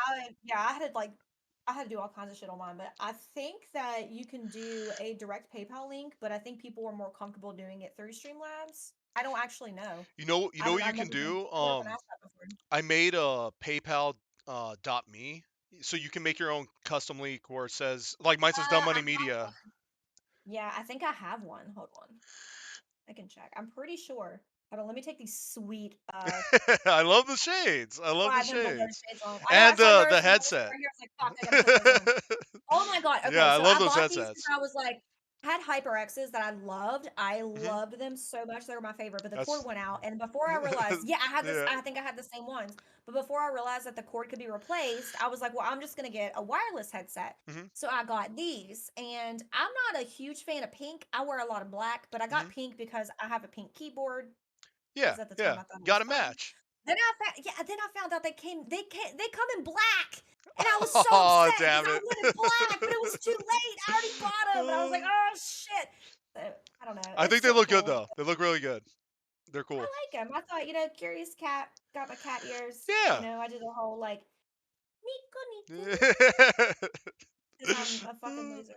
Speaker 5: that.
Speaker 6: I had to do all kinds of shit on mine. But I think that you can do a direct PayPal link, but I think people are more comfortable doing it through Streamlabs. I don't actually know.
Speaker 5: You know what you
Speaker 6: I've
Speaker 5: can
Speaker 6: never been
Speaker 5: do?
Speaker 6: never been asked that before.
Speaker 5: I made a PayPal .me, so you can make your own custom leak where it says, like mine says Dumb
Speaker 6: I
Speaker 5: Money
Speaker 6: have
Speaker 5: Media.
Speaker 6: one. Yeah, I think I have one. Hold on. I can check. I'm pretty sure. Hold on, let me take these sweet
Speaker 5: I love the shades. I
Speaker 6: oh,
Speaker 5: love
Speaker 6: I
Speaker 5: the
Speaker 6: haven't put those
Speaker 5: shades.
Speaker 6: shades on. I know I
Speaker 5: And
Speaker 6: saw yours
Speaker 5: the
Speaker 6: and I was
Speaker 5: headset.
Speaker 6: right here. I was like, fuck, I gotta put those on. Oh my god.
Speaker 5: Yeah,
Speaker 6: Okay,
Speaker 5: I
Speaker 6: so
Speaker 5: love
Speaker 6: I
Speaker 5: those
Speaker 6: bought these because
Speaker 5: headsets.
Speaker 6: I was like, I had HyperX's that I loved. I
Speaker 5: hmm
Speaker 6: loved them so much. They were my favorite, but the cord
Speaker 5: That's
Speaker 6: went out. And before I realized, yeah, I had this,
Speaker 5: yeah.
Speaker 6: I think I had the same ones. But before I realized that the cord could be replaced, I was like, well, I'm just gonna get a wireless headset.
Speaker 5: hmm
Speaker 6: So I got these, and I'm not a huge fan of pink. I wear a lot of black, but I
Speaker 5: hmm
Speaker 6: got pink because I have a pink keyboard.
Speaker 5: Yeah,
Speaker 6: Because at the time
Speaker 5: yeah.
Speaker 6: I thought it
Speaker 5: Got
Speaker 6: was
Speaker 5: to
Speaker 6: fun.
Speaker 5: match.
Speaker 6: Then I found out they come in black. And I was so
Speaker 5: Oh,
Speaker 6: upset because
Speaker 5: damn
Speaker 6: I
Speaker 5: it.
Speaker 6: wanted black, but it was too late. I already bought them. And I was like, oh shit. So, I don't know.
Speaker 5: I
Speaker 6: It's
Speaker 5: think they
Speaker 6: still
Speaker 5: look good
Speaker 6: cool.
Speaker 5: though. They look really good. They're
Speaker 6: I
Speaker 5: cool.
Speaker 6: like them. I thought, curious cat, got my cat ears.
Speaker 5: Yeah.
Speaker 6: I did the whole like, Nico, Nico,
Speaker 5: Do
Speaker 6: because I'm a fucking loser.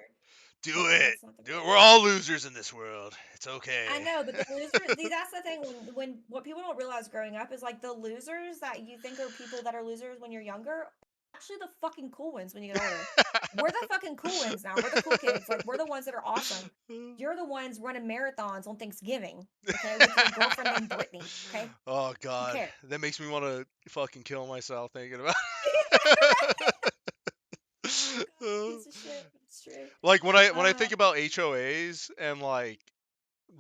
Speaker 6: Hold on,
Speaker 5: it.
Speaker 6: that's not the
Speaker 5: Do
Speaker 6: right
Speaker 5: it. We're
Speaker 6: one.
Speaker 5: all losers in this world. It's okay.
Speaker 6: I know, but the losers, that's the thing. When what people don't realize growing up is like the losers that you think are people that are losers when you're younger, are actually the fucking cool ones when you get older. We're the fucking cool ones now. We're the cool kids. Like we're the ones that are awesome. You're the ones running marathons on Thanksgiving, okay, with your girlfriend named Brittany. Okay,
Speaker 5: Oh
Speaker 6: who
Speaker 5: God,
Speaker 6: cares?
Speaker 5: that makes me want to fucking kill myself thinking about.
Speaker 6: Piece of shit. It's true.
Speaker 5: Like when I
Speaker 6: Uh,
Speaker 5: think about HOAs and like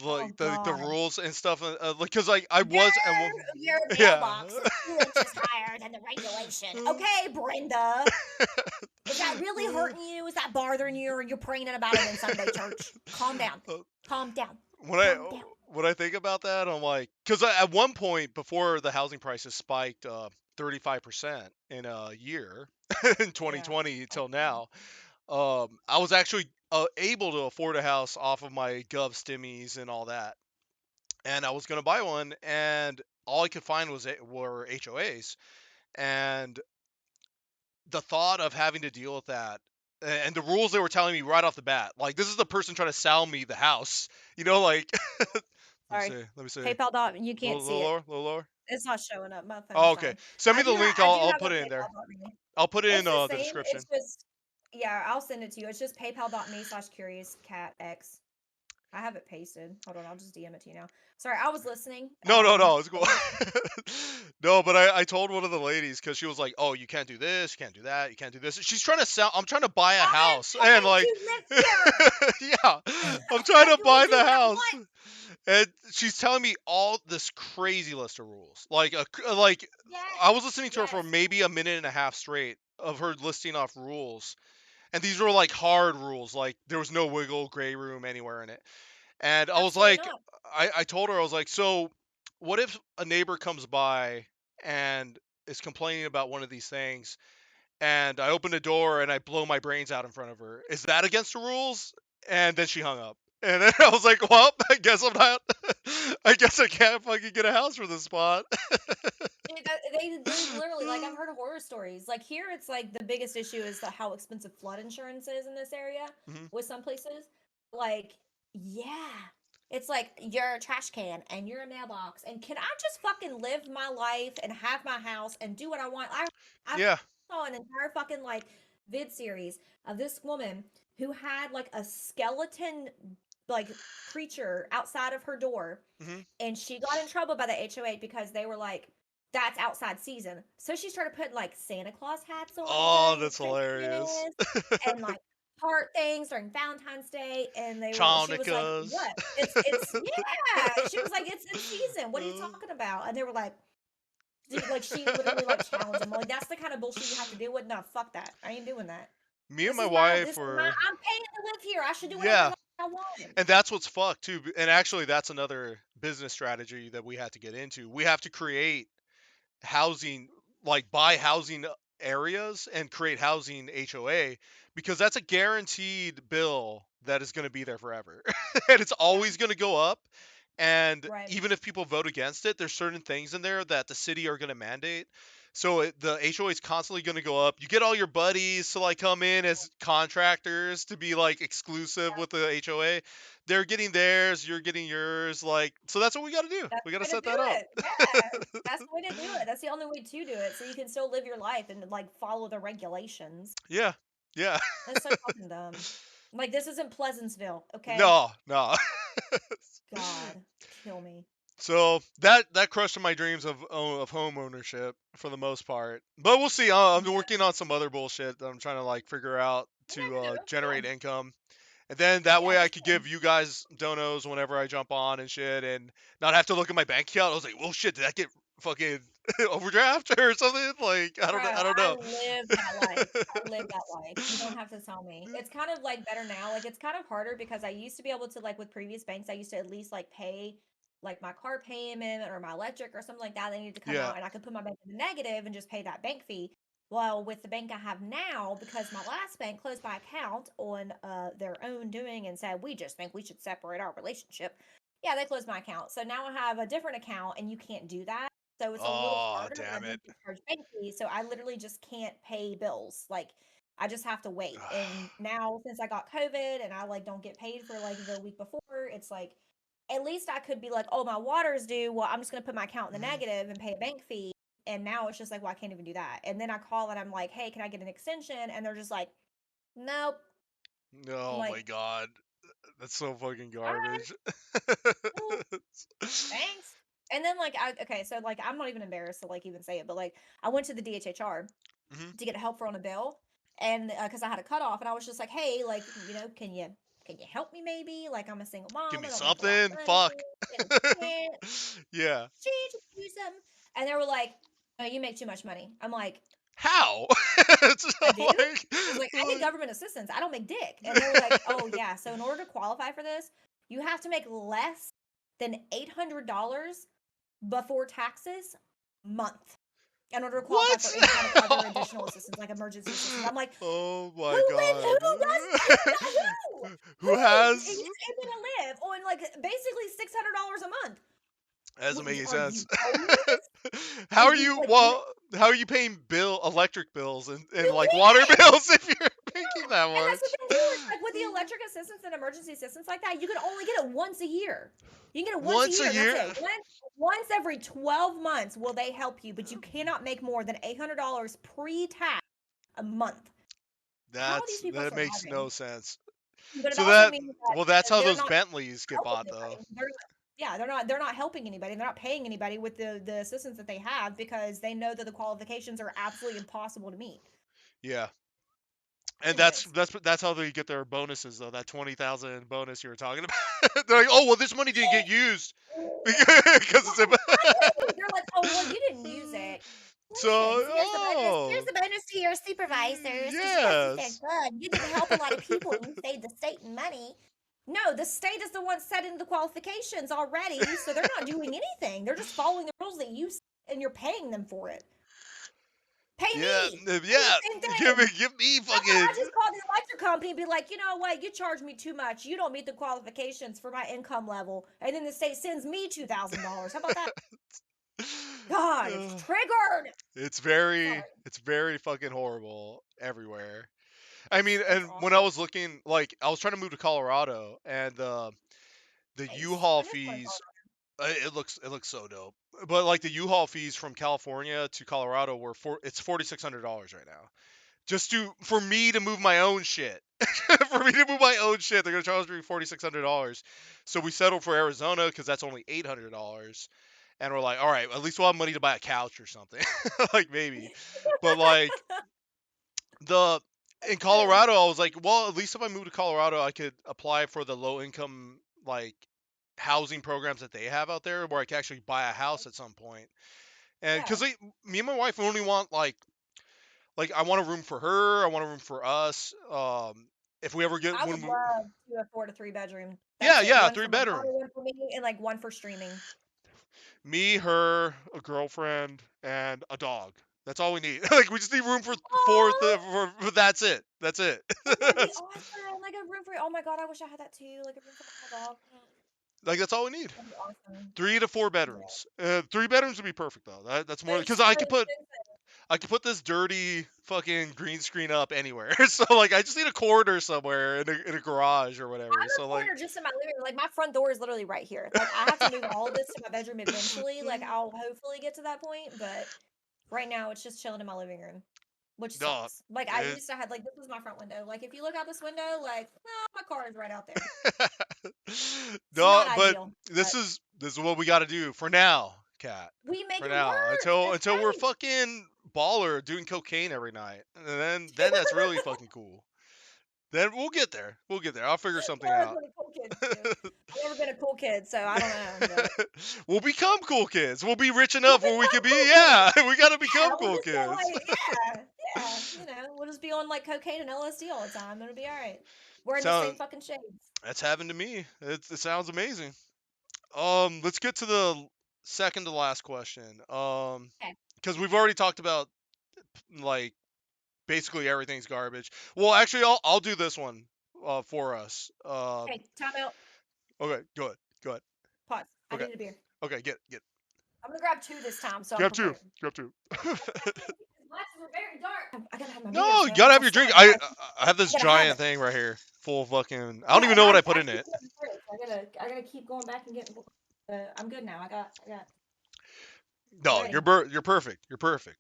Speaker 6: oh
Speaker 5: the
Speaker 6: God.
Speaker 5: rules and stuff, because like I
Speaker 7: Your
Speaker 5: was
Speaker 7: your
Speaker 5: yeah.
Speaker 7: mailbox is 2 inches higher than the regulation. Okay, Brenda. Is that really hurting you? Is that bothering you? Or you're praying about it in Sunday church? Calm down. Calm down.
Speaker 5: when I
Speaker 7: Calm down.
Speaker 5: when I think about that, I'm like, because at one point before the housing prices spiked 35% in a year in
Speaker 6: Yeah.
Speaker 5: 2020
Speaker 6: Oh,
Speaker 5: till now, I was actually able to afford a house off of my Gov stimmies and all that, and I was gonna buy one, and all I could find were HOAs, and the thought of having to deal with that. And the rules they were telling me right off the bat, like this is the person trying to sell me the house, like
Speaker 6: sorry.
Speaker 5: let me see.
Speaker 6: PayPal dot. You can't see it.
Speaker 5: A little lower.
Speaker 6: It's not showing up. My
Speaker 5: Oh,
Speaker 6: phone's
Speaker 5: okay.
Speaker 6: dying.
Speaker 5: Send me the link.
Speaker 6: I do
Speaker 5: I'll
Speaker 6: have a
Speaker 5: put it in there.
Speaker 6: PayPal.me.
Speaker 5: I'll put it in
Speaker 6: It's the
Speaker 5: the
Speaker 6: same.
Speaker 5: description.
Speaker 6: It's just yeah. I'll send it to you. It's just PayPal.me/CuriousCatX. I have it pasted. Hold on. I'll just DM it to you now. Sorry, I was listening.
Speaker 5: No, it's cool.
Speaker 6: but
Speaker 5: No, but I told one of the ladies because she was like, "Oh, you can't do this, you can't do that, you can't do this." She's trying to sell. I'm trying to buy a
Speaker 7: I am
Speaker 5: house, and
Speaker 7: paying
Speaker 5: like,
Speaker 7: to live here.
Speaker 5: yeah, I'm trying
Speaker 7: I
Speaker 5: to
Speaker 7: can
Speaker 5: buy
Speaker 7: do
Speaker 5: the
Speaker 7: what I
Speaker 5: house,
Speaker 7: want.
Speaker 5: and she's telling me all this crazy list of rules. Like
Speaker 7: Yes.
Speaker 5: I was listening to her for
Speaker 7: Yes.
Speaker 5: maybe a minute and a half straight of her listing off rules, and these were like hard rules. Like there was no wiggle gray room anywhere in it. And I was
Speaker 6: absolutely
Speaker 5: like,
Speaker 6: not.
Speaker 5: I told her, I was like, so what if a neighbor comes by and is complaining about one of these things, and I open the door and I blow my brains out in front of her? Is that against the rules? And then she hung up. And then I was like, well, I guess I'm not. I guess I can't fucking get a house for this spot.
Speaker 6: They literally like I've heard horror stories. Like here, it's like the biggest issue is how expensive flood insurance is in this area.
Speaker 5: Mhm.
Speaker 6: With some places, like yeah, it's like you're a trash can and you're a mailbox. And can I just fucking live my life and have my house and do what I want? I
Speaker 5: Yeah.
Speaker 6: saw an entire fucking like vid series of this woman who had like a skeleton like creature outside of her door,
Speaker 5: Mhm.
Speaker 6: and she got in trouble by the HOA because they were like, that's outside season. So she started putting like Santa Claus hats on
Speaker 5: Oh,
Speaker 6: during
Speaker 5: that's hilarious.
Speaker 6: Christmas and like heart things during Valentine's Day. And she was like,
Speaker 5: Chaunicas.
Speaker 6: what? It's yeah. She was like, it's in season. What are you talking about? And they were like, she literally like challenged them. Like, that's the kind of bullshit you have to deal with. No, fuck that. I ain't doing that.
Speaker 5: Me and
Speaker 6: This
Speaker 5: my
Speaker 6: is my,
Speaker 5: wife were.
Speaker 6: I'm paying to live here. I should do whatever
Speaker 5: Yeah.
Speaker 6: the I want.
Speaker 5: And that's what's fucked too. And actually, that's another business strategy that we had to get into. We have to create housing, like buy housing areas and create housing HOA, because that's a guaranteed bill that is going to be there forever. And it's always going to go up. And
Speaker 6: Right.
Speaker 5: even if people vote against it, there's certain things in there that the city are going to mandate. So the HOA is constantly going to go up. You get all your buddies to like come in as contractors to be like exclusive with the HOA. They're getting theirs, you're getting yours. Like, so that's what we got to do.
Speaker 6: That's
Speaker 5: We
Speaker 6: the
Speaker 5: got to
Speaker 6: way to
Speaker 5: set
Speaker 6: do
Speaker 5: that up.
Speaker 6: it. Yeah, that's the way to do it. That's the only way to do it, so you can still live your life and like follow the regulations.
Speaker 5: Yeah, yeah.
Speaker 6: It's so fucking dumb. Like this isn't Pleasantsville, okay?
Speaker 5: No, no.
Speaker 6: God, kill me.
Speaker 5: So that crushed my dreams of home ownership for the most part. But we'll see. I'm
Speaker 6: Yeah.
Speaker 5: working on some other bullshit that I'm trying to like figure out
Speaker 6: You never
Speaker 5: to
Speaker 6: know.
Speaker 5: generate
Speaker 6: Yeah.
Speaker 5: income. And then that
Speaker 6: Yeah,
Speaker 5: way
Speaker 6: for
Speaker 5: I could
Speaker 6: sure.
Speaker 5: give you guys donos whenever I jump on and shit and not have to look at my bank account. I was like, well, shit, did that get fucking overdraft or something? Like, I
Speaker 6: Bro,
Speaker 5: don't
Speaker 6: I
Speaker 5: know.
Speaker 6: live that life. I live that life. You don't have to tell me. It's kind of like better now. Like it's kind of harder because I used to be able to like with previous banks, I used to at least like pay like my car payment or my electric or something like that. They needed to come
Speaker 5: Yeah.
Speaker 6: out and I could put my bank in the negative and just pay that bank fee. Well, with the bank I have now, because my last bank closed my account on their own doing and said, we just think we should separate our relationship. Yeah, they closed my account. So now I have a different account and you can't do that. So it's a little
Speaker 5: Oh,
Speaker 6: harder and I
Speaker 5: damn
Speaker 6: have
Speaker 5: it.
Speaker 6: to charge bank fees. So I literally just can't pay bills. Like I just have to wait. And now since I got COVID and I like don't get paid for like the week before, it's like at least I could be like, oh, my water's due. Well, I'm just gonna put my account in the negative and pay a bank fee. And now it's just like, well, I can't even do that. And then I call and I'm like, hey, can I get an extension? And they're just like, nope. I'm
Speaker 5: Oh my
Speaker 6: like,
Speaker 5: god. That's so fucking
Speaker 6: all right,
Speaker 5: garbage.
Speaker 6: cool, thanks. And then like okay, so like I'm not even embarrassed to like even say it, but like I went to the DHHR
Speaker 5: Mhm.
Speaker 6: to get help for on a bill, and because I had a cutoff, and I was just like, hey, like can you help me maybe? Like I'm a single mom,
Speaker 5: Give
Speaker 6: I
Speaker 5: me
Speaker 6: don't make a lot of
Speaker 5: something.
Speaker 6: money,
Speaker 5: Fuck.
Speaker 6: and
Speaker 5: Yeah.
Speaker 6: she just do something. And they were like, oh, you make too much money. I'm like,
Speaker 5: How? It's
Speaker 6: I do?
Speaker 5: like,
Speaker 6: I was like, I get government assistance. I don't make dick. And they were like, oh, yeah. So in order to qualify for this, you have to make less than $800 before taxes month in order to qualify
Speaker 5: what?
Speaker 6: for any kind of other additional assistance, like emergency assistance. I'm like,
Speaker 5: Oh my
Speaker 6: who
Speaker 5: god.
Speaker 6: who does who?
Speaker 5: Who has?
Speaker 6: Is able to live on like basically $600 a month?
Speaker 5: That doesn't make any
Speaker 6: Are
Speaker 5: sense.
Speaker 6: you homeless?
Speaker 5: How
Speaker 6: Are
Speaker 5: are
Speaker 6: you
Speaker 5: you?
Speaker 6: like
Speaker 5: Well, how are you paying electric bills and
Speaker 6: you
Speaker 5: like
Speaker 6: can't.
Speaker 5: water bills if you're making that
Speaker 6: And that's the
Speaker 5: much?
Speaker 6: thing too. It's like with the electric assistance and emergency assistance like that, you can only get it once a year. You can get it once
Speaker 5: Once
Speaker 6: a
Speaker 5: a
Speaker 6: year.
Speaker 5: year?
Speaker 6: That's it. Once every 12 months will they help you, but you cannot make more than $800 pre-tax a month. How are these people
Speaker 5: That makes
Speaker 6: surviving?
Speaker 5: no sense.
Speaker 6: But it
Speaker 5: So
Speaker 6: also means that
Speaker 5: that's how
Speaker 6: they're
Speaker 5: those
Speaker 6: not
Speaker 5: Bentleys get
Speaker 6: helping
Speaker 5: bought though.
Speaker 6: anybody. They're not helping anybody. They're not paying anybody with the assistance that they have because they know that the qualifications are absolutely impossible to meet.
Speaker 5: Yeah. And
Speaker 6: Anyways.
Speaker 5: that's how they get their bonuses though. That 20,000 bonus you were talking about. They're like, oh well, this money didn't get used because it's
Speaker 6: They're like, oh well, you didn't use it.
Speaker 5: so
Speaker 7: Here's the bonus to your supervisors. 'Cause you guys did
Speaker 5: yes.
Speaker 7: good. You didn't help a lot of people and you saved the state money.
Speaker 6: No, the state is the one setting the qualifications already, so they're not doing anything. They're just following the rules that you set, and you're paying them for it. Pay
Speaker 5: Yeah,
Speaker 6: me.
Speaker 5: yeah.
Speaker 6: Same thing.
Speaker 5: Give me
Speaker 6: That's why
Speaker 5: fucking.
Speaker 6: I just call the electric company and be like, you know what, you charge me too much. You don't meet the qualifications for my income level, and then the state sends me $2,000. How about that? God, it's triggered.
Speaker 5: It's
Speaker 6: Sorry.
Speaker 5: very fucking horrible everywhere. I mean,
Speaker 6: It's
Speaker 5: and when I
Speaker 6: awful.
Speaker 5: was looking, like, I was trying to move to Colorado, and the
Speaker 6: Nice.
Speaker 5: U-Haul
Speaker 6: I miss going to
Speaker 5: fees, it looks so dope. But like the U-Haul fees from California to Colorado it's $4,600 right now. Just for me to move my own shit. For me to move my own shit, they're gonna charge me $4,600. So we settled for Arizona because that's only $800. And we're like, all right, at least we'll have money to buy a couch or something. Like maybe. But like in Colorado, I was like, well, at least if I move to Colorado, I could apply for the low income like housing programs that they have out there where I can actually buy a house at some point. And
Speaker 6: Yeah.
Speaker 5: because me and my wife only want like I want a room for her, I want a room for us. If we ever get
Speaker 6: I would love to afford a 3-bedroom.
Speaker 5: yeah,
Speaker 6: That's it.
Speaker 5: yeah,
Speaker 6: One
Speaker 5: 3
Speaker 6: for my daughter,
Speaker 5: bedroom.
Speaker 6: one for me, and like one for streaming.
Speaker 5: Me, her, a girlfriend, and a dog. That's all we need. Like we just need room for for that's it. That's it.
Speaker 6: That would be awesome. Like a room for. Oh my god, I wish I had that too. Like a room for my dog.
Speaker 5: Like that's all we need.
Speaker 6: That'd be awesome.
Speaker 5: 3 to 4 bedrooms. 3 bedrooms would be perfect though. That's more
Speaker 6: But it's
Speaker 5: because I
Speaker 6: so
Speaker 5: could put
Speaker 6: expensive.
Speaker 5: I can put this dirty fucking green screen up anywhere. So like, I just need a corner somewhere in a garage or whatever.
Speaker 6: I'm
Speaker 5: So
Speaker 6: a
Speaker 5: like,
Speaker 6: corner just in my living room. Like my front door is literally right here. Like I have to move all of this to my bedroom eventually. Like I'll hopefully get to that point, but right now it's just chilling in my living room, which
Speaker 5: no,
Speaker 6: sucks. Like I
Speaker 5: it,
Speaker 6: used to have like this was my front window. Like if you look out this window, like my car is right out there. It's
Speaker 5: no,
Speaker 6: not
Speaker 5: but
Speaker 6: ideal.
Speaker 5: this
Speaker 6: But
Speaker 5: is what we got to do for now, Cat.
Speaker 6: we make
Speaker 5: For
Speaker 6: it
Speaker 5: now,
Speaker 6: work.
Speaker 5: until
Speaker 6: That's
Speaker 5: we're
Speaker 6: right.
Speaker 5: fucking baller doing cocaine every night, and then that's really fucking cool. Then we'll get there. We'll get there. I'll figure something
Speaker 6: That's
Speaker 5: out.
Speaker 6: what cool kids do. I've never been a cool kid, so I don't know. But
Speaker 5: We'll become cool kids. We'll be rich
Speaker 6: we'll
Speaker 5: enough where we
Speaker 6: become
Speaker 5: could be.
Speaker 6: cool
Speaker 5: Yeah,
Speaker 6: kids.
Speaker 5: we gotta
Speaker 6: Yeah,
Speaker 5: become
Speaker 6: we'll
Speaker 5: cool
Speaker 6: just go
Speaker 5: kids.
Speaker 6: like, yeah, you know, we'll just be on like cocaine and LSD all the time. It'll be all right. Wearing the same
Speaker 5: Sound
Speaker 6: fucking shades.
Speaker 5: that's happened to me. It sounds amazing. Let's get to the second to last question.
Speaker 6: Okay.
Speaker 5: Because we've already talked about like basically everything's garbage. Well, actually, I'll do this one for us.
Speaker 6: Okay, time out.
Speaker 5: Okay, go ahead. Go ahead.
Speaker 6: Pause. I
Speaker 5: Okay.
Speaker 6: need a beer.
Speaker 5: Okay, get.
Speaker 6: I'm gonna grab 2 this time, so I'm
Speaker 5: Grab two.
Speaker 6: prepared.
Speaker 5: Grab two.
Speaker 6: Glasses were very dark. I gotta have my beer,
Speaker 5: No,
Speaker 6: so
Speaker 5: you
Speaker 6: I
Speaker 5: gotta
Speaker 6: don't
Speaker 5: have
Speaker 6: feel
Speaker 5: your drink.
Speaker 6: smart.
Speaker 5: I have this
Speaker 6: I gotta have
Speaker 5: giant
Speaker 6: it.
Speaker 5: thing right here, full of fucking. I don't
Speaker 6: Yeah,
Speaker 5: even
Speaker 6: and
Speaker 5: know what I
Speaker 6: I
Speaker 5: put in
Speaker 6: keep
Speaker 5: it.
Speaker 6: putting it through. I gotta keep going back and getting. I'm good now. I got.
Speaker 5: No,
Speaker 6: Ready.
Speaker 5: you're perfect. You're perfect.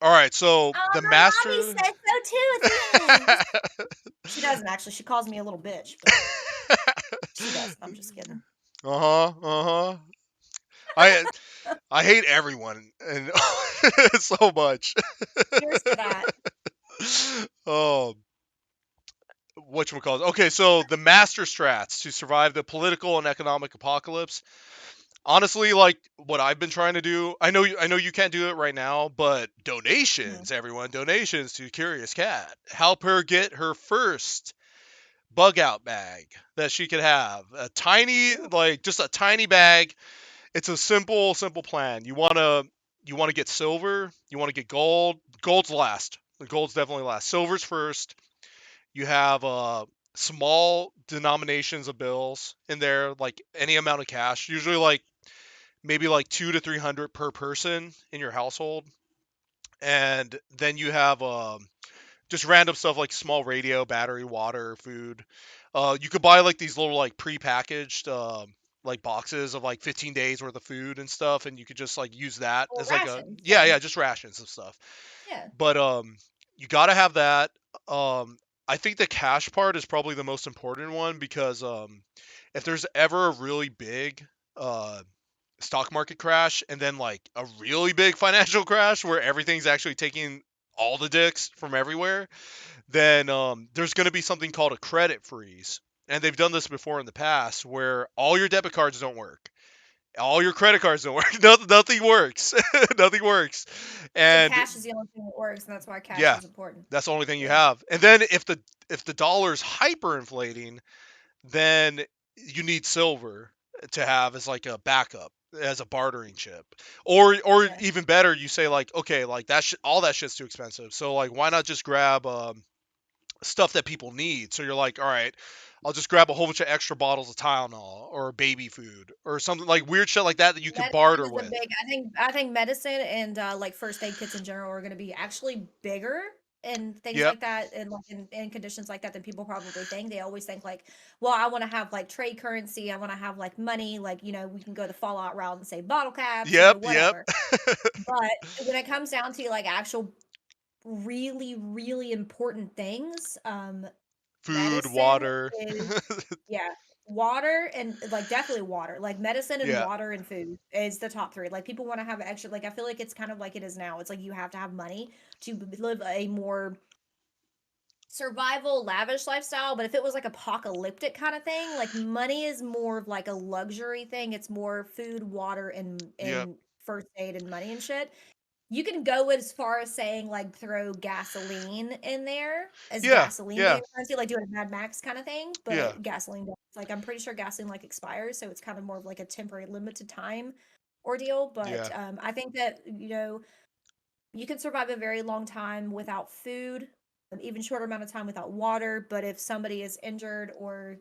Speaker 5: All right, so
Speaker 6: Oh,
Speaker 5: the
Speaker 6: my mommy
Speaker 5: master.
Speaker 6: said so too at the end. She doesn't actually. She calls me a little bitch, but she does. I'm just kidding.
Speaker 5: Uh-huh. I hate everyone and so much.
Speaker 6: Here's to that.
Speaker 5: Oh, whatchamacallit. Okay, so the master strats to survive the political and economic apocalypse. Honestly, like what I've been trying to do, I know you can't do it right now, but donations, everyone, donations to Curious Cat. Help her get her first bug out bag that she could have. A tiny, like just a tiny bag. It's a simple plan. You wanna get silver, you wanna get gold. Gold's last. The gold's definitely last. Silver's first. You have small denominations of bills in there, like any amount of cash. Usually like maybe like 200 to 300 per person in your household. And then you have just random stuff like small radio, battery, water, food. You could buy like these little like pre-packaged like boxes of like 15 days worth of food and stuff, and you could just like use that
Speaker 6: Or
Speaker 5: as like a
Speaker 6: rations.
Speaker 5: yeah, just rations and stuff.
Speaker 6: Yeah.
Speaker 5: But you gotta have that. I think the cash part is probably the most important one because if there's ever a really big uh stock market crash and then like a really big financial crash where everything's actually taking all the dicks from everywhere, then there's going to be something called a credit freeze. And they've done this before in the past where all your debit cards don't work. All your credit cards don't work. Nothing works. Nothing works.
Speaker 6: So
Speaker 5: And
Speaker 6: cash is the only thing that works, and that's why cash
Speaker 5: yeah,
Speaker 6: is important.
Speaker 5: that's the only thing you
Speaker 6: Yeah.
Speaker 5: have. And then if the dollar's hyperinflating, then you need silver to have as like a backup as a bartering chip. Or
Speaker 6: Yeah.
Speaker 5: even better, you say like, okay, like all that shit's too expensive. So like why not just grab stuff that people need? So you're like, all right, I'll just grab a whole bunch of extra bottles of Tylenol or baby food or something like weird shit like that you could
Speaker 6: Medicine
Speaker 5: barter
Speaker 6: is a
Speaker 5: with.
Speaker 6: big. I think medicine and like first aid kits in general are going to be actually bigger and things
Speaker 5: Yep.
Speaker 6: like that, and like in conditions like that than people probably think. They always think like, well, I want to have like trade currency. I want to have like money. Like we can go the Fallout route and say bottle caps,
Speaker 5: Yep.
Speaker 6: whatever. But when it comes down to like actual really really important things,
Speaker 5: Food,
Speaker 6: medicine
Speaker 5: water.
Speaker 6: is yeah, water and like definitely water. Like medicine and
Speaker 5: Yeah.
Speaker 6: water and food is the top 3. Like people want to have extra, like I feel like it's kind of like it is now. It's like you have to have money to live a more survival lavish lifestyle, but if it was like apocalyptic kind of thing, like money is more of like a luxury thing. It's more food, water and
Speaker 5: Yep.
Speaker 6: first aid and money and shit. You can go as far as saying like throw gasoline in there as gasoline being currency, like doing a Mad Max kind of thing.
Speaker 5: Yeah.
Speaker 6: But gasoline, like I'm pretty sure gasoline like expires, so it's kind of more of like a temporary, limited time ordeal. But
Speaker 5: Yeah.
Speaker 6: I think that you can survive a very long time without food, an even shorter amount of time without water. But if somebody is injured or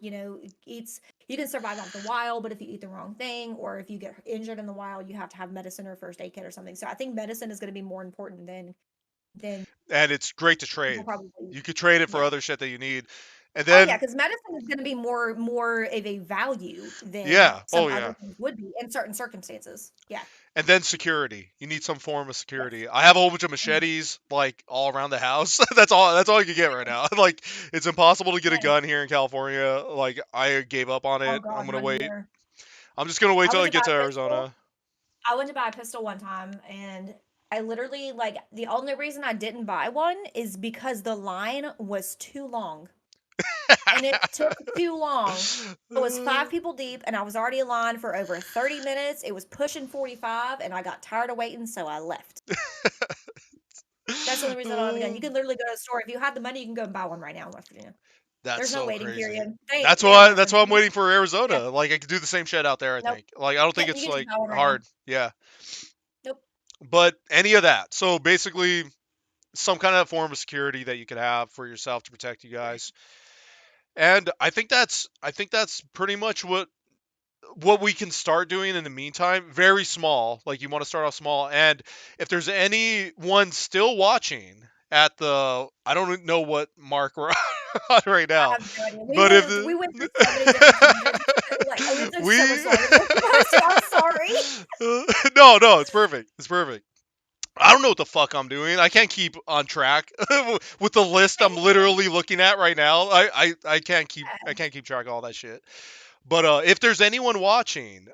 Speaker 6: eats, you can survive off the wild. But if you eat the wrong thing or if you get injured in the wild, you have to have medicine or first aid kit or something. So I think medicine is going to be more important than then
Speaker 5: and it's great to
Speaker 6: people
Speaker 5: trade.
Speaker 6: probably
Speaker 5: You could trade it for
Speaker 6: yeah.
Speaker 5: other shit that you need, and
Speaker 6: Oh yeah,
Speaker 5: then
Speaker 6: because medicine is going to be more of a value than
Speaker 5: yeah,
Speaker 6: some
Speaker 5: oh
Speaker 6: other
Speaker 5: yeah,
Speaker 6: things would be in certain circumstances. Yeah.
Speaker 5: and then security. You need some form of
Speaker 6: Yes.
Speaker 5: security. I have a whole bunch of
Speaker 6: Mhm.
Speaker 5: machetes like all around the house. That's all you can get right now. Like it's impossible to get a
Speaker 6: Same.
Speaker 5: gun here in California. Like I gave up on
Speaker 6: Oh
Speaker 5: it. I'm
Speaker 6: God,
Speaker 5: gonna
Speaker 6: not
Speaker 5: wait.
Speaker 6: here.
Speaker 5: I'm just gonna wait
Speaker 6: I
Speaker 5: till
Speaker 6: went
Speaker 5: I
Speaker 6: to buy
Speaker 5: get to
Speaker 6: a pistol.
Speaker 5: Arizona.
Speaker 6: I went to buy a pistol one time, and I literally like the only reason I didn't buy one is because the line was too long, and it took too long. It was 5 people deep, and I was already in line for over 30 minutes. It was pushing 45, and I got tired of waiting, so I left. That's the only reason I don't have a gun. You can literally go to the store. If you have the money, you can go and buy one right now in West Virginia.
Speaker 5: That's
Speaker 6: There's no
Speaker 5: so
Speaker 6: waiting
Speaker 5: crazy.
Speaker 6: period. They
Speaker 5: That's
Speaker 6: ain't
Speaker 5: why that's
Speaker 6: nothing.
Speaker 5: why I'm waiting for
Speaker 6: Yeah.
Speaker 5: Arizona. Like I could do the same shit out there, I
Speaker 6: Nope.
Speaker 5: think. Like I don't think
Speaker 6: Yep, you
Speaker 5: it's
Speaker 6: can just
Speaker 5: like
Speaker 6: buy one right now.
Speaker 5: hard. Yeah.
Speaker 6: Nope.
Speaker 5: But any of that. So basically some kind of form of security that you could have for yourself to protect you guys. And I think that's pretty much what we can start doing in the meantime. Very small. Like you want to start off small. And if there's anyone still watching at the I don't know what mark we're on right
Speaker 6: I
Speaker 5: now.
Speaker 6: have no idea.
Speaker 5: But if
Speaker 6: We went through so many different tangents. Like, oh, it took
Speaker 5: we
Speaker 6: so much longer than supposed to. I'm sorry.
Speaker 5: no, it's perfect. It's perfect. I don't know what the fuck I'm doing. I can't keep on track with the list I'm literally looking at right now. I can't keep track of all that shit. But if there's anyone watching,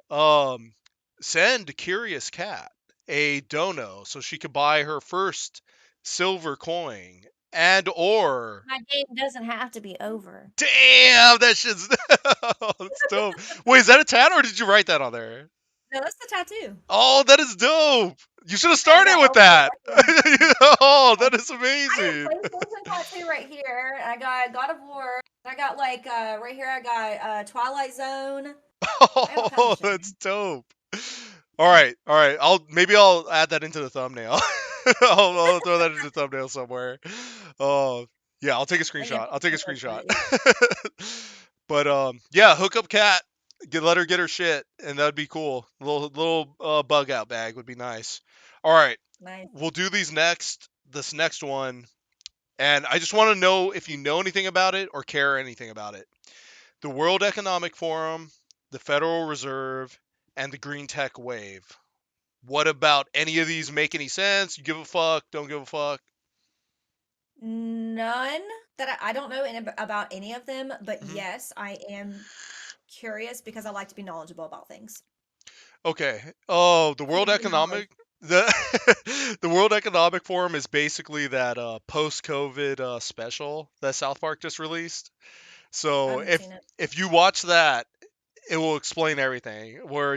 Speaker 5: send Curious Cat a dono so she could buy her first silver coin and or
Speaker 2: My game doesn't have to be over.
Speaker 5: damn that shit's that's dope. Wait, is that a tat or did you write that on there?
Speaker 6: No, that's the tattoo.
Speaker 5: Oh, that is dope. You should have
Speaker 6: And I
Speaker 5: started
Speaker 6: got
Speaker 5: with
Speaker 6: Elsa
Speaker 5: that.
Speaker 6: right here.
Speaker 5: Oh, that is
Speaker 6: I got a
Speaker 5: amazing.
Speaker 6: PlayStation tattoo right here. I got God of War. I got like right here. I got Twilight Zone. I have all kinds
Speaker 5: Oh,
Speaker 6: of shit.
Speaker 5: that's dope. All right, all right. I'll add that into the thumbnail. I'll throw that into the thumbnail somewhere. Oh, yeah. I'll take a
Speaker 6: I get
Speaker 5: screenshot. I'll take a
Speaker 6: so
Speaker 5: screenshot.
Speaker 6: excited.
Speaker 5: But yeah, hook up Cat. Let her get her shit, and that'd be cool. Little bug out bag would be nice. All right,
Speaker 6: Nice.
Speaker 5: we'll do this next one, and I just want to know if you know anything about it or care anything about it. The World Economic Forum, the Federal Reserve, and the Green Tech Wave. What about any of these make any sense? You give a fuck? Don't give a fuck?
Speaker 6: None that I don't know about any of them, but
Speaker 5: Mhm.
Speaker 6: yes, I am curious because I like to be knowledgeable about things.
Speaker 5: Okay. Oh, the World
Speaker 6: Feed me knowledge.
Speaker 5: Economic the the World Economic Forum is basically that post-COVID special that South Park just released.
Speaker 6: I
Speaker 5: So
Speaker 6: haven't seen it.
Speaker 5: if you watch that, it will explain everything. Where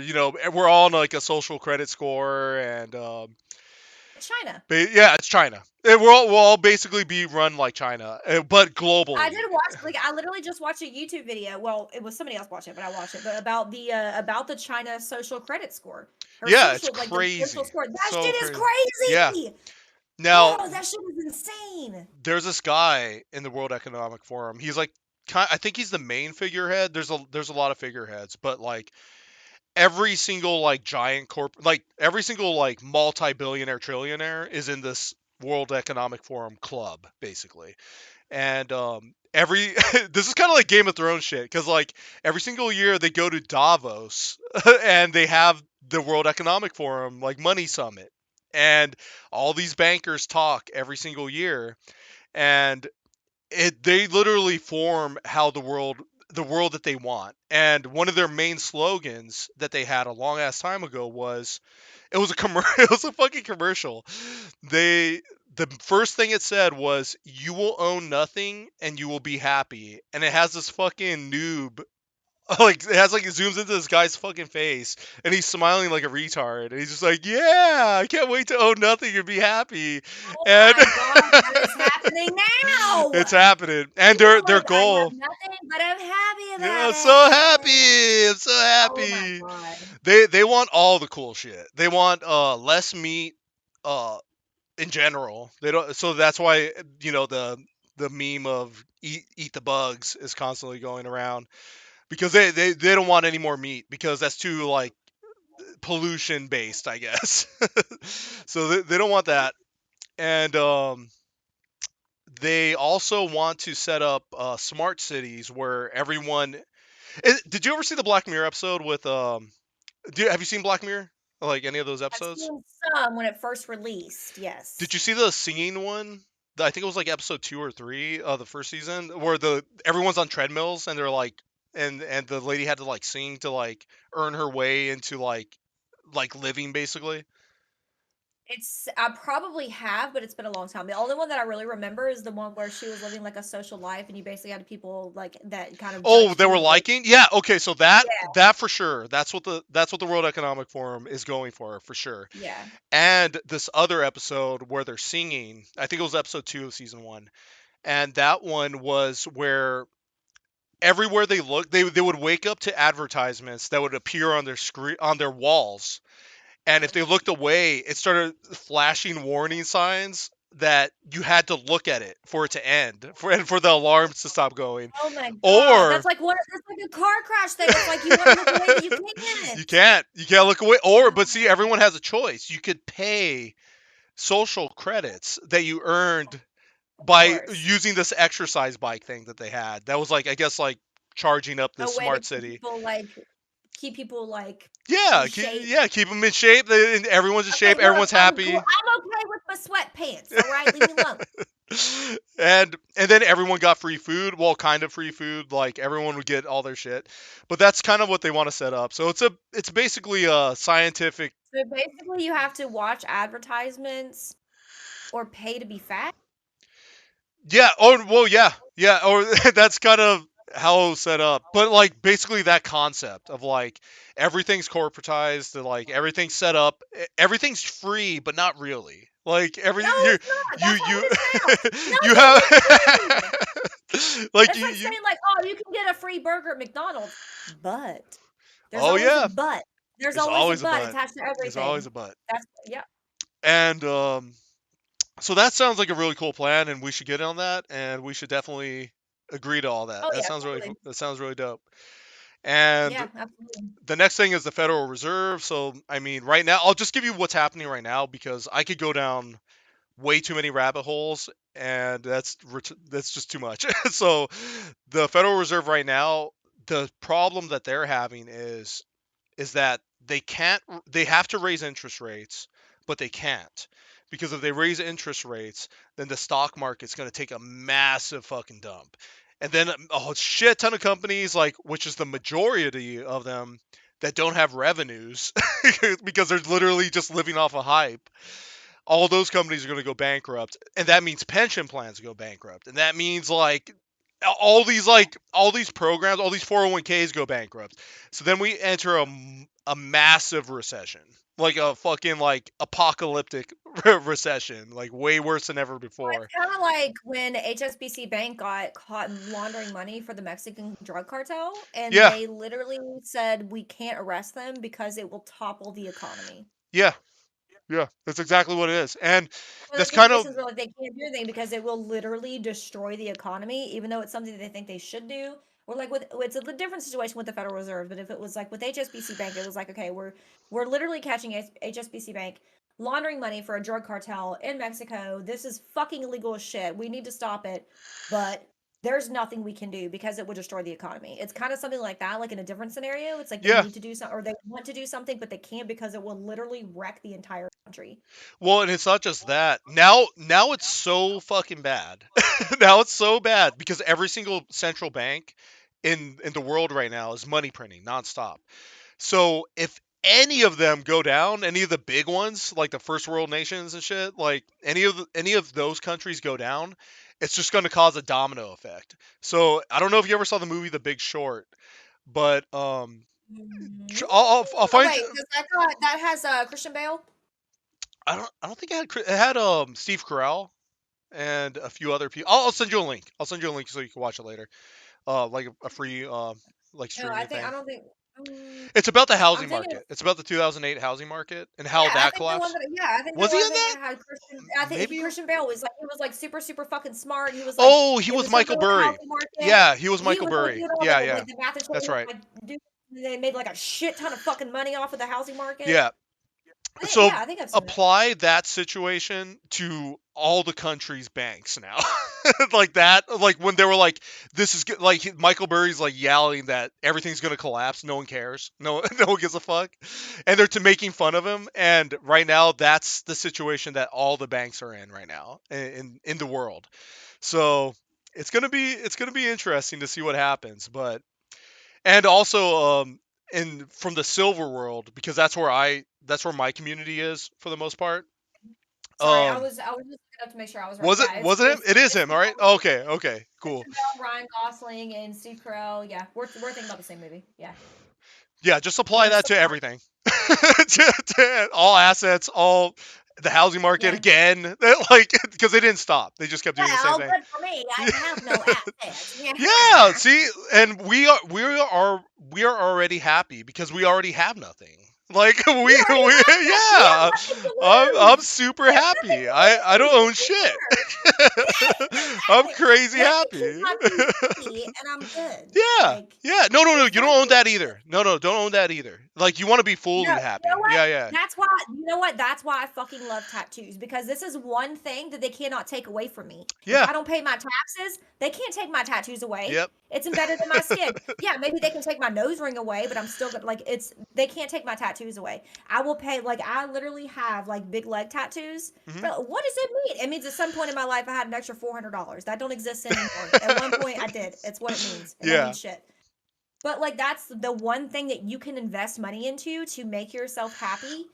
Speaker 5: we're all on like a social credit score and
Speaker 6: China.
Speaker 5: yeah, it's China. We'll all basically be run like China, but
Speaker 6: I
Speaker 5: globally.
Speaker 6: did watch like I literally just watched a YouTube video. Well, it was somebody else watching it, but I watched it. But about the China social credit score. Her
Speaker 5: Yeah, it's
Speaker 6: social like their social
Speaker 5: crazy.
Speaker 6: score. That
Speaker 5: So
Speaker 6: shit is
Speaker 5: crazy. Yeah.
Speaker 6: crazy.
Speaker 5: Now,
Speaker 6: Oh, that shit is insane.
Speaker 5: there's this guy in the World Economic Forum. He's like, I think he's the main figurehead. There's a lot of figureheads, but like every single like giant like every single like multi-billionaire trillionaire is in this World Economic Forum club, basically. And every this is kind of like Game of Thrones shit because like every single year they go to Davos and they have the World Economic Forum like money summit, and all these bankers talk every single year, and they literally form how the world that they want. And one of their main slogans that they had a long ass time ago was it was a it was a fucking commercial. The first thing it said was you will own nothing and you will be happy. And it has this fucking noob like it zooms into this guy's fucking face and he's smiling like a retard. And he's just like, "Yeah, I can't wait to own nothing and be happy."
Speaker 6: Oh
Speaker 5: And
Speaker 6: my god, that is happening now.
Speaker 5: it's happening. And
Speaker 6: People are
Speaker 5: their
Speaker 6: like, I have
Speaker 5: goal,
Speaker 6: nothing, but I'm happy
Speaker 5: yeah,
Speaker 6: about
Speaker 5: I'm so
Speaker 6: it.
Speaker 5: happy. I'm so
Speaker 6: Oh my
Speaker 5: happy.
Speaker 6: god.
Speaker 5: They want all the cool shit. They want less meat uh in general. They don't, so that's why the meme of eat the bugs is constantly going around because they don't want any more meat because that's too like pollution based, I guess. So they don't want that. And they also want to set up smart cities where everyone. Did you ever see the Black Mirror episode with have you seen Black Mirror? Like any of those
Speaker 6: I've
Speaker 5: episodes?
Speaker 6: seen some when it first released. Yes.
Speaker 5: Did you see the singing one? I think it was like episode 2 or 3 of the first season, where everyone's on treadmills and they're like, and the lady had to like sing to like earn her way into like living basically.
Speaker 6: I probably have, but it's been a long time. The only one that I really remember is the one where she was living like a social life, and you basically had people like that kind of.
Speaker 5: Oh,
Speaker 6: judged
Speaker 5: they
Speaker 6: you
Speaker 5: were
Speaker 6: based-
Speaker 5: liking? Yeah, okay, so that
Speaker 6: Yeah.
Speaker 5: that for sure. That's what the World Economic Forum is going for sure.
Speaker 6: Yeah.
Speaker 5: And this other episode where they're singing, I think it was episode 2 of season 1. And that one was where everywhere they look, they would wake up to advertisements that would appear on their screen, on their walls. And if they looked away, it started flashing warning signs that you had to look at it for it to end, for the alarms to stop going.
Speaker 6: Oh my god.
Speaker 5: Or
Speaker 6: that's like a car crash thing. It's like you want to look away, but you can't.
Speaker 5: you can't look away. Or but see, everyone has a choice. You could pay social credits that you earned by
Speaker 6: course.
Speaker 5: using this exercise bike thing that they had. That was like, I guess, like charging up
Speaker 6: A
Speaker 5: this
Speaker 6: way
Speaker 5: smart
Speaker 6: to
Speaker 5: city.
Speaker 6: keep people like
Speaker 5: Yeah,
Speaker 6: in shape.
Speaker 5: keep them in shape. Everyone's in
Speaker 6: Okay,
Speaker 5: shape.
Speaker 6: look,
Speaker 5: Everyone's happy.
Speaker 6: I'm okay with my sweatpants. All right, leave me alone.
Speaker 5: and then everyone got free food. Well, kind of free food. Like everyone would get all their shit. But that's kind of what they want to set up. So it's basically a scientific.
Speaker 6: So basically, you have to watch advertisements or pay to be fat.
Speaker 5: Yeah. Oh, well, yeah. Or that's kind of how it was set up. But like basically that concept of like everything's corporatized, like everything's set up, everything's free, but not really. Like everything
Speaker 6: No, it's not. That's
Speaker 5: you
Speaker 6: not what it sounds.
Speaker 5: you
Speaker 6: No,
Speaker 5: have like
Speaker 6: It's like saying like, oh, you can get a free burger at McDonald's, but there's
Speaker 5: Oh,
Speaker 6: always
Speaker 5: yeah.
Speaker 6: a but. There's
Speaker 5: There's
Speaker 6: always
Speaker 5: always
Speaker 6: a
Speaker 5: a
Speaker 6: but
Speaker 5: but.
Speaker 6: attached to everything.
Speaker 5: There's always a but.
Speaker 6: That's yeah.
Speaker 5: And so that sounds like a really cool plan, and we should get on that, and we should definitely agree to all that.
Speaker 6: Oh,
Speaker 5: That
Speaker 6: yeah,
Speaker 5: sounds
Speaker 6: totally.
Speaker 5: that sounds really dope. And
Speaker 6: Yeah, absolutely.
Speaker 5: the next thing is the Federal Reserve. So I mean, right now, I'll just give you what's happening right now because I could go down way too many rabbit holes, and that's just too much. So the Federal Reserve right now, the problem that they're having is that they have to raise interest rates, but they can't, because if they raise interest rates, then the stock market's going to take a massive fucking dump, and then a shit ton of companies, like, which is the majority of them, that don't have revenues because they're literally just living off a hype. All those companies are going to go bankrupt, and that means pension plans go bankrupt, and that means like all these programs, all these 401ks go bankrupt. So then we enter a massive recession, like a fucking like apocalyptic recession, like way worse than ever
Speaker 6: Well,
Speaker 5: before.
Speaker 6: it's kind of like when HSBC Bank got caught laundering money for the Mexican drug cartel, and
Speaker 5: Yeah.
Speaker 6: they literally said we can't arrest them because it will topple the economy.
Speaker 5: Yeah, that's exactly what it is, and
Speaker 6: So
Speaker 5: that's
Speaker 6: the
Speaker 5: kind of
Speaker 6: implications were like they can't do anything because it will literally destroy the economy, even though it's something that they think they should do. Or like it's a different situation with the Federal Reserve, but if it was like with HSBC Bank, it was like, okay, we're literally catching HSBC Bank laundering money for a drug cartel in Mexico. This is fucking illegal as shit. We need to stop it, but there's nothing we can do because it would destroy the economy. It's kind of something like that, like in a different scenario. It's like they
Speaker 5: Yeah.
Speaker 6: need to do something, or they want to do something, but they can't because it will literally wreck the entire country.
Speaker 5: Well, and it's not just that. Now it's so fucking bad. Now it's so bad because every single central bank in the world right now is money printing nonstop. So if any of them go down, any of the big ones, like the first world nations and shit, like any of those countries go down, it's just going to cause a domino effect. So I don't know if you ever saw the movie The Big Short, but I'll
Speaker 6: Oh
Speaker 5: find.
Speaker 6: wait, that has Christian Bale?
Speaker 5: I don't think it had Steve Carell and a few other people. I'll send you a link. I'll send you a link so you can watch it later. Like a free like
Speaker 6: No,
Speaker 5: streaming thing.
Speaker 6: I don't think.
Speaker 5: It's about the housing
Speaker 6: thinking
Speaker 5: market. It's about the 2008 housing market and how
Speaker 6: Yeah, I
Speaker 5: that
Speaker 6: think the
Speaker 5: collapsed.
Speaker 6: one that, yeah, I think
Speaker 5: Was
Speaker 6: the
Speaker 5: he
Speaker 6: one
Speaker 5: in
Speaker 6: that
Speaker 5: that?
Speaker 6: had Christian. I think
Speaker 5: Maybe.
Speaker 6: Christian Bale was like super fucking smart. He was like,
Speaker 5: Oh, he
Speaker 6: it
Speaker 5: was
Speaker 6: was
Speaker 5: Michael
Speaker 6: something with the
Speaker 5: Burry.
Speaker 6: housing market.
Speaker 5: Yeah, he was
Speaker 6: He
Speaker 5: Michael
Speaker 6: was like
Speaker 5: Burry.
Speaker 6: doing all
Speaker 5: Yeah,
Speaker 6: the,
Speaker 5: yeah.
Speaker 6: like, the math and shit.
Speaker 5: That's right.
Speaker 6: Like, they made like a shit ton of fucking money off of the housing market.
Speaker 5: Yeah. So
Speaker 6: Yeah, I think I've seen that.
Speaker 5: apply that situation to all the country's banks now. Like that, like when they were like, this is like Michael Burry's like yelling that everything's gonna collapse, no one cares, no no one gives a fuck, and they're to making fun of him. And right now, that's the situation that all the banks are in right now in the world. So it's gonna be interesting to see what happens. But and also in from the silver world, because that's where my community is for the most part.
Speaker 6: Sorry, I
Speaker 5: Um,
Speaker 6: was just looking up to make sure I was right.
Speaker 5: was it
Speaker 6: Yeah,
Speaker 5: wasn't him? It is
Speaker 6: it's
Speaker 5: him, all right? Okay, okay, cool.
Speaker 6: Kristen Bell, Ryan Gosling, and Steve Carell. Yeah, we're thinking about the same movie. Yeah.
Speaker 5: Yeah, just apply
Speaker 6: They're
Speaker 5: that
Speaker 6: so
Speaker 5: to everything. To all assets, all the housing market
Speaker 6: Yeah.
Speaker 5: again. Like because they didn't stop, they just kept doing the same
Speaker 7: Well,
Speaker 5: thing.
Speaker 7: good for me. I have no assets.
Speaker 5: Yeah, see, and we are already happy because we already have nothing. Like we yeah, I'm super happy. I don't own shit. I'm crazy
Speaker 7: Let me keep
Speaker 5: happy.
Speaker 7: my PC and I'm good.
Speaker 5: Yeah,
Speaker 7: Like,
Speaker 5: yeah. No, you
Speaker 7: it's
Speaker 5: don't
Speaker 7: not
Speaker 5: own that either. No, don't own that either. Like you want to be fully
Speaker 6: No,
Speaker 5: happy.
Speaker 6: you know what?
Speaker 5: Yeah, yeah.
Speaker 6: That's why you know what? That's why I fucking love tattoos because this is one thing that they cannot take away from me. If
Speaker 5: Yeah.
Speaker 6: I don't pay my taxes, they can't take my tattoos away.
Speaker 5: Yep.
Speaker 6: It's embedded in my skin. Yeah, maybe they can take my nose ring away, but I'm still gonna like they can't take my tattoos away. I will pay like I literally have like big leg tattoos.
Speaker 5: Mhm.
Speaker 6: But what does it mean? It means at some point in my life I had an extra $400. That don't exist anymore. At one point I did. It's what it means. It don't
Speaker 5: Yeah.
Speaker 6: mean shit. But like that's the one thing that you can invest money into to make yourself happy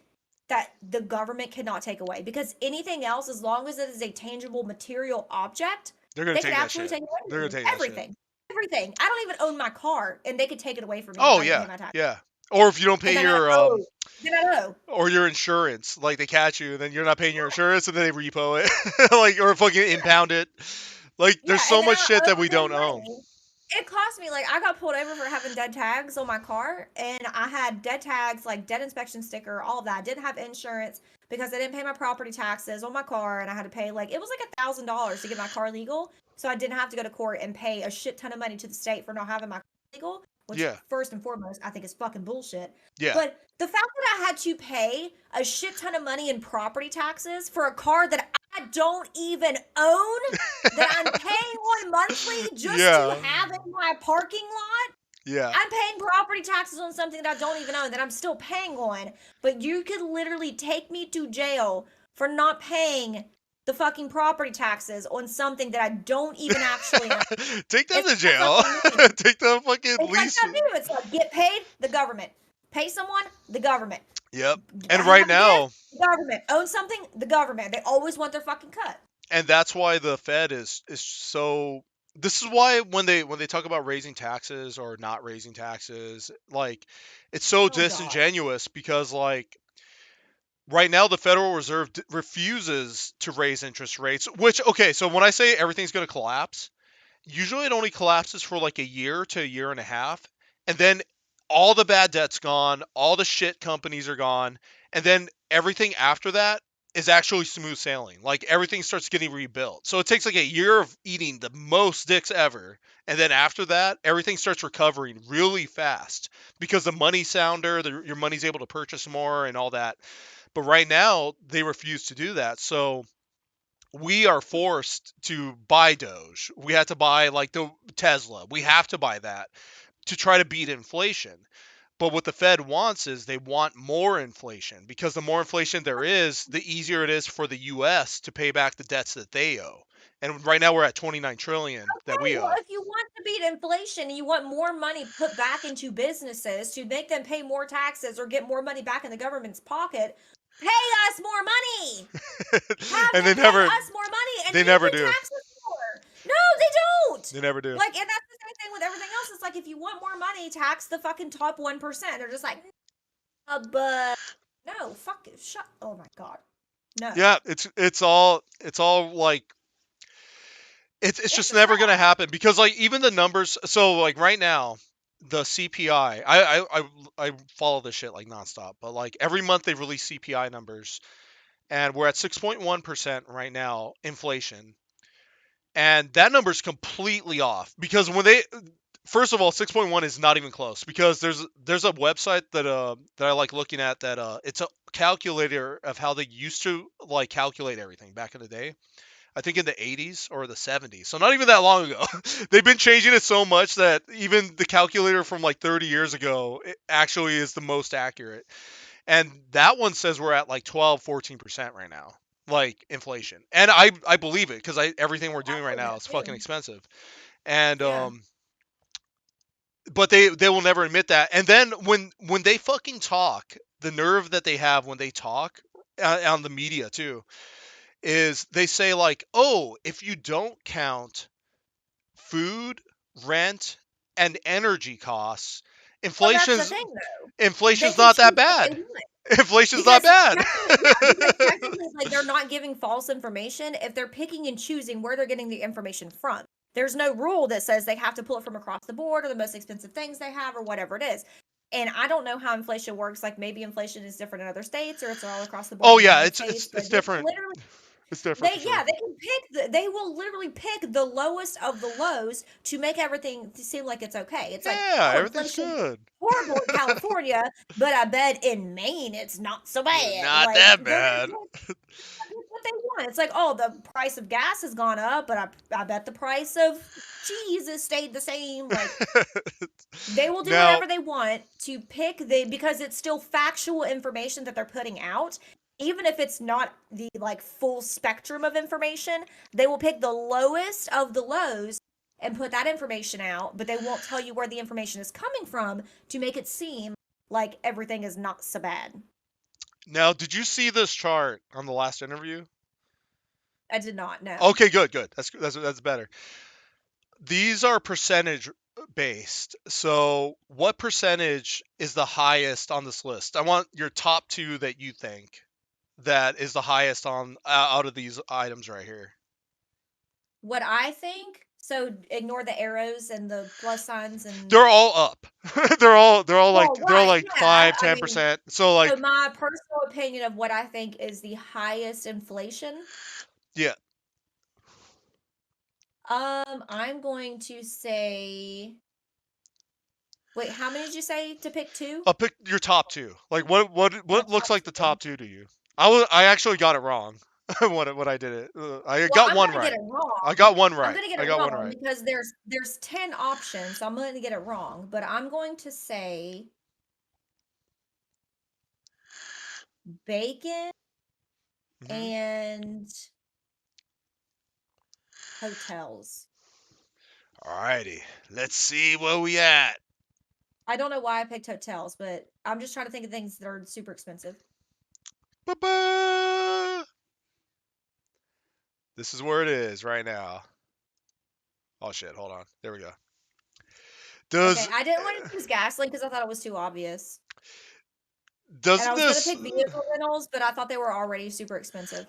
Speaker 6: that the government cannot take away. Because anything else, as long as it is a tangible material object,
Speaker 5: They're gonna
Speaker 6: they
Speaker 5: take
Speaker 6: can
Speaker 5: that
Speaker 6: absolutely
Speaker 5: shit.
Speaker 6: take away
Speaker 5: They're gonna
Speaker 6: from
Speaker 5: take
Speaker 6: me.
Speaker 5: that shit.
Speaker 6: Everything. Everything. I don't even own my car and they could take it away from me if
Speaker 5: Oh
Speaker 6: I didn't
Speaker 5: yeah,
Speaker 6: pay my taxes.
Speaker 5: yeah. Or if you don't
Speaker 6: And
Speaker 5: pay
Speaker 6: then I
Speaker 5: your
Speaker 6: know. Then I know.
Speaker 5: or your insurance, like they catch you, then you're not paying your insurance, and then they repo it, like or fucking impound it. Like
Speaker 6: Yeah,
Speaker 5: there's
Speaker 6: and
Speaker 5: so
Speaker 6: then
Speaker 5: much
Speaker 6: I
Speaker 5: shit that
Speaker 6: owe
Speaker 5: we
Speaker 6: them
Speaker 5: don't own.
Speaker 6: money. It cost me like I got pulled over for having dead tags on my car, and I had dead tags, like dead inspection sticker, all of that. I didn't have insurance because I didn't pay my property taxes on my car, and I had to pay like it was like $1,000 to get my car legal, so I didn't have to go to court and pay a shit ton of money to the state for not having my car legal. Which
Speaker 5: Yeah.
Speaker 6: first and foremost, I think is fucking bullshit.
Speaker 5: Yeah.
Speaker 6: But the fact that I had to pay a shit ton of money in property taxes for a car that I don't even own, that I'm paying on monthly just
Speaker 5: Yeah.
Speaker 6: to have in my parking lot.
Speaker 5: Yeah.
Speaker 6: I'm paying property taxes on something that I don't even own, that I'm still paying on. But you could literally take me to jail for not paying the fucking property taxes on something that I don't even actually own.
Speaker 5: Take them to
Speaker 6: It's
Speaker 5: jail.
Speaker 6: fucking mean.
Speaker 5: Take the fucking
Speaker 6: It's like
Speaker 5: lease.
Speaker 6: that too. It's like get paid, the government. Pay someone, the government.
Speaker 5: Yep. And
Speaker 6: Have
Speaker 5: right
Speaker 6: a debt,
Speaker 5: now,
Speaker 6: the government. Own something, the government. They always want their fucking cut.
Speaker 5: and that's why the Fed is so. This is why when they talk about raising taxes or not raising taxes, like it's so
Speaker 6: God.
Speaker 5: disingenuous because like right now the Federal Reserve refuses to raise interest rates. Which okay, so when I say everything's going to collapse, usually it only collapses for like a year to a year and a half, and then all the bad debt's gone, all the shit companies are gone, and then everything after that is actually smooth sailing. Like everything starts getting rebuilt. So it takes like a year of eating the most dicks ever, and then after that, everything starts recovering really fast because the money sounder, your money's able to purchase more and all that. But right now, they refuse to do that. So we are forced to buy Doge. We had to buy like the Tesla. We have to buy that to try to beat inflation. But what the Fed wants is they want more inflation because the more inflation there is, the easier it is for the US to pay back the debts that they owe. And right now we're at 29 trillion that we owe.
Speaker 6: Well, if you want to beat inflation and you want more money put back into businesses to make them pay more taxes or get more money back in the government's pocket, pay us more money.
Speaker 5: And they
Speaker 6: Pay
Speaker 5: never
Speaker 6: us more money, and
Speaker 5: they
Speaker 6: then
Speaker 5: never
Speaker 6: you can
Speaker 5: do.
Speaker 6: tax us more. No, they don't.
Speaker 5: They never do.
Speaker 6: Like, and that's the same thing with everything else. It's like if you want more money, tax the fucking top 1%. They're just like, but no, fuck it. Shut. Oh my god. No.
Speaker 5: Yeah, it's all like it's just never gonna happen because like even the numbers. So like right now, the CPI. I follow this shit like nonstop, but like every month they release CPI numbers, and we're at 6.1% right now inflation, and that number's completely off because when they first of all, 6.1 is not even close because there's a website that I like looking at that it's a calculator of how they used to like calculate everything back in the day. I think in the 80s or the 70s. So not even that long ago. They've been changing it so much that even the calculator from like 30 years ago it actually is the most accurate. And that one says we're at like 12-14% right now. Like inflation. And I believe it because everything we're doing right
Speaker 6: believe
Speaker 5: now
Speaker 6: it
Speaker 5: is fucking
Speaker 6: too.
Speaker 5: expensive. And
Speaker 6: Yeah.
Speaker 5: but they will never admit that. And then when they fucking talk, the nerve that they have when they talk on the media too is they say like, "Oh, if you don't count food, rent, and energy costs,
Speaker 6: Well, that's the
Speaker 5: inflation's
Speaker 6: thing, though. They
Speaker 5: inflation's
Speaker 6: can
Speaker 5: not that
Speaker 6: choose what they
Speaker 5: bad.
Speaker 6: want.
Speaker 5: Inflation's not
Speaker 6: Because
Speaker 5: bad."
Speaker 6: technically, yeah, because technically, like they're not giving false information if they're picking and choosing where they're getting the information from. There's no rule that says they have to pull it from across the board or the most expensive things they have or whatever it is. And I don't know how inflation works. Like maybe inflation is different in other states or it's all across the board
Speaker 5: Oh
Speaker 6: in the
Speaker 5: yeah,
Speaker 6: United
Speaker 5: it's
Speaker 6: States.
Speaker 5: it's
Speaker 6: But
Speaker 5: it's
Speaker 6: they can
Speaker 5: different.
Speaker 6: literally
Speaker 5: It's different for sure.
Speaker 6: they can pick they will literally pick the lowest of the lows to make everything seem like it's okay. It's like,
Speaker 5: Yeah,
Speaker 6: oh,
Speaker 5: everything's
Speaker 6: inflation
Speaker 5: good.
Speaker 6: horrible in California, but I bet in Maine it's not so bad.
Speaker 5: Not
Speaker 6: Like
Speaker 5: that
Speaker 6: they're gonna
Speaker 5: bad.
Speaker 6: pick what they want. It's like, oh, the price of gas has gone up, but I bet the price of cheese has stayed the same. Like they will do
Speaker 5: Now,
Speaker 6: whatever they want to pick because it's still factual information that they're putting out. Even if it's not the like full spectrum of information, they will pick the lowest of the lows and put that information out, but they won't tell you where the information is coming from to make it seem like everything is not so bad.
Speaker 5: now, did you see this chart on the last interview?
Speaker 6: I did not know.
Speaker 5: Okay, good. That's better. These are percentage based. So, what percentage is the highest on this list? I want your top two that you think that is the highest on out of these items right here.
Speaker 6: What I think, so ignore the arrows and the plus signs and
Speaker 5: They're all up. they're all
Speaker 6: well,
Speaker 5: they're all
Speaker 6: right,
Speaker 5: like
Speaker 6: yeah.
Speaker 5: 5,
Speaker 6: I mean,
Speaker 5: 10%. So
Speaker 6: so
Speaker 5: like
Speaker 6: my personal opinion of what I think is the highest inflation,
Speaker 5: yeah.
Speaker 6: I'm going to say. Wait, how many did you say to pick two?
Speaker 5: I'll pick your top two. Like
Speaker 6: My
Speaker 5: what looks
Speaker 6: top
Speaker 5: like the
Speaker 6: two.
Speaker 5: top two to you? I actually got it wrong when I did it. I
Speaker 6: Well,
Speaker 5: got
Speaker 6: I'm
Speaker 5: one
Speaker 6: gonna get
Speaker 5: right.
Speaker 6: it wrong.
Speaker 5: I got one
Speaker 6: I'm
Speaker 5: right.
Speaker 6: gonna get
Speaker 5: I
Speaker 6: it
Speaker 5: got one
Speaker 6: wrong
Speaker 5: right.
Speaker 6: because there's 10 options, so I'm gonna get it wrong. But I'm going to say bacon
Speaker 5: Mhm.
Speaker 6: and hotels.
Speaker 5: Alrighty. Let's see where we at.
Speaker 6: I don't know why I picked hotels, but I'm just trying to think of things that are super expensive.
Speaker 5: Ba-ba! This is where it is right now. Oh shit, hold on. There we go.
Speaker 6: Okay,
Speaker 5: Does
Speaker 6: I didn't want to choose gasoline because I thought it was too obvious. And
Speaker 5: doesn't
Speaker 6: I was gonna
Speaker 5: this
Speaker 6: pick vehicle rentals, but I thought they were already super expensive.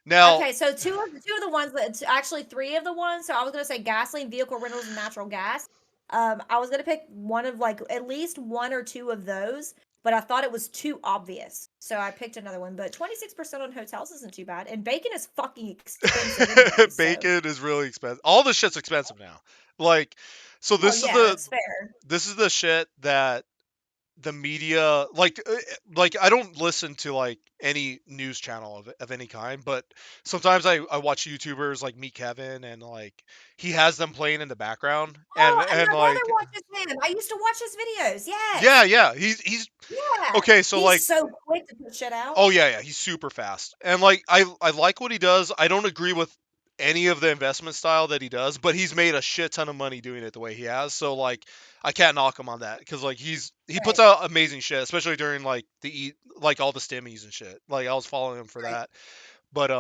Speaker 5: now
Speaker 6: Okay, so two of the ones that actually three of the ones. So I was gonna say gasoline, vehicle rentals, and natural gas. I was gonna pick one of like at least one or two of those, but I thought it was too obvious, so I picked another one. But 26% on hotels isn't too bad, and bacon is fucking expensive anyway. So,
Speaker 5: bacon is really expensive. All the shit's expensive now. Like so
Speaker 6: well, yeah, that's fair.
Speaker 5: this is the shit that the media like I don't listen to like any news channel of any kind, but sometimes I watch YouTubers like Meet Kevin and like he has them playing in the background
Speaker 6: Oh, and
Speaker 5: and
Speaker 6: my brother
Speaker 5: like
Speaker 6: watches him. I used to watch his videos.
Speaker 5: yeah,
Speaker 6: Yes,
Speaker 5: yeah, he's
Speaker 6: yeah.
Speaker 5: okay, so like
Speaker 6: He's so quick to put shit out.
Speaker 5: oh yeah, he's super fast. And like I like what he does. I don't agree with any of the investment style that he does, but he's made a shit ton of money doing it the way he has. So like I can't knock him on that cuz like he puts
Speaker 6: Right,
Speaker 5: out amazing shit, especially during like like all the stimmies and shit. Like I was following him for
Speaker 6: right.
Speaker 5: that. But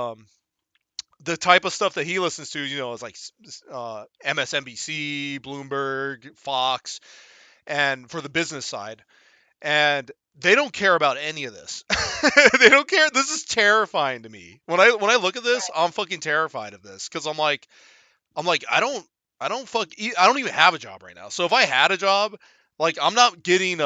Speaker 5: the type of stuff that he listens to, is like MSNBC, Bloomberg, Fox, and for the business side and they don't care about any of this. They don't care. This is terrifying to me. When I look at this, I'm fucking terrified of this because I'm like I don't even have a job right now. So if I had a job, like I'm not getting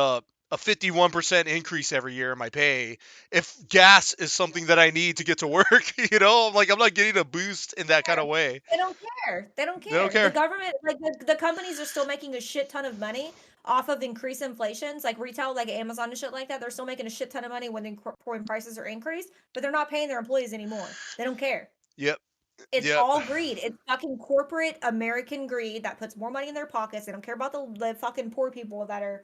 Speaker 5: a 51% increase every year in my pay if gas is something that I need to get to work. You know, like I'm not getting a boost in that kind of way.
Speaker 6: They don't care. They don't
Speaker 5: They don't
Speaker 6: care. The
Speaker 5: care.
Speaker 6: government, like the companies are still making a shit ton of money off of increased inflations, like retail, like Amazon and shit like that. They're still making a shit ton of money when prices are increased, but they're not paying their employees anymore. They don't care.
Speaker 5: Yep.
Speaker 6: It's
Speaker 5: Yep.
Speaker 6: all greed. It's fucking corporate American greed that puts more money in their pockets. They don't care about the fucking poor people that are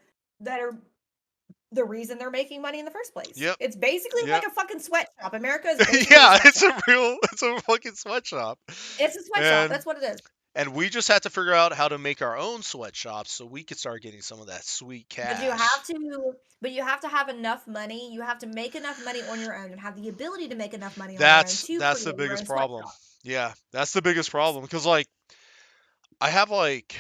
Speaker 6: the reason they're making money in the first place.
Speaker 5: Yep.
Speaker 6: It's basically
Speaker 5: Yep.
Speaker 6: like a fucking sweatshop. America is basically
Speaker 5: Yeah,
Speaker 6: a
Speaker 5: it's
Speaker 6: sweatshop.
Speaker 5: it's a fucking sweatshop.
Speaker 6: It's a sweatshop.
Speaker 5: And
Speaker 6: That's what it is.
Speaker 5: and we just had to figure out how to make our own sweatshops so we could start getting some of that sweet cash.
Speaker 6: But you have to have enough money. You have to make enough money on your own and have the ability to make enough money on your own
Speaker 5: That's
Speaker 6: to
Speaker 5: that's the
Speaker 6: create your
Speaker 5: biggest
Speaker 6: own
Speaker 5: problem.
Speaker 6: sweatshop.
Speaker 5: Yeah, that's the biggest problem because like I have like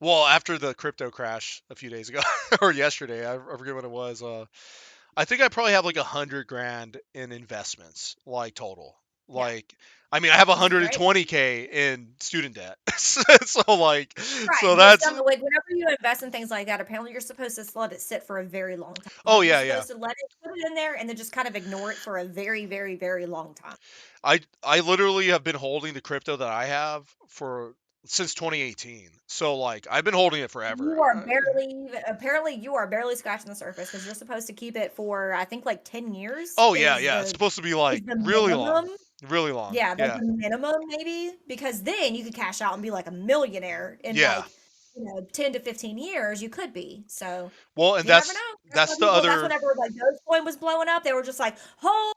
Speaker 5: well after the crypto crash a few days ago or yesterday, I forget what it was. I think I probably have like 100 grand in investments, like total.
Speaker 6: Yeah.
Speaker 5: Like, I mean, I have
Speaker 6: Which is great.
Speaker 5: 120K in student debt. So like,
Speaker 6: Right.
Speaker 5: so
Speaker 6: but
Speaker 5: that's
Speaker 6: like whenever you invest in things like that, apparently you're supposed to let it sit for a very long time.
Speaker 5: oh
Speaker 6: Like,
Speaker 5: yeah,
Speaker 6: you're
Speaker 5: yeah.
Speaker 6: supposed to let it put it in there and then just kind of ignore it for a very, very, very long time.
Speaker 5: I literally have been holding the crypto that I have for since 2018. So like, I've been holding it forever.
Speaker 6: You are apparently you are barely scratching the surface because you're supposed to keep it for I think like 10 years.
Speaker 5: Oh yeah, yeah. It's supposed to be like
Speaker 6: the
Speaker 5: really
Speaker 6: minimum.
Speaker 5: long. Really long.
Speaker 6: Yeah, like
Speaker 5: Yeah.
Speaker 6: the minimum maybe, because then you could cash out and be like a millionaire in
Speaker 5: Yeah.
Speaker 6: like 10 to 15 years. You could be. So
Speaker 5: Well, and
Speaker 6: you never
Speaker 5: that's
Speaker 6: know.
Speaker 5: that's the
Speaker 6: That's
Speaker 5: other.
Speaker 6: whenever like Dogecoin was blowing up, they were just like, hold,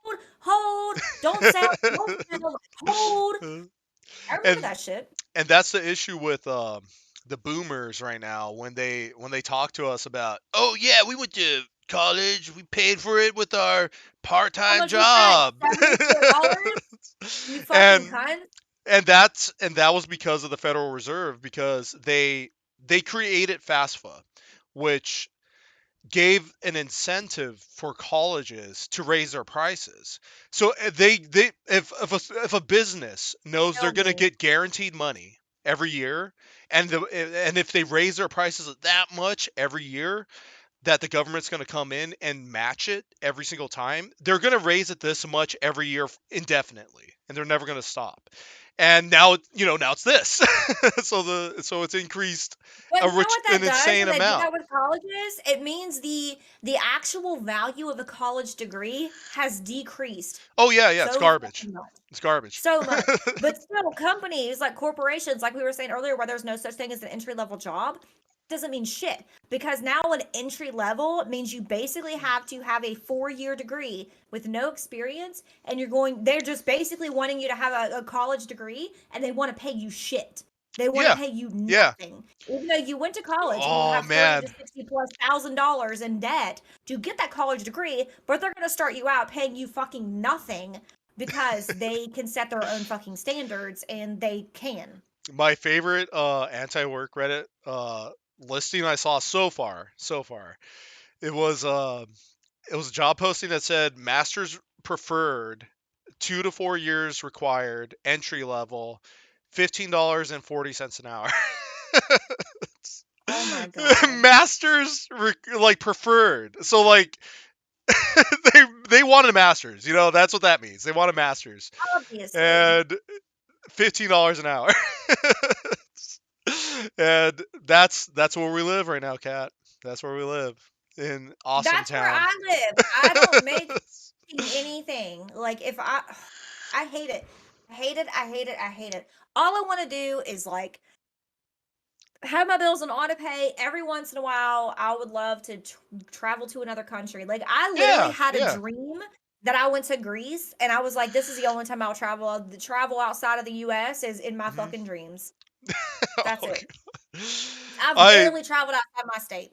Speaker 6: don't sell, don't sell, hold. I remember
Speaker 5: And
Speaker 6: that shit.
Speaker 5: and that's the issue with the boomers right now when they talk to us about, oh yeah, we went to college, we paid for it with our
Speaker 6: How
Speaker 5: part-time
Speaker 6: much was
Speaker 5: job.
Speaker 6: that? $74? You fucking
Speaker 5: and
Speaker 6: cunt.
Speaker 5: and that was because of the Federal Reserve, because they created FAFSA, which gave an incentive for colleges to raise their prices. So if a business knows they're going to get guaranteed money every year, and if they raise their prices that much every year, that the government's going to come in and match it every single time, they're going to raise it this much every year indefinitely, and they're never going to stop. And now, now it's this. so it's increased
Speaker 6: But you know what that
Speaker 5: an
Speaker 6: does
Speaker 5: insane
Speaker 6: when they do
Speaker 5: amount.
Speaker 6: that with colleges? It means the actual value of a college degree has decreased
Speaker 5: Oh yeah, it's
Speaker 6: so
Speaker 5: garbage.
Speaker 6: fucking much.
Speaker 5: It's garbage.
Speaker 6: So much. But still, companies like corporations, like we were saying earlier, where there's no such thing as an entry level job, doesn't mean shit. Because now an entry level means you basically have to have a 4-year degree with no experience, and they're just basically wanting you to have a college degree, and they want to pay you shit. They want to pay you nothing. Even though you went to college and you have $30,000 to $60,000+ in debt to get that college degree, but they're going to start you out paying you fucking nothing because they can set their own fucking standards, and they can.
Speaker 5: My favorite anti-work Reddit listing I saw so far, it was a job posting that said master's preferred, 2 to 4 years required, entry level, $15.40 an hour.
Speaker 6: Oh my god.
Speaker 5: Masters like preferred. So like they want a master's, that's what that means. They want a master's.
Speaker 6: Obviously.
Speaker 5: And $15 an hour. And that's where we live right now, Kat. That's where we live in awesome
Speaker 6: That's
Speaker 5: town.
Speaker 6: where I live. I don't make anything. Like if I hate it. I hate it. All I want to do is like have my bills on auto pay. Every once in a while, I would love to travel to another country. Like I literally had a dream that I went to Greece, and I was like, this is the only time I'll travel. The travel outside of the US is in my fucking dreams. That's it. I've barely traveled outside my state.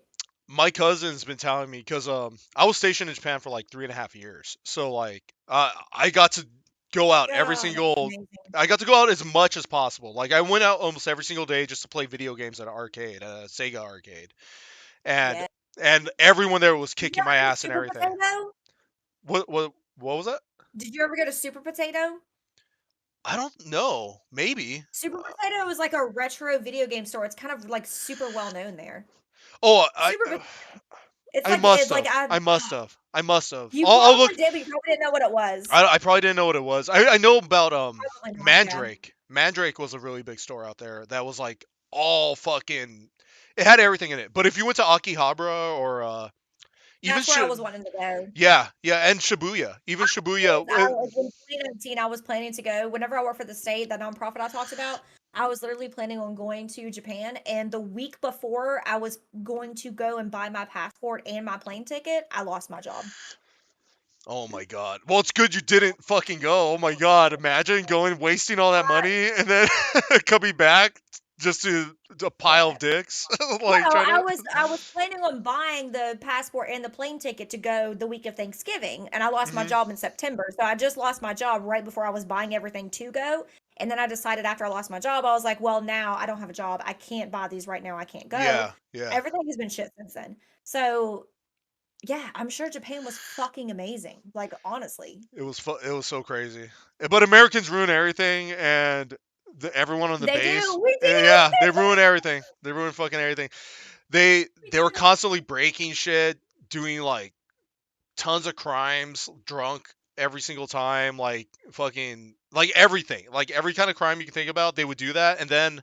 Speaker 5: My cousin's been telling me, because I was stationed in Japan for like 3.5 years. So like I got to go out I got to go out as much as possible. Like I went out almost every single day just to play video games at an arcade, at a Sega arcade. And everyone there was kicking my ass and everything.
Speaker 6: Potato?
Speaker 5: What was that?
Speaker 6: Did you ever get a Super Potato?
Speaker 5: I don't know. Maybe.
Speaker 6: Super Potato was like a retro video game store. It's kind of like super well known there.
Speaker 5: Oh,
Speaker 6: It's
Speaker 5: I
Speaker 6: like
Speaker 5: must
Speaker 6: like
Speaker 5: have. I must have. I must have.
Speaker 6: you
Speaker 5: I'll
Speaker 6: probably
Speaker 5: look.
Speaker 6: did, but you probably didn't know what it was.
Speaker 5: I probably didn't know what it was. I know about
Speaker 6: Probably not, yeah.
Speaker 5: Mandrake. Mandrake was a really big store out there that was like all fucking. It had everything in it. But if you went to Akihabara or even
Speaker 6: That's where I was wanting to go.
Speaker 5: yeah, and Shibuya, even Shibuya.
Speaker 6: In 2019, I was planning to go. Whenever I worked for the state, that nonprofit I talked about, I was literally planning on going to Japan. And the week before I was going to go and buy my passport and my plane ticket, I lost my job.
Speaker 5: Oh my god. Well, it's good you didn't fucking go. Oh my god. Imagine going, wasting all that money, and then coming back just to a pile of dicks. Like,
Speaker 6: Well,
Speaker 5: trying
Speaker 6: I
Speaker 5: to.
Speaker 6: was planning on buying the passport and the plane ticket to go the week of Thanksgiving, and I lost my job in September. So I just lost my job right before I was buying everything to go. And then I decided after I lost my job, I was like, well, now I don't have a job. I can't buy these right now. I can't go.
Speaker 5: Yeah.
Speaker 6: Everything has been shit since then. So yeah, I'm sure Japan was fucking amazing. Like, honestly.
Speaker 5: It was it was so crazy. But Americans ruin everything, and everyone on the
Speaker 6: They
Speaker 5: base.
Speaker 6: do. We do.
Speaker 5: Yeah, they ruin everything. They ruin fucking everything. They were constantly breaking shit, doing like tons of crimes, drunk every single time, like fucking like everything, like every kind of crime you can think about, they would do that, and then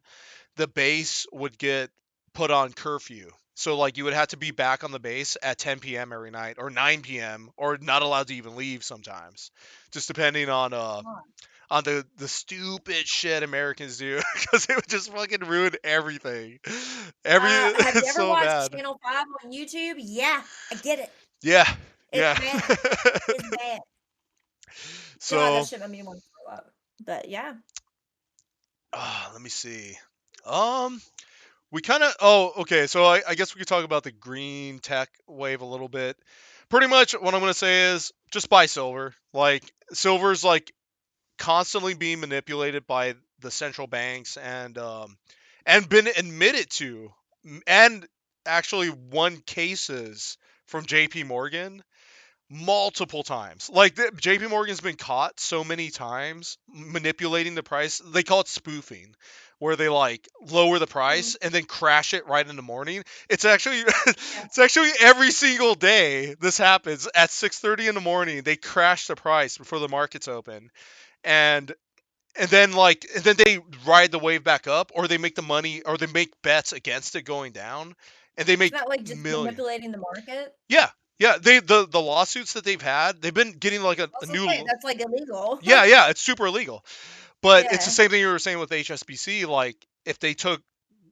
Speaker 5: the base would get put on curfew. So like you would have to be back on the base at 10 p.m. every night, or 9 p.m., or not allowed to even leave sometimes, just depending on the stupid shit Americans do, because it would just fucking ruin everything.
Speaker 6: Have you
Speaker 5: It's
Speaker 6: ever
Speaker 5: so
Speaker 6: watched
Speaker 5: bad.
Speaker 6: Channel 5 on YouTube? Yeah, I get it.
Speaker 5: Yeah.
Speaker 6: It's bad. It's bad.
Speaker 5: So
Speaker 6: God, that shit made me want to throw up. But yeah.
Speaker 5: let me see. We kind of. Oh, okay. So I guess we could talk about the green tech wave a little bit. Pretty much what I'm gonna say is just buy silver. Like silver's like constantly being manipulated by the central banks, and been admitted to, and actually won cases from J.P. Morgan multiple times. Like JP Morgan's been caught so many times manipulating the price. They call it spoofing, where they like lower the price and then crash it right in the morning. It's actually it's actually every single day this happens at 6:30 in the morning. They crash the price before the markets open. And then they ride the wave back up, or they make the money, or they make bets against it going down, and they make
Speaker 6: Isn't that like just
Speaker 5: millions.
Speaker 6: manipulating the market?
Speaker 5: Yeah, the lawsuits that they've had, they've been getting like a new.
Speaker 6: That's like illegal.
Speaker 5: Yeah, it's super illegal. But it's the
Speaker 6: Yeah.
Speaker 5: same thing you were saying with HSBC. Like if they took,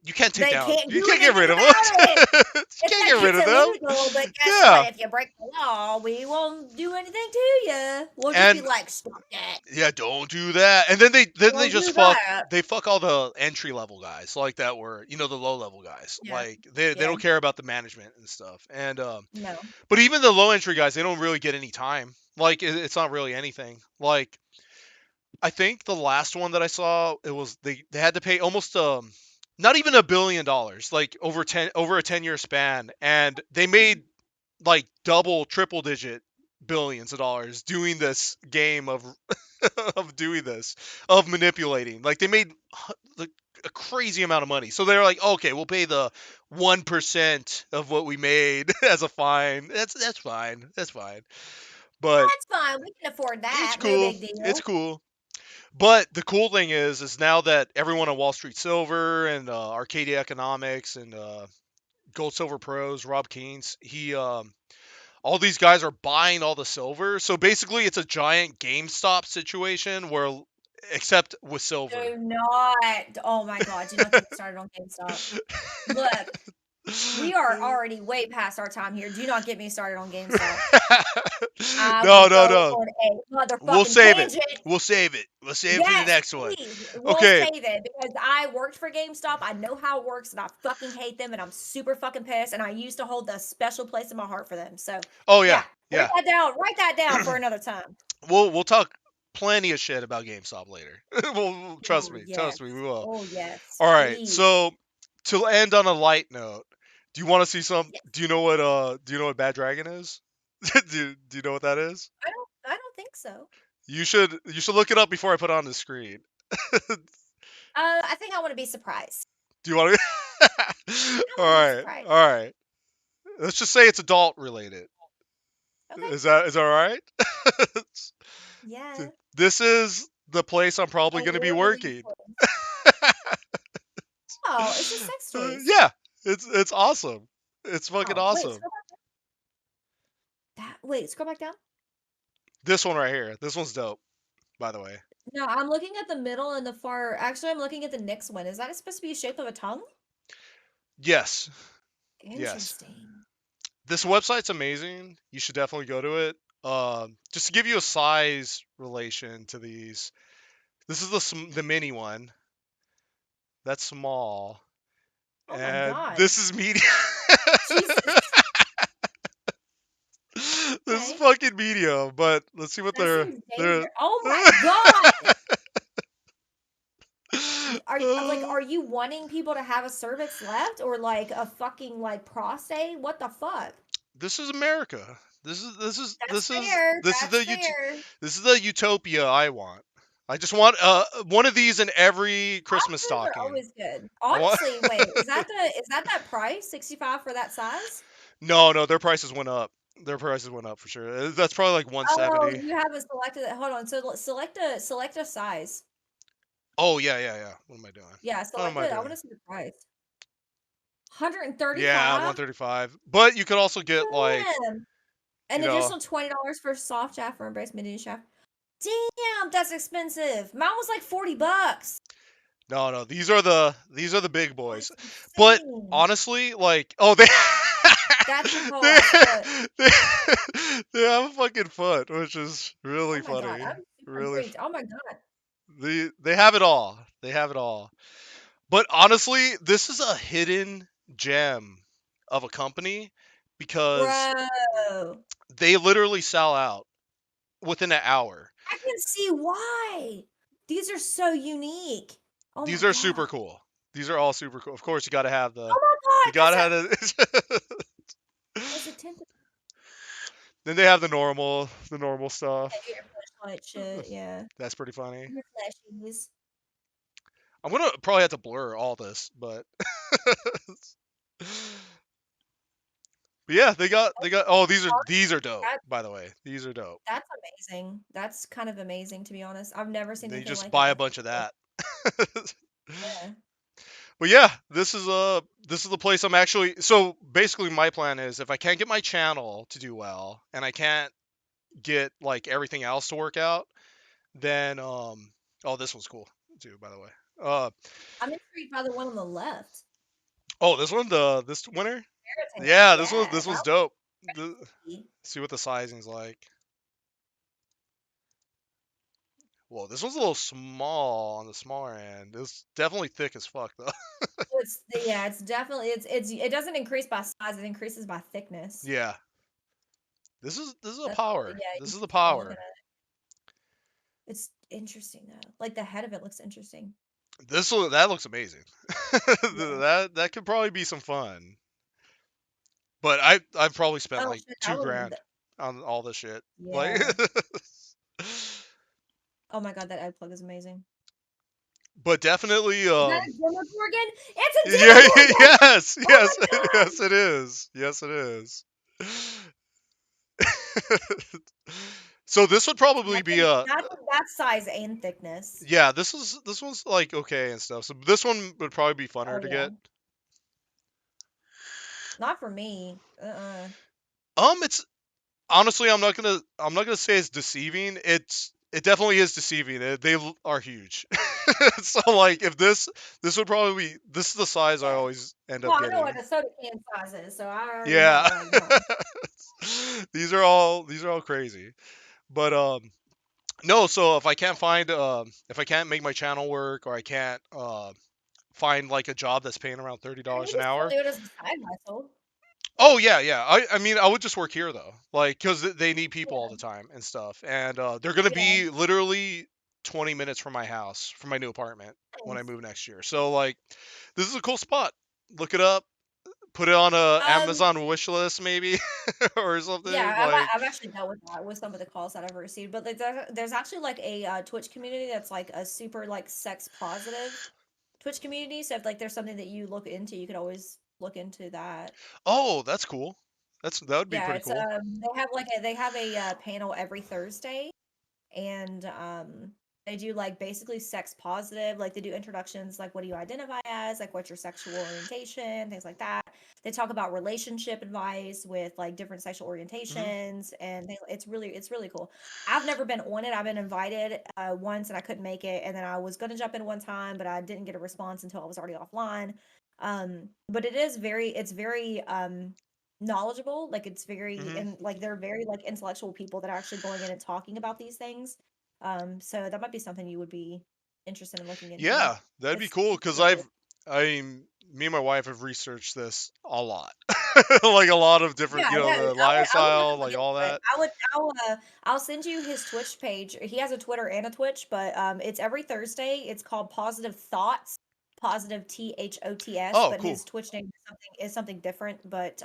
Speaker 5: you can't take
Speaker 6: They
Speaker 5: down,
Speaker 6: can't
Speaker 5: you
Speaker 6: do
Speaker 5: can't get rid of them.
Speaker 6: anything about it.
Speaker 5: You
Speaker 6: It's
Speaker 5: can't
Speaker 6: like
Speaker 5: get rid of
Speaker 6: it's
Speaker 5: them.
Speaker 6: illegal, but guess
Speaker 5: Yeah.
Speaker 6: what? If you break the law, we won't do anything to you. We'll just
Speaker 5: And-
Speaker 6: be like, stop that.
Speaker 5: Yeah, don't do that. And then they
Speaker 6: Don't
Speaker 5: just
Speaker 6: do
Speaker 5: fuck.
Speaker 6: that.
Speaker 5: They fuck all the entry level guys like that were, the low level guys.
Speaker 6: Yeah.
Speaker 5: Like they don't care about the management and stuff. And
Speaker 6: No.
Speaker 5: but even the low entry guys, they don't really get any time. Like it's not really anything. Like I think the last one that I saw, it was they had to pay almost not even $1 billion, like over a 10-year span, and they made like double, triple digit billions of dollars doing this game of of manipulating. Like they made like a crazy amount of money. So they're like, okay, we'll pay the 1% of what we made as a fine. That's fine. That's fine. But
Speaker 6: That's fine. We can afford that.
Speaker 5: it's
Speaker 6: No
Speaker 5: cool.
Speaker 6: big deal.
Speaker 5: It's cool. But the cool thing is now that everyone on Wall Street Silver and Arcadia Economics and Gold Silver Pros, Rob Keynes, all these guys are buying all the silver. So basically, it's a giant GameStop situation except with silver.
Speaker 6: Do not. Oh my God. Do not get me started on GameStop. Look, we are already way past our time here. Do not get me started on GameStop.
Speaker 5: No. We'll
Speaker 6: We'll
Speaker 5: save it. We'll save it for the next one.
Speaker 6: We'll
Speaker 5: Okay.
Speaker 6: save it because I worked for GameStop. I know how it works, and I fucking hate them, and I'm super fucking pissed. And I used to hold a special place in my heart for them. So,
Speaker 5: Oh yeah.
Speaker 6: write that down for another time.
Speaker 5: We'll talk plenty of shit about GameStop later. Trust
Speaker 6: Oh,
Speaker 5: me,
Speaker 6: yes.
Speaker 5: we will.
Speaker 6: Oh yes.
Speaker 5: All right.
Speaker 6: please.
Speaker 5: So to end on a light note, do you want to see some?
Speaker 6: Yes.
Speaker 5: Do you know what Bad Dragon is? do you know what that is?
Speaker 6: I don't think so.
Speaker 5: You should look it up before I put it on the screen.
Speaker 6: I think I want to be surprised.
Speaker 5: Do you want to? All right.
Speaker 6: Surprised.
Speaker 5: All right. Let's just say it's adult related.
Speaker 6: Okay.
Speaker 5: Is that all right?
Speaker 6: Yeah.
Speaker 5: This is the place I'm probably going to be
Speaker 6: Award-winning
Speaker 5: working.
Speaker 6: toys. Oh, it's just sex toys.
Speaker 5: Yeah, it's awesome. It's fucking
Speaker 6: Oh, wait,
Speaker 5: awesome.
Speaker 6: scroll back down. Wait, scroll back down.
Speaker 5: This one right here. This one's dope, by the way.
Speaker 6: No, I'm looking at the middle and the far. Actually, I'm looking at the next one. Is that supposed to be a shape of a tongue?
Speaker 5: Yes.
Speaker 6: Interesting.
Speaker 5: This website's amazing. You should definitely go to it. Just to give you a size relation to these. This is the mini one. That's small.
Speaker 6: Oh my
Speaker 5: And
Speaker 6: god.
Speaker 5: this is medium.
Speaker 6: Jesus.
Speaker 5: This is
Speaker 6: Okay.
Speaker 5: fucking medium, but let's see what
Speaker 6: That
Speaker 5: they're
Speaker 6: seems
Speaker 5: they're
Speaker 6: dangerous. Oh my god.
Speaker 5: Uh,
Speaker 6: Are you wanting people to have a cervix left or like a fucking like prostate? What the fuck?
Speaker 5: This is America. This is
Speaker 6: That's fair. That's fair.
Speaker 5: this is the utopia I want. I just want one of these in every Christmas
Speaker 6: Options are
Speaker 5: stocking.
Speaker 6: always good.
Speaker 5: I want-
Speaker 6: Honestly, wait, is that price? 65 for that size?
Speaker 5: No, their prices went up. Their prices went up for sure. That's probably like
Speaker 6: Oh,
Speaker 5: 170.
Speaker 6: you haven't selected it. Hold on. So select a size.
Speaker 5: Oh yeah. What am I doing?
Speaker 6: Yeah,
Speaker 5: What
Speaker 6: select
Speaker 5: am I
Speaker 6: it. I
Speaker 5: doing?
Speaker 6: want to see the price. 135.
Speaker 5: Yeah, 135. But you could also get like,
Speaker 6: Damn. An
Speaker 5: you know-
Speaker 6: additional $20 for soft shaft or embrace mini shaft. Damn, that's expensive. Mine was like $40.
Speaker 5: no, these are the big boys.
Speaker 6: That's
Speaker 5: But
Speaker 6: insane.
Speaker 5: honestly, like, oh, they
Speaker 6: That's a whole
Speaker 5: they,
Speaker 6: ass foot.
Speaker 5: they have a fucking foot, which is really
Speaker 6: Oh my god,
Speaker 5: funny.
Speaker 6: I'm super
Speaker 5: Really,
Speaker 6: intrigued. Oh my god.
Speaker 5: they have it all. They have it all. But honestly, this is a hidden gem of a company because
Speaker 6: Bro.
Speaker 5: they literally sell out within an hour.
Speaker 6: I can see why. These are so unique. Oh
Speaker 5: These
Speaker 6: my
Speaker 5: are super
Speaker 6: god.
Speaker 5: cool. These are all super cool. Of course, you got to have the.
Speaker 6: Oh my
Speaker 5: You
Speaker 6: god.
Speaker 5: gotta have the.
Speaker 6: That's a tentacle.
Speaker 5: Then they have the normal stuff.
Speaker 6: Yeah, your flashlight shit. Yeah.
Speaker 5: That's pretty funny.
Speaker 6: Your flashies.
Speaker 5: I'm gonna probably have to blur all this, but. But yeah, they got. Oh, these are dope. By the way, these are dope.
Speaker 6: That's amazing. That's kind of amazing, to be honest. I've never seen
Speaker 5: They
Speaker 6: anything
Speaker 5: just
Speaker 6: like
Speaker 5: buy
Speaker 6: that
Speaker 5: a bunch of that.
Speaker 6: Yeah.
Speaker 5: But yeah, this is the place I'm actually. So basically, my plan is if I can't get my channel to do well and I can't get like everything else to work out, then oh, this one's cool too, by the way.
Speaker 6: I'm intrigued by the one on the left.
Speaker 5: Oh, this one, this winner.
Speaker 6: Marathon.
Speaker 5: Yeah, this one's
Speaker 6: that
Speaker 5: dope.
Speaker 6: was easy.
Speaker 5: See what the sizing's like. Whoa, this one's a little small on the smaller end. It's definitely thick as fuck though.
Speaker 6: It's definitely it doesn't increase by size, it increases by thickness.
Speaker 5: Yeah. This is a
Speaker 6: That's
Speaker 5: power.
Speaker 6: what- yeah,
Speaker 5: This
Speaker 6: you
Speaker 5: is the
Speaker 6: can tell looking
Speaker 5: power.
Speaker 6: at it. It's interesting though. Like the head of it looks interesting.
Speaker 5: That looks amazing.
Speaker 6: Yeah.
Speaker 5: That could probably be some fun. But I've probably spent
Speaker 6: Oh,
Speaker 5: like
Speaker 6: shit, that
Speaker 5: $2,000
Speaker 6: would-
Speaker 5: on all this shit.
Speaker 6: Yeah.
Speaker 5: Like
Speaker 6: Oh my god, that egg plug is amazing.
Speaker 5: But definitely
Speaker 6: Is that a Demogorgon? It's a
Speaker 5: yeah,
Speaker 6: Demogorgon!
Speaker 5: yes,
Speaker 6: Oh
Speaker 5: yes,
Speaker 6: my God!
Speaker 5: yes it is. Yes it is. So this would probably be a
Speaker 6: That size and thickness.
Speaker 5: yeah, this one's like okay and stuff. So this one would probably be funner
Speaker 6: Oh,
Speaker 5: to
Speaker 6: yeah.
Speaker 5: get.
Speaker 6: Not for me.
Speaker 5: It's honestly I'm not gonna say it's deceiving. It definitely is deceiving. They are huge. So like if this would probably be this is the size I always end up
Speaker 6: Well, I
Speaker 5: getting.
Speaker 6: know what a soda can size is, so I already
Speaker 5: Yeah.
Speaker 6: know, like,
Speaker 5: These are all crazy. But no, so if I can't find if I can't make my channel work or I can't find like a job that's paying around $30 an
Speaker 6: you can
Speaker 5: hour.
Speaker 6: still do it as a side hustle.
Speaker 5: Oh yeah. I mean I would just work here though. Like cuz they need people all the time and stuff. And they're going to be literally 20 minutes from my house, from my new apartment when I
Speaker 6: Nice.
Speaker 5: move next year. So like this is a cool spot. Look it up. Put it on a Amazon wish list maybe or something.
Speaker 6: Yeah,
Speaker 5: like,
Speaker 6: I've actually dealt with that with some of the calls that I've received. But there's actually like a Twitch community that's like a super like sex positive Twitch community. So if like there's something that you look into, you could always look into that.
Speaker 5: oh, that's cool. that would be
Speaker 6: Yeah,
Speaker 5: pretty
Speaker 6: it's
Speaker 5: cool.
Speaker 6: they have a panel every Thursday, and they do like basically sex positive, like they do introductions, like what do you identify as, like what's your sexual orientation, things like that. They talk about relationship advice with like different sexual
Speaker 5: Hmm.
Speaker 6: orientations, and it's really cool. I've never been on it. I've been invited once and I couldn't make it, and then I was gonna jump in one time, but I didn't get a response until I was already offline. But it's very knowledgeable, like it's very,
Speaker 5: Hmm.
Speaker 6: and like they're very like intellectual people that are actually going in and talking about these things. So that might be something you would be interested in looking into.
Speaker 5: Yeah, that'd be
Speaker 6: It's
Speaker 5: cool because
Speaker 6: super cool.
Speaker 5: me and my wife have researched this a lot, like a lot of different,
Speaker 6: Yeah, no,
Speaker 5: the
Speaker 6: I would
Speaker 5: lifestyle,
Speaker 6: definitely
Speaker 5: like
Speaker 6: look
Speaker 5: all
Speaker 6: into it.
Speaker 5: that.
Speaker 6: I'll send you his Twitch page. He has a Twitter and a Twitch, but it's every Thursday. It's called Positive Thoughts, positive THOTS,
Speaker 5: Oh,
Speaker 6: but
Speaker 5: cool.
Speaker 6: his Twitch name is something different. But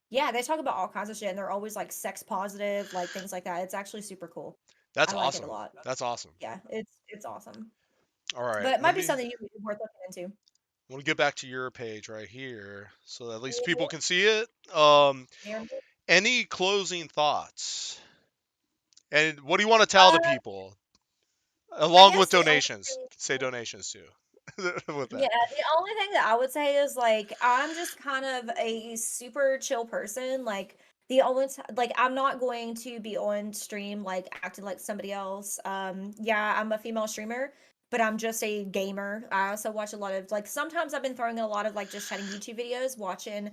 Speaker 6: yeah, they talk about all kinds of shit, and they're always like sex positive, like things like that. It's actually super cool.
Speaker 5: That's
Speaker 6: I like it a
Speaker 5: awesome.
Speaker 6: lot.
Speaker 5: That's awesome.
Speaker 6: Yeah, it's awesome.
Speaker 5: All right,
Speaker 6: But it
Speaker 5: let
Speaker 6: might be
Speaker 5: me.
Speaker 6: something you worth looking into.
Speaker 5: I want to get back to your page right here, so at least
Speaker 6: Mhm.
Speaker 5: people can see it.
Speaker 6: There.
Speaker 5: Any closing thoughts? And what do you want to tell the
Speaker 6: Uh,
Speaker 5: people,
Speaker 6: I
Speaker 5: along with
Speaker 6: guess the only
Speaker 5: donations?
Speaker 6: thing,
Speaker 5: Say donations too. With
Speaker 6: yeah,
Speaker 5: that.
Speaker 6: the only thing that I would say is like I'm just kind of a super chill person. Like the only like I'm not going to be on stream like acting like somebody else. Yeah, I'm a female streamer, but I'm just a gamer. I also watch a lot of like sometimes I've been throwing in a lot of like just chatting YouTube videos, watching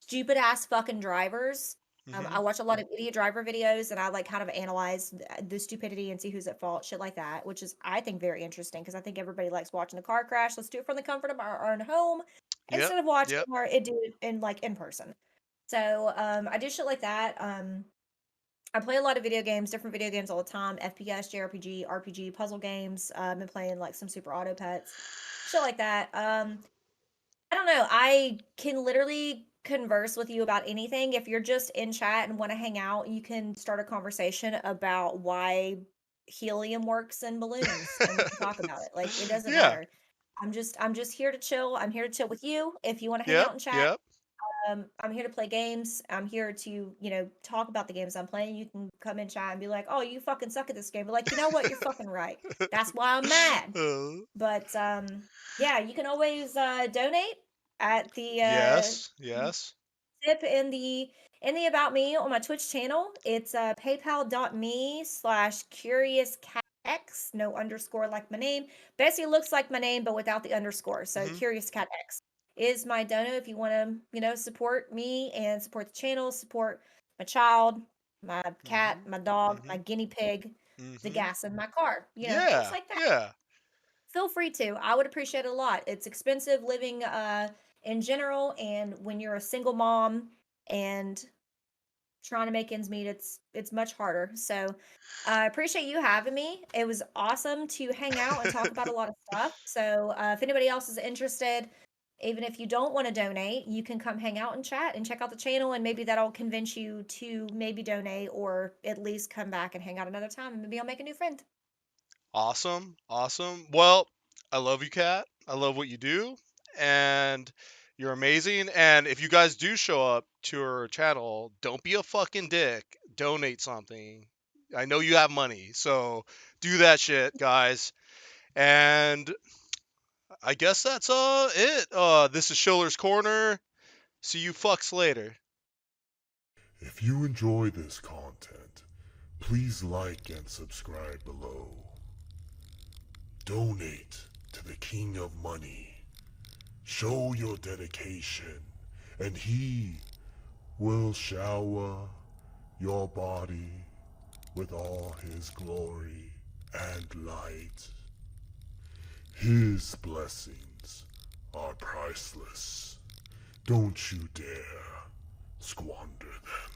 Speaker 6: stupid ass fucking drivers.
Speaker 5: Hmm.
Speaker 6: I watch a lot of idiot driver videos and I like kind of analyze the stupidity and see who's at fault, shit like that, which is I think very interesting because I think everybody likes watching a car crash. Let's do it from the comfort of our own home
Speaker 5: Yep.
Speaker 6: instead of watching
Speaker 5: Yep.
Speaker 6: or it do it in like in person. So I do shit like that. I play a lot of video games, different video games all the time. FPS, JRPG, RPG, puzzle games. I've been playing like some Super Auto Pets, shit like that. I don't know. I can literally converse with you about anything. If you're just in chat and want to hang out, you can start a conversation about why helium works in balloons and we can talk about it. Like it doesn't
Speaker 5: Yeah.
Speaker 6: matter. I'm just here to chill. I'm here to chill with you. If you want to hang
Speaker 5: Yep.
Speaker 6: out and chat,
Speaker 5: Yep.
Speaker 6: I'm here to play games. I'm here to, talk about the games I'm playing. You can come in chat and be like, "Oh, you fucking suck at this game." But like, you know what? You're fucking right. That's why I'm mad. But yeah, you can always donate at the
Speaker 5: Yes. Yes.
Speaker 6: tip in the about me on my Twitch channel. It's paypal.me/CuriousCatX, no underscore like my name. Basically looks like my name but without the underscore. So
Speaker 5: Hmm.
Speaker 6: Curious Cat X is my dono if you want to, support me and support the channel, support my child, my cat,
Speaker 5: Hmm.
Speaker 6: my dog, my
Speaker 5: Hmm.
Speaker 6: guinea pig, the
Speaker 5: Hmm.
Speaker 6: gas in my car, things
Speaker 5: Yeah.
Speaker 6: like that.
Speaker 5: Yeah.
Speaker 6: Feel free to. I would appreciate it a lot. It's expensive living in general, and when you're a single mom and trying to make ends meet, it's much harder. So I appreciate you having me. It was awesome to hang out and talk about a lot of stuff. So if anybody else is interested, even if you don't want to donate, you can come hang out and chat and check out the channel, and maybe that'll convince you to maybe donate or at least come back and hang out another time, and maybe I'll make a new friend.
Speaker 5: Awesome. Awesome. Well, I love you, Kat. I love what you do, and you're amazing. And if you guys do show up to her channel, don't be a fucking dick. Donate something. I know you have money, so do that shit, guys. And I guess that's it. This is Shiller'z Corner. See you fucks later.
Speaker 8: If you enjoy this content, please like and subscribe below. Donate to the King of Money. Show your dedication, and he will shower your body with all his glory and light. His blessings are priceless. Don't you dare squander them.